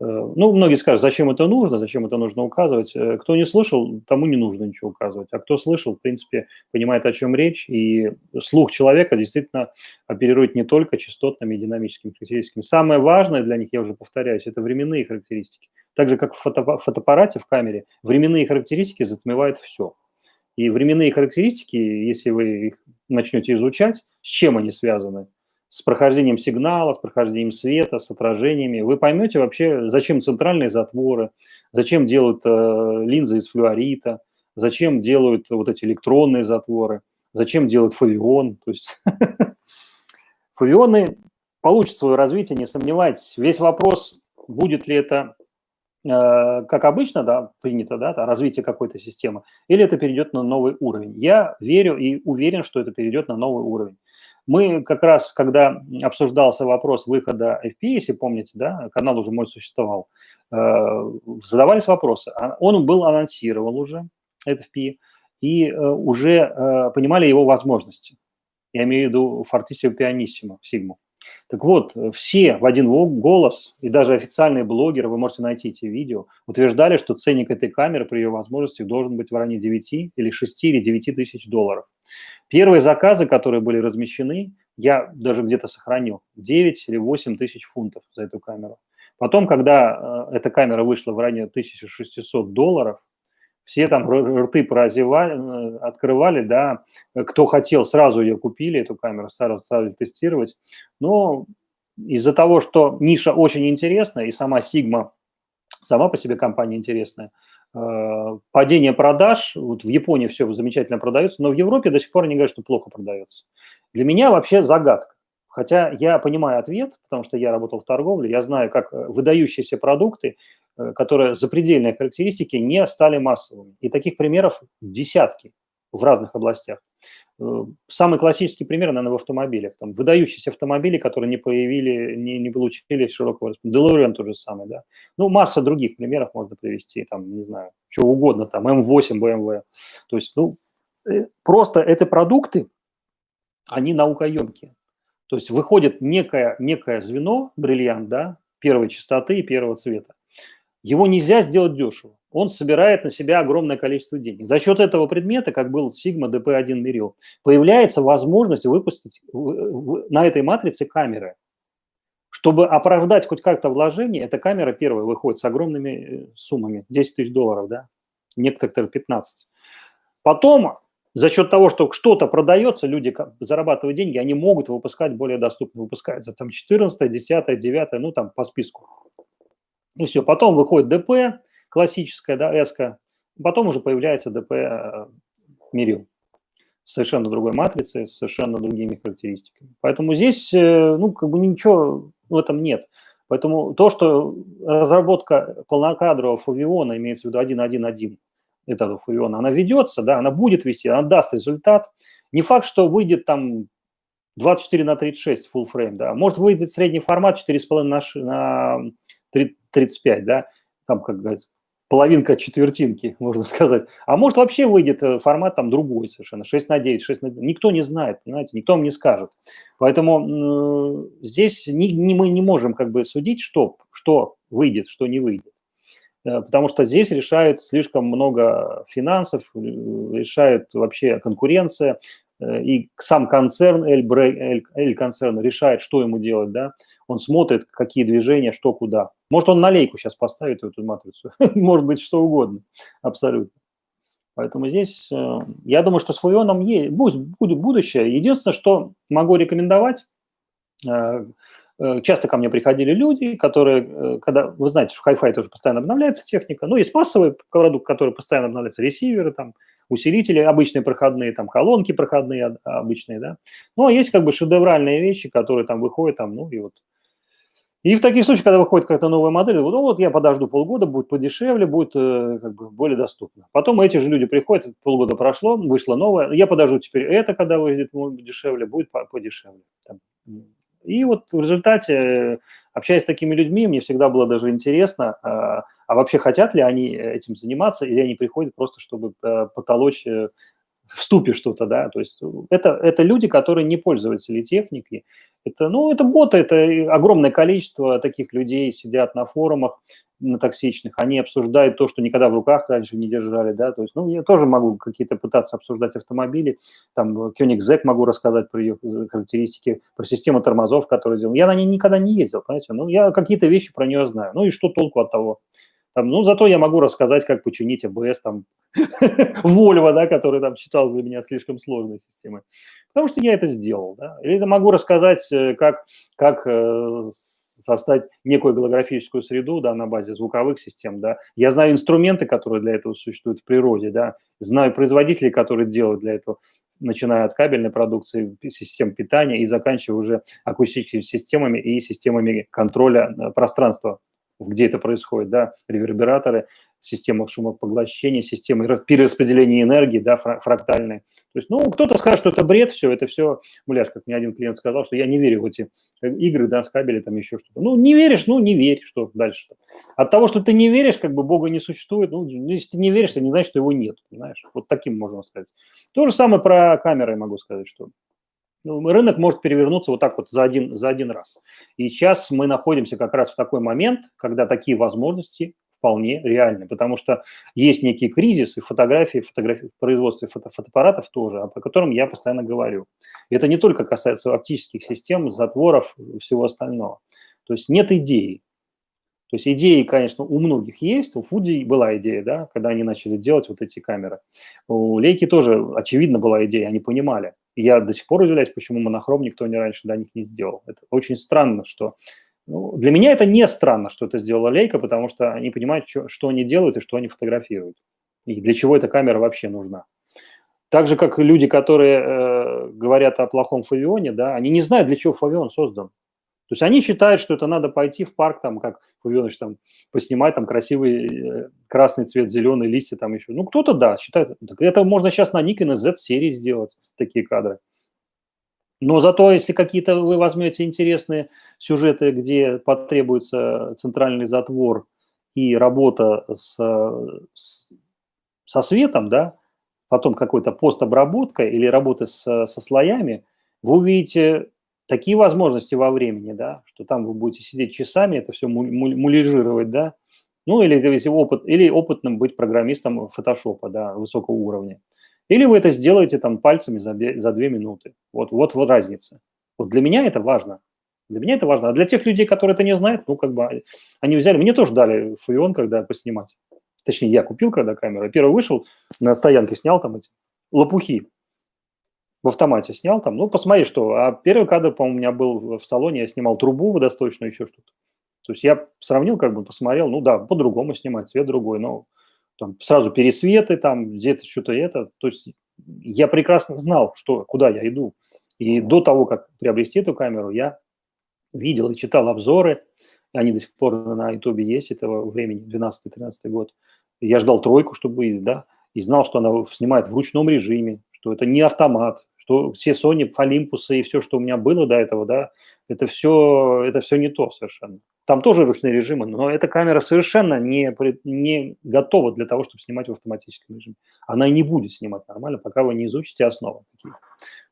Ну, многие скажут, зачем это нужно указывать. Кто не слышал, тому не нужно ничего указывать. А кто слышал, в принципе, понимает, о чем речь. И слух человека действительно оперирует не только частотными и динамическими характеристиками. Самое важное для них, я уже повторяюсь, это временные характеристики. Так же, как в фотоаппарате, в камере, временные характеристики затмевают все. И временные характеристики, если вы их начнете изучать, с чем они связаны? С прохождением сигнала, с прохождением света, с отражениями. Вы поймете вообще, зачем центральные затворы, зачем делают линзы из флюорита, зачем делают вот эти электронные затворы, зачем делают фавион. То есть фавионы получат свое развитие, не сомневайтесь. Весь вопрос, будет ли это, как обычно, да, принято, да, развитие какой-то системы, или это перейдет на новый уровень. Я верю и уверен, что это перейдет на новый уровень. Мы как раз, когда обсуждался вопрос выхода FP, если помните, да, канал уже мой существовал, задавались вопросы. Он был анонсирован уже, FP, и уже понимали его возможности. Я имею в виду Fortissimo Pianissimo, Sigma. Так вот, все в один голос, и даже официальные блогеры, вы можете найти эти видео, утверждали, что ценник этой камеры при ее возможностях должен быть в районе 9 или 6 или 9 тысяч долларов. Первые заказы, которые были размещены, я даже где-то сохранил, 9 или 8 тысяч фунтов за эту камеру. Потом, когда эта камера вышла в районе 1600 долларов, все там рты открывали, да, кто хотел, сразу ее купили, эту камеру, сразу стали тестировать. Но из-за того, что ниша очень интересная, и сама Sigma, сама по себе компания интересная, падение продаж, вот в Японии все замечательно продается, но в Европе до сих пор они говорят, что плохо продается. Для меня вообще загадка. Хотя я понимаю ответ, потому что я работал в торговле, я знаю, как выдающиеся продукты, которые запредельные характеристики, не стали массовыми. И таких примеров десятки в разных областях. Самый классический пример, наверное, в автомобилях. Там выдающиеся автомобили, которые не получили широкого распределения. DeLorean тот же самый, да. Ну, масса других примеров можно привести, там, не знаю, что угодно, там, М8, BMW. То есть, ну, просто это продукты, они наукоемкие. То есть выходит некое звено, бриллиант, да, первой частоты и первого цвета. Его нельзя сделать дешево. Он собирает на себя огромное количество денег. За счет этого предмета, как был Sigma DP1 Meril, появляется возможность выпустить на этой матрице камеры, Чтобы оправдать хоть как-то вложение, эта камера первая выходит с огромными суммами, 10 тысяч долларов, да, некоторые 15. Потом за счет того, что что-то продается, люди зарабатывают деньги, они могут выпускать более доступно. Выпускается там 14, 10, 9, ну там по списку. И все. Потом выходит ДП классическая, да, S-ка. Потом уже появляется ДП Мирил. Совершенно другой матрицей, с совершенно другими характеристиками. Поэтому здесь, ну, как бы ничего в этом нет. Поэтому то, что разработка полнокадрового фавиона, имеется в виду 1.1.1, этого фавиона, она ведется, да, она будет вести, она даст результат. Не факт, что выйдет там 24/36 full frame, да, может выйдет средний формат 4,5 на 35, да, там, как говорится, половинка четвертинки, можно сказать. А может вообще выйдет формат там другой совершенно, 6/9, 6/9. Никто не знает, понимаете, никто вам не скажет. Поэтому здесь мы не можем как бы судить, что выйдет, что не выйдет. Потому что здесь решает слишком много финансов, решает вообще конкуренция, и сам концерн, L-концерн решает, что ему делать, да, он смотрит, какие движения, что куда. Может, он на лейку сейчас поставит эту матрицу, может быть, что угодно, абсолютно. Поэтому здесь, я думаю, что с фавионом будет будущее. Единственное, что могу рекомендовать, часто ко мне приходили люди, которые, когда, вы знаете, в Hi-Fi тоже постоянно обновляется техника, ну, есть массовый продукт, который постоянно обновляется, ресиверы, там, усилители обычные проходные, там, колонки проходные обычные, да. Ну, а есть как бы шедевральные вещи, которые там выходят, там, ну, и вот. И в таких случаях, когда выходит какая-то новая модель, ну, вот я подожду полгода, будет подешевле, будет как бы более доступно. Потом эти же люди приходят, полгода прошло, вышло новое, я подожду теперь это, когда выйдет дешевле, будет подешевле. Там. И вот в результате, общаясь с такими людьми, мне всегда было даже интересно, а вообще хотят ли они этим заниматься, или они приходят просто, чтобы потолочь в ступе что-то, да, то есть это люди, которые не пользователи техники, это боты, это огромное количество таких людей сидят на форумах, на токсичных, они обсуждают то, что никогда в руках раньше не держали, да, то есть, ну, я тоже могу какие-то пытаться обсуждать автомобили, там, Koenigsegg могу рассказать про ее характеристики, про систему тормозов, которую делал. Я на ней никогда не ездил, понимаете, ну, я какие-то вещи про нее знаю, ну, и что толку от того? Там, ну, зато я могу рассказать, как починить АБС, там, Volvo, да, который там считался для меня слишком сложной системой. Потому что я это сделал, да. Или я могу рассказать, как создать некую голографическую среду, да, на базе звуковых систем, да. Я знаю инструменты, которые для этого существуют в природе, да. Знаю производителей, которые делают для этого, начиная от кабельной продукции, систем питания и заканчивая уже акустическими системами и системами контроля пространства, где это происходит, да, ревербераторы, система шумопоглощения, система перераспределения энергии, да, фрактальные. То есть, ну, кто-то скажет, что это бред, это все муляж, как мне один клиент сказал, что я не верю в эти игры, да, с кабелем, там еще что-то. Ну, не веришь, ну, не верь, что дальше-то. От того, что ты не веришь, как бы Бога не существует, ну, если ты не веришь, то не значит, что его нет, понимаешь? Вот таким можно сказать. То же самое про камеры могу сказать, что рынок может перевернуться вот так вот за один раз. И сейчас мы находимся как раз в такой момент, когда такие возможности вполне реальны, потому что есть некий кризис и в в производстве фотоаппаратов тоже, о котором я постоянно говорю. И это не только касается оптических систем, затворов и всего остального. То есть нет идеи. То есть идеи, конечно, у многих есть. У Fuji была идея, да, когда они начали делать вот эти камеры. У Leica тоже, очевидно, была идея, они понимали. И я до сих пор удивляюсь, почему монохром никто раньше до них не сделал. Это очень странно, что... Ну, для меня это не странно, что это сделала Leica, потому что они понимают, что они делают и что они фотографируют. И для чего эта камера вообще нужна. Так же, как и люди, которые говорят о плохом фавионе, да, они не знают, для чего фавион создан. То есть они считают, что это надо пойти в парк, там, как Павелович, там, поснимать там красивый красный цвет, зеленые листья там еще. Ну, кто-то, да, считает. Так это можно сейчас на Nikon Z-серии сделать, такие кадры. Но зато, если какие-то вы возьмете интересные сюжеты, где потребуется центральный затвор и работа со светом, да, потом какой-то постобработка или работа со слоями, вы увидите такие возможности во времени, да, что там вы будете сидеть часами, это все муляжировать, да, ну, или если или опытным быть программистом фотошопа, да, высокого уровня. Или вы это сделаете там пальцами за 2 минуты. Вот разница. Вот для меня это важно. Для меня это важно. А для тех людей, которые это не знают, ну, как бы они взяли, мне тоже дали Фуион, когда поснимать. Точнее, я купил когда камеру. Первый вышел, на стоянке снял там эти лопухи. В автомате снял там, ну, посмотри, что. А первый кадр, по-моему, у меня был в салоне, я снимал трубу водосточную, еще что-то. То есть я сравнил, как бы посмотрел, ну да, по-другому снимать, цвет другой, но там сразу пересветы, там где-то что-то это. То есть я прекрасно знал, что, куда я иду. И до того, как приобрести эту камеру, я видел и читал обзоры, они до сих пор на Ютубе есть этого времени, 12-13 год. И я ждал тройку, чтобы выйти, да, и знал, что она снимает в ручном режиме, что это не автомат, что все Sony, Olympus и все, что у меня было до этого, да, это все не то совершенно. Там тоже ручные режимы, но эта камера совершенно не готова для того, чтобы снимать в автоматическом режиме. Она и не будет снимать нормально, пока вы не изучите основы какие-то.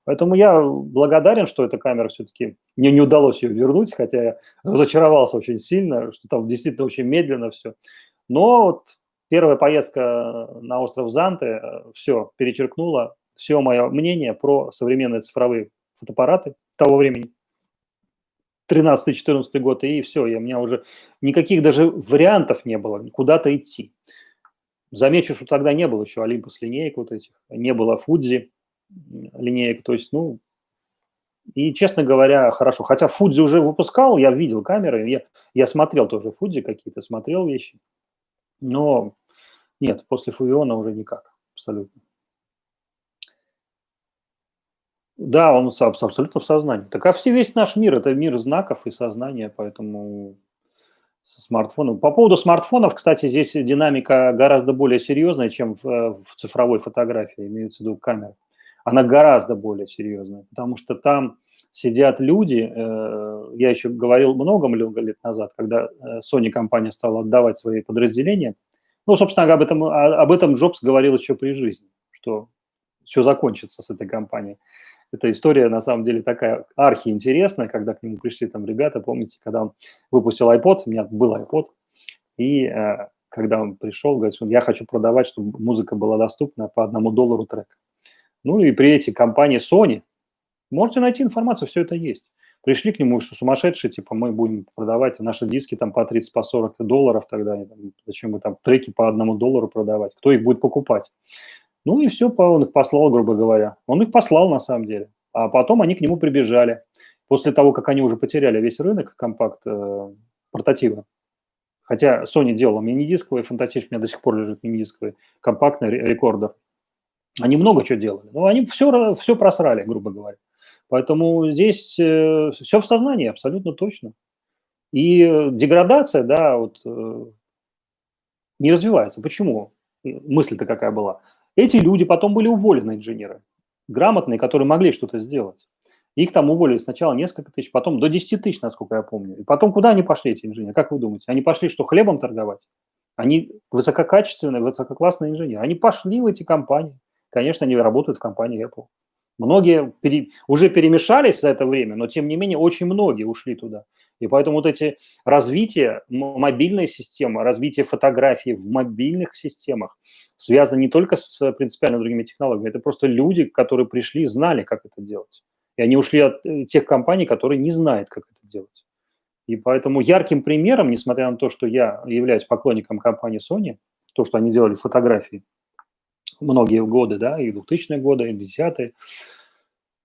Поэтому я благодарен, что эта камера все-таки, мне не удалось ее вернуть, хотя я разочаровался очень сильно, что там действительно очень медленно все. Но вот первая поездка на остров Занте все перечеркнула, все мое мнение про современные цифровые фотоаппараты того времени, 13-14 год, и все, у меня уже никаких даже вариантов не было куда-то идти. Замечу, что тогда не было еще Olympus линеек вот этих, не было Fuji линеек, то есть, ну, и, честно говоря, хорошо. Хотя Fuji уже выпускал, я видел камеры, я смотрел тоже Fuji какие-то, смотрел вещи, но нет, после Фуиона уже никак, абсолютно. Да, он абсолютно в сознании. Так а весь наш мир – это мир знаков и сознания, поэтому со смартфоном. По поводу смартфонов, кстати, здесь динамика гораздо более серьезная, чем в цифровой фотографии, имеется в виду камера. Она гораздо более серьезная, потому что там сидят люди, я еще говорил много лет назад, когда Sony компания стала отдавать свои подразделения. Ну, собственно, об этом Джобс говорил еще при жизни, что все закончится с этой компанией. Эта история, на самом деле, такая архиинтересная, когда к нему пришли там ребята, помните, когда он выпустил iPod, у меня был iPod, и когда он пришел, говорит, что я хочу продавать, чтобы музыка была доступна по $1 трек. Ну и при этой компании Sony, можете найти информацию, все это есть. Пришли к нему, что сумасшедшие, типа, мы будем продавать наши диски там по 30-40 долларов тогда, зачем мы там треки по $1 продавать, кто их будет покупать? Ну и все, он их послал, грубо говоря. Он их послал на самом деле. А потом они к нему прибежали. После того, как они уже потеряли весь рынок компакт-портатива. Хотя Sony делала мини-дисковый, фантастически, у меня до сих пор лежит мини-дисковый компактный рекордер. Они много чего делали, но они все просрали, грубо говоря. Поэтому здесь все в сознании, абсолютно точно. И деградация, да, вот не развивается. Почему? Мысль-то какая была? Эти люди потом были уволены, инженеры, грамотные, которые могли что-то сделать. Их там уволили сначала несколько тысяч, потом до 10 тысяч, насколько я помню. И потом куда они пошли, эти инженеры? Как вы думаете? Они пошли что, хлебом торговать? Они высококачественные, высококлассные инженеры. Они пошли в эти компании. Конечно, они работают в компании Apple. Многие уже перемешались за это время, но тем не менее очень многие ушли туда. И поэтому вот эти развитие мобильной системы, развитие фотографий в мобильных системах связано не только с принципиально другими технологиями, это просто люди, которые пришли, знали, как это делать. И они ушли от тех компаний, которые не знают, как это делать. И поэтому ярким примером, несмотря на то, что я являюсь поклонником компании Sony, то, что они делали фотографии многие годы, да, и 2000-е годы, и 10-е,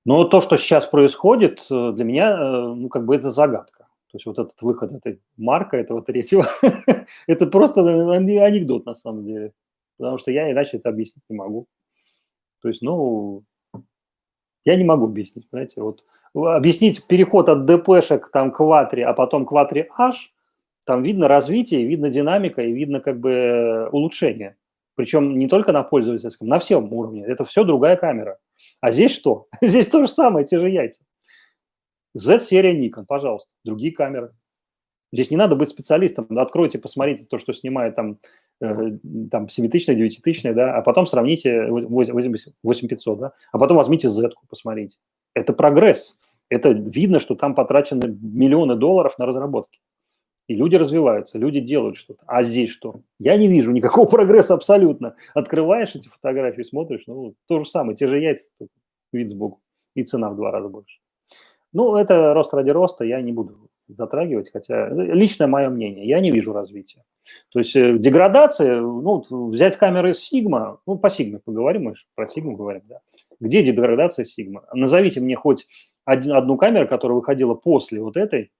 но то, что сейчас происходит, для меня, ну, как бы это загадка. То есть вот этот выход этой Марка, этого третьего, это просто анекдот на самом деле. Потому что я иначе это объяснить не могу. То есть, ну, я не могу объяснить, понимаете. Вот объяснить переход от ДПшек там, к Quattro, а потом Quattro H, там видно развитие, видно динамика и видно как бы улучшение. Причем не только на пользовательском, на всем уровне. Это все другая камера. А здесь что? Здесь то же самое, те же яйца. Z-серия Nikon, пожалуйста, другие камеры. Здесь не надо быть специалистом. Откройте, посмотрите то, что снимает там 7-тысячная, 9-тысячная, да, а потом сравните 8500, да, а потом возьмите Z-ку, посмотрите. Это прогресс. Это видно, что там потрачены миллионы долларов на разработки. И люди развиваются, люди делают что-то. А здесь что? Я не вижу никакого прогресса абсолютно. Открываешь эти фотографии, смотришь, ну, то же самое, те же яйца, вид сбоку, и цена в 2 раза больше. Ну, это рост ради роста, я не буду затрагивать, хотя личное мое мнение, я не вижу развития. То есть деградация, ну, взять камеры Sigma, ну, по Sigma поговорим, мы же про Sigma говорим, да. Где деградация Sigma? Назовите мне хоть одну камеру, которая выходила после вот этой,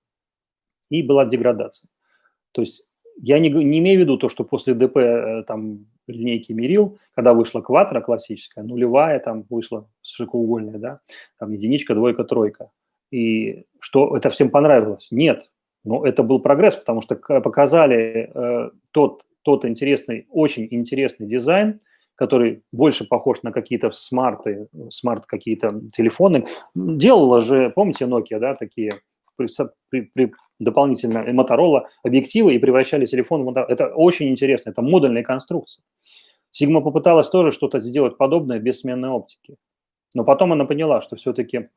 и была деградация. То есть я не имею в виду то, что после ДП там линейки мерил, когда вышла квадро классическая, нулевая там вышла широкоугольная, да, там единичка, двойка, тройка. И что это всем понравилось? Нет. Но это был прогресс, потому что показали тот интересный, очень интересный дизайн, который больше похож на какие-то смарт какие-то телефоны. Делала же, помните, Nokia, да, такие при дополнительно Motorola объективы и превращали телефон в Motorola. Это очень интересно, это модульная конструкция. Sigma попыталась тоже что-то сделать подобное без сменной оптики. Но потом она поняла, что все-таки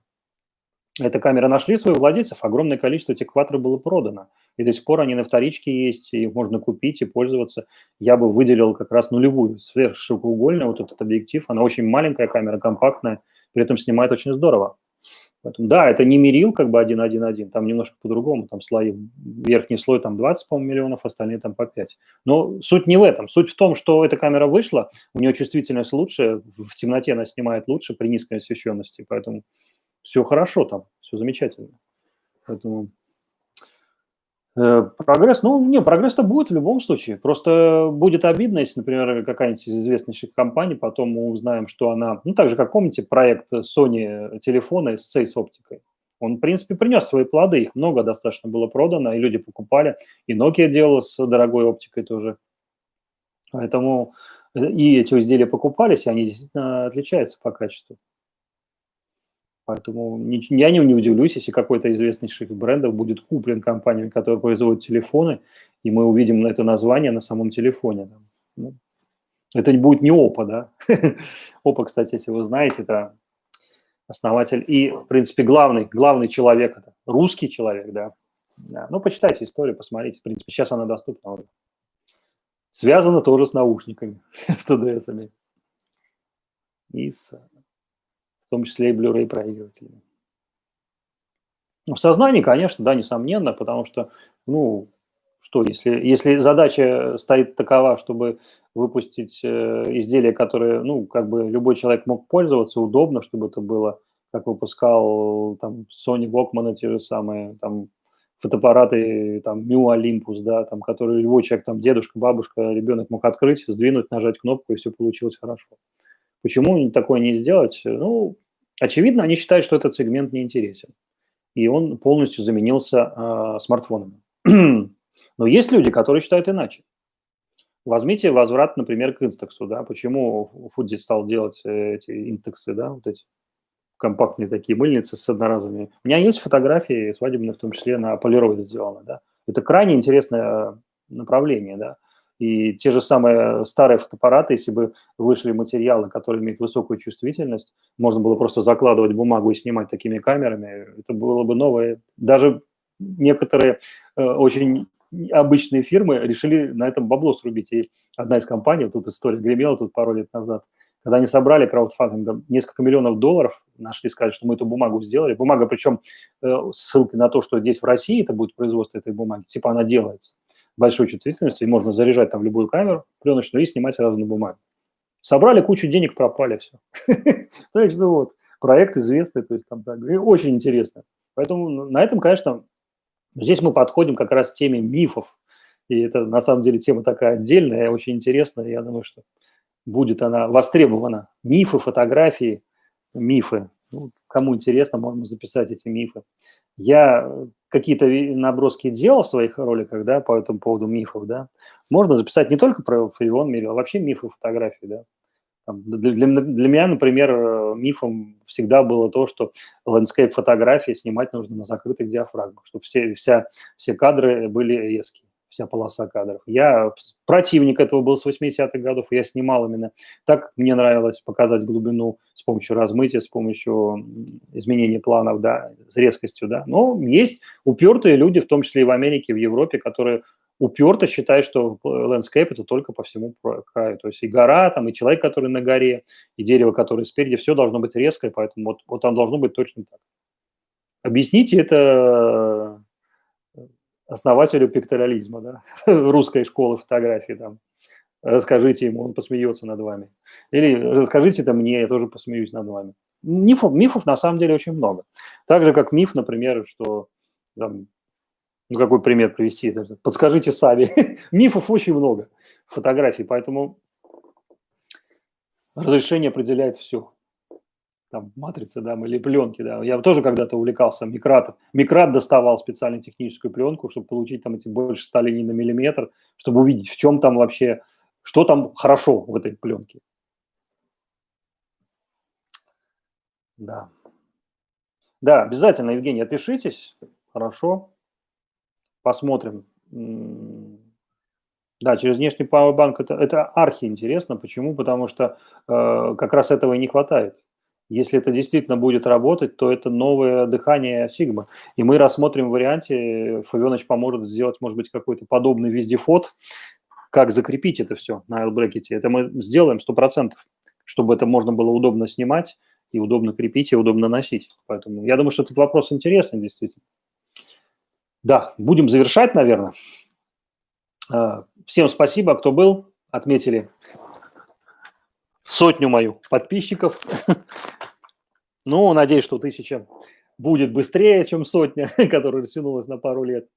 эта камера нашли своих владельцев, огромное количество этих квадро было продано. И до сих пор они на вторичке есть, и их можно купить и пользоваться. Я бы выделил как раз нулевую, сверхширокоугольную, вот этот объектив. Она очень маленькая камера, компактная, при этом снимает очень здорово. Поэтому, да, это не мерил как бы 1.1.1, там немножко по-другому, там слои, верхний слой там 20, по-моему, миллионов, остальные там по 5. Но суть не в этом. Суть в том, что эта камера вышла, у нее чувствительность лучше, в темноте она снимает лучше при низкой освещенности, поэтому все хорошо там, все замечательно. Поэтому прогресс, ну, не, прогресс-то будет в любом случае. Просто будет обидно, если, например, какая-нибудь из известнейших компаний, потом мы узнаем, что она, ну, так же, как помните, проект Sony телефона SC с оптикой. Он, в принципе, принес свои плоды, их много достаточно было продано, и люди покупали. И Nokia делала с дорогой оптикой тоже. Поэтому и эти изделия покупались, и они действительно отличаются по качеству. Поэтому я не удивлюсь, если какой-то из известнейших брендов будет куплен компаниями, которые производят телефоны, и мы увидим это название на самом телефоне. Ну, это будет не Oppo, да? Oppo, кстати, если вы знаете, это основатель и, в принципе, главный человек, это русский человек, да. Да. Ну, почитайте историю, посмотрите. В принципе, сейчас она доступна уже. Связано тоже с наушниками, с ТДСами. И в том числе и Blu-ray проигрывателями. В сознании, конечно, да, несомненно, потому что, ну, что, если задача стоит такова, чтобы выпустить изделие, которое, ну, как бы любой человек мог пользоваться, удобно, чтобы это было, как выпускал там Sony Walkman, те же самые, там, фотоаппараты, там, Mu Olympus, да, там, которые любой человек, там, дедушка, бабушка, ребенок мог открыть, сдвинуть, нажать кнопку, и все получилось хорошо. Почему такое не сделать? Ну, очевидно, они считают, что этот сегмент неинтересен, и он полностью заменился смартфонами. Но есть люди, которые считают иначе. Возьмите возврат, например, к Инстаксу, да, почему Фудзи стал делать эти Инстаксы, да, вот эти компактные такие мыльницы с одноразовыми. У меня есть фотографии свадебные, в том числе на полироиде сделаны, да. Это крайне интересное направление, да. И те же самые старые фотоаппараты, если бы вышли материалы, которые имеют высокую чувствительность, можно было просто закладывать бумагу и снимать такими камерами, это было бы новое. Даже некоторые очень обычные фирмы решили на этом бабло срубить. И одна из компаний, вот тут история гремела тут пару лет назад, когда они собрали краудфандингом несколько миллионов долларов, нашли, сказали, что мы эту бумагу сделали. Бумага, причем с ссылкой на то, что здесь в России это будет производство этой бумаги, типа она делается большой чувствительностью, и можно заряжать там любую камеру пленочную и снимать сразу на бумаге. Собрали кучу денег, пропали все. Так что вот, проект известный, то есть там так, очень интересно. Поэтому на этом, конечно, здесь мы подходим как раз к теме мифов. И это на самом деле тема такая отдельная, очень интересная. Я думаю, что будет она востребована. Мифы, фотографии, мифы. Ну, кому интересно, можно записать эти мифы. Я какие-то наброски делал в своих роликах, да, по этому поводу мифов, да. Можно записать не только про Фарион Мирил, а вообще мифы фотографии, да. Там, для меня, например, мифом всегда было то, что ландскейп-фотографии снимать нужно на закрытых диафрагмах, чтобы все кадры были резкие, вся полоса кадров. Я противник этого был с 80-х годов, я снимал именно так. Мне нравилось показать глубину с помощью размытия, с помощью изменения планов, да, с резкостью, да. Но есть упертые люди, в том числе и в Америке, в Европе, которые уперто считает, что landscape – это только по всему краю. То есть и гора, там, и человек, который на горе, и дерево, которое спереди, все должно быть резкое, поэтому вот оно должно быть точно так. Объясните это основателю пикториализма, да, русской школы фотографии там. Расскажите ему, он посмеется над вами. Или расскажите это мне, я тоже посмеюсь над вами. Мифов на самом деле очень много. Так же, как миф, например, что там, ну, какой пример привести? Даже подскажите сами. Мифов очень много фотографий, поэтому разрешение определяет все. Там матрицы, да, или пленки, да. Я тоже когда-то увлекался микратом. Микрат доставал специально техническую пленку, чтобы получить там эти больше 100 линий на миллиметр, чтобы увидеть, в чем там вообще, что там хорошо в этой пленке. Да. Да, обязательно, Евгений, отпишитесь. Хорошо, посмотрим. Да, через внешний пауэрбанк это архиинтересно. Почему? Потому что, как раз этого и не хватает. Если это действительно будет работать, то это новое дыхание Sigma. И мы рассмотрим в варианте, Фавёныч поможет сделать, может быть, какой-то подобный вездеход, как закрепить это все на L-брекете. Это мы сделаем 100%, чтобы это можно было удобно снимать, и удобно крепить, и удобно носить. Поэтому я думаю, что этот вопрос интересный действительно. Да, будем завершать, наверное. Всем спасибо, кто был, отметили 100 мою подписчиков. Ну, надеюсь, что 1000 будет быстрее, чем 100, которая растянулась на пару лет.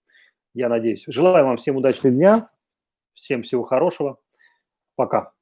Я надеюсь. Желаю вам всем удачного дня, всем всего хорошего. Пока.